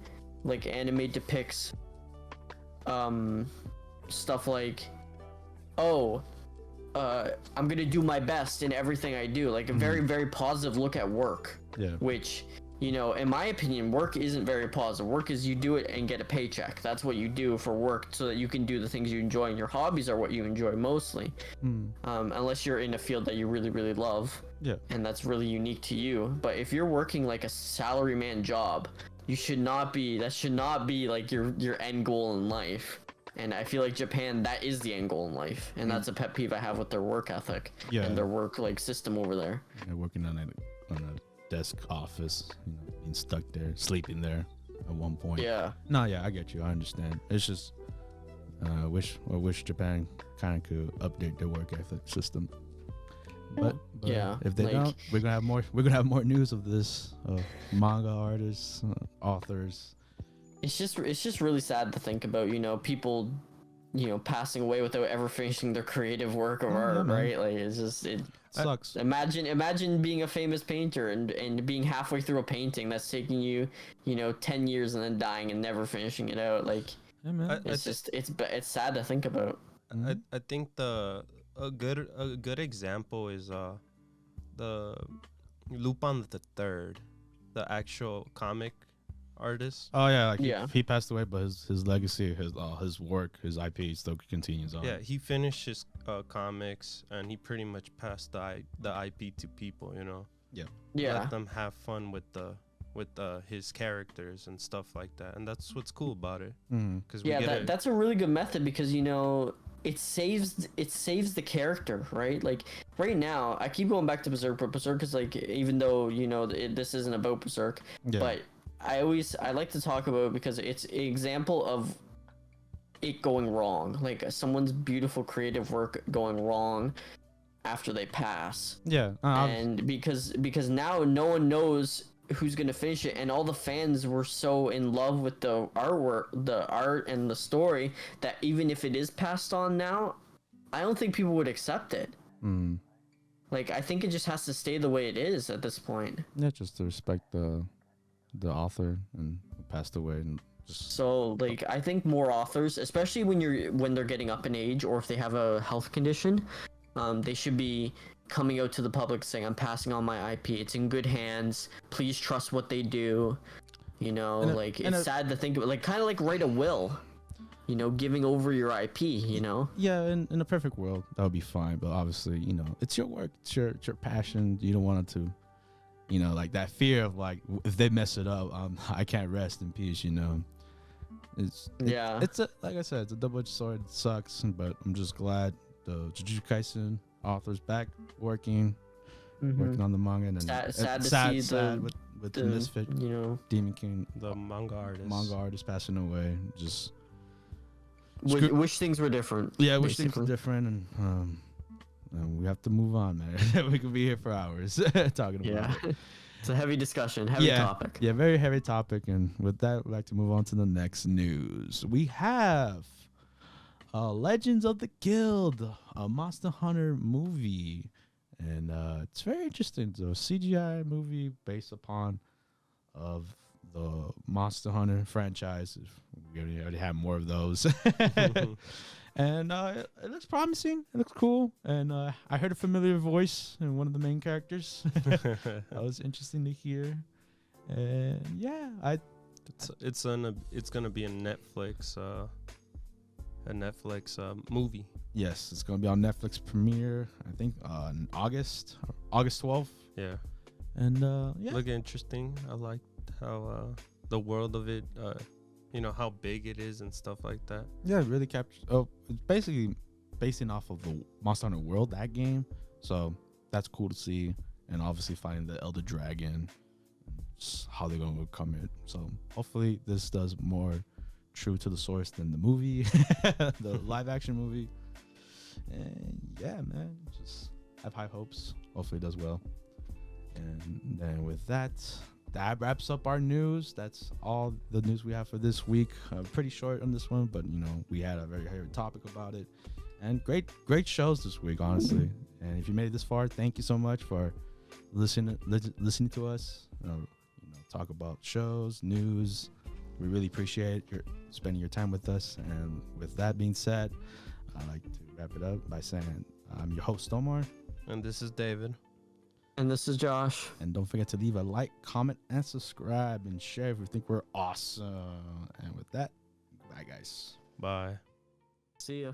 like anime depicts stuff like, oh, I'm gonna do my best in everything I do. Like a very, very positive look at work. Yeah. Which, you know, in my opinion, work isn't very positive. Work is you do it and get a paycheck. That's what you do for work, so that you can do the things you enjoy, and your hobbies are what you enjoy mostly. Unless you're in a field that you really, really love. Yeah. And that's really unique to you. But if you're working like a salaryman job, you should not be. That should not be like your end goal in life. And I feel like Japan, that is the end goal in life, and that's a pet peeve I have with their work ethic and their work like system over there. They're working on a desk office, you know, being stuck there, sleeping there at one point. Yeah. No, yeah, I get you. I understand. It's just I wish Japan kind of could update their work ethic system. But yeah, if they like, don't, we're gonna have more news of this, manga artists, authors. It's just really sad to think about, you know, people, you know, passing away without ever finishing their creative work of art, right? Like it sucks. Imagine being a famous painter and being halfway through a painting that's taking you, you know, 10 years and then dying and never finishing it out. Like it's sad to think about. I think a good example is the Lupin the Third, the actual comic artist. Oh yeah, like he passed away, but his legacy, his work, his IP still continues on. Yeah, he finished his comics, and he pretty much passed the IP to people, you know. Yeah. Let them have fun with his characters and stuff like that, and that's what's cool about it. Because that's a really good method, because, you know, it saves the character, right? Like right now, I keep going back to Berserk, but Berserk is like, even though, you know, this isn't about Berserk, but I like to talk about it because it's an example of it going wrong, like someone's beautiful creative work going wrong after they pass. Yeah. And because now no one knows who's gonna finish it, and all the fans were so in love with the artwork, the art and the story, that even if it is passed on now, I don't think people would accept it. Like I think it just has to stay the way it is at this point. Yeah, just to respect the author and passed away, and just so like I think more authors, especially when they're getting up in age, or if they have a health condition, they should be coming out to the public saying, I'm passing on my IP, it's in good hands, please trust what they do, you know. It's sad to think about, like kind of like write a will, you know, giving over your IP, you know. Yeah, in a perfect world that would be fine, but obviously, you know, it's your work, it's your passion. You don't want it to, you know, like that fear of like, if they mess it up, I can't rest in peace, you know. It's like I said, it's a double-edged sword. It sucks, but I'm just glad the Jujutsu Kaisen author's back working on the manga, and sad to see with the misfit, you know, Demon King, the manga artist passing away. Just wish things were different. Yeah, wish things were different, and we have to move on, man. We could be here for hours talking about it. It's a heavy discussion, heavy topic. Yeah, very heavy topic. And with that, we'd like to move on to the next news. We have Legends of the Guild, a Monster Hunter movie. And it's very interesting. It's a CGI movie based upon of the Monster Hunter franchise. We already have more of those. And it looks promising. It looks cool. And I heard a familiar voice in one of the main characters. That was interesting to hear. And yeah, it's gonna be a Netflix movie. Yes, it's gonna be on Netflix premiere. I think in August 12th. Yeah. And look interesting. I like how the world of it. You know how big it is and stuff like that. Yeah, it really captures. Oh, it's basically basing off of the Monster Hunter World, that game. So that's cool to see, and obviously finding the Elder Dragon, how they're gonna overcome it. So hopefully this does more true to the source than the movie, the live action movie. And yeah, man, just have high hopes. Hopefully it does well. And then with that wraps up our news. That's all the news we have for this week. Pretty short on this one, but you know, we had a very heavy topic about it. And great shows this week, honestly. And if you made it this far, thank you so much for listening to us. Talk about shows, news. We really appreciate your spending your time with us. And with that being said, I'd like to wrap it up by saying I'm your host, Omar. And this is David. And this is Josh. And don't forget to leave a like, comment, and subscribe, and share if you think we're awesome. And with that, bye, guys. Bye. See ya.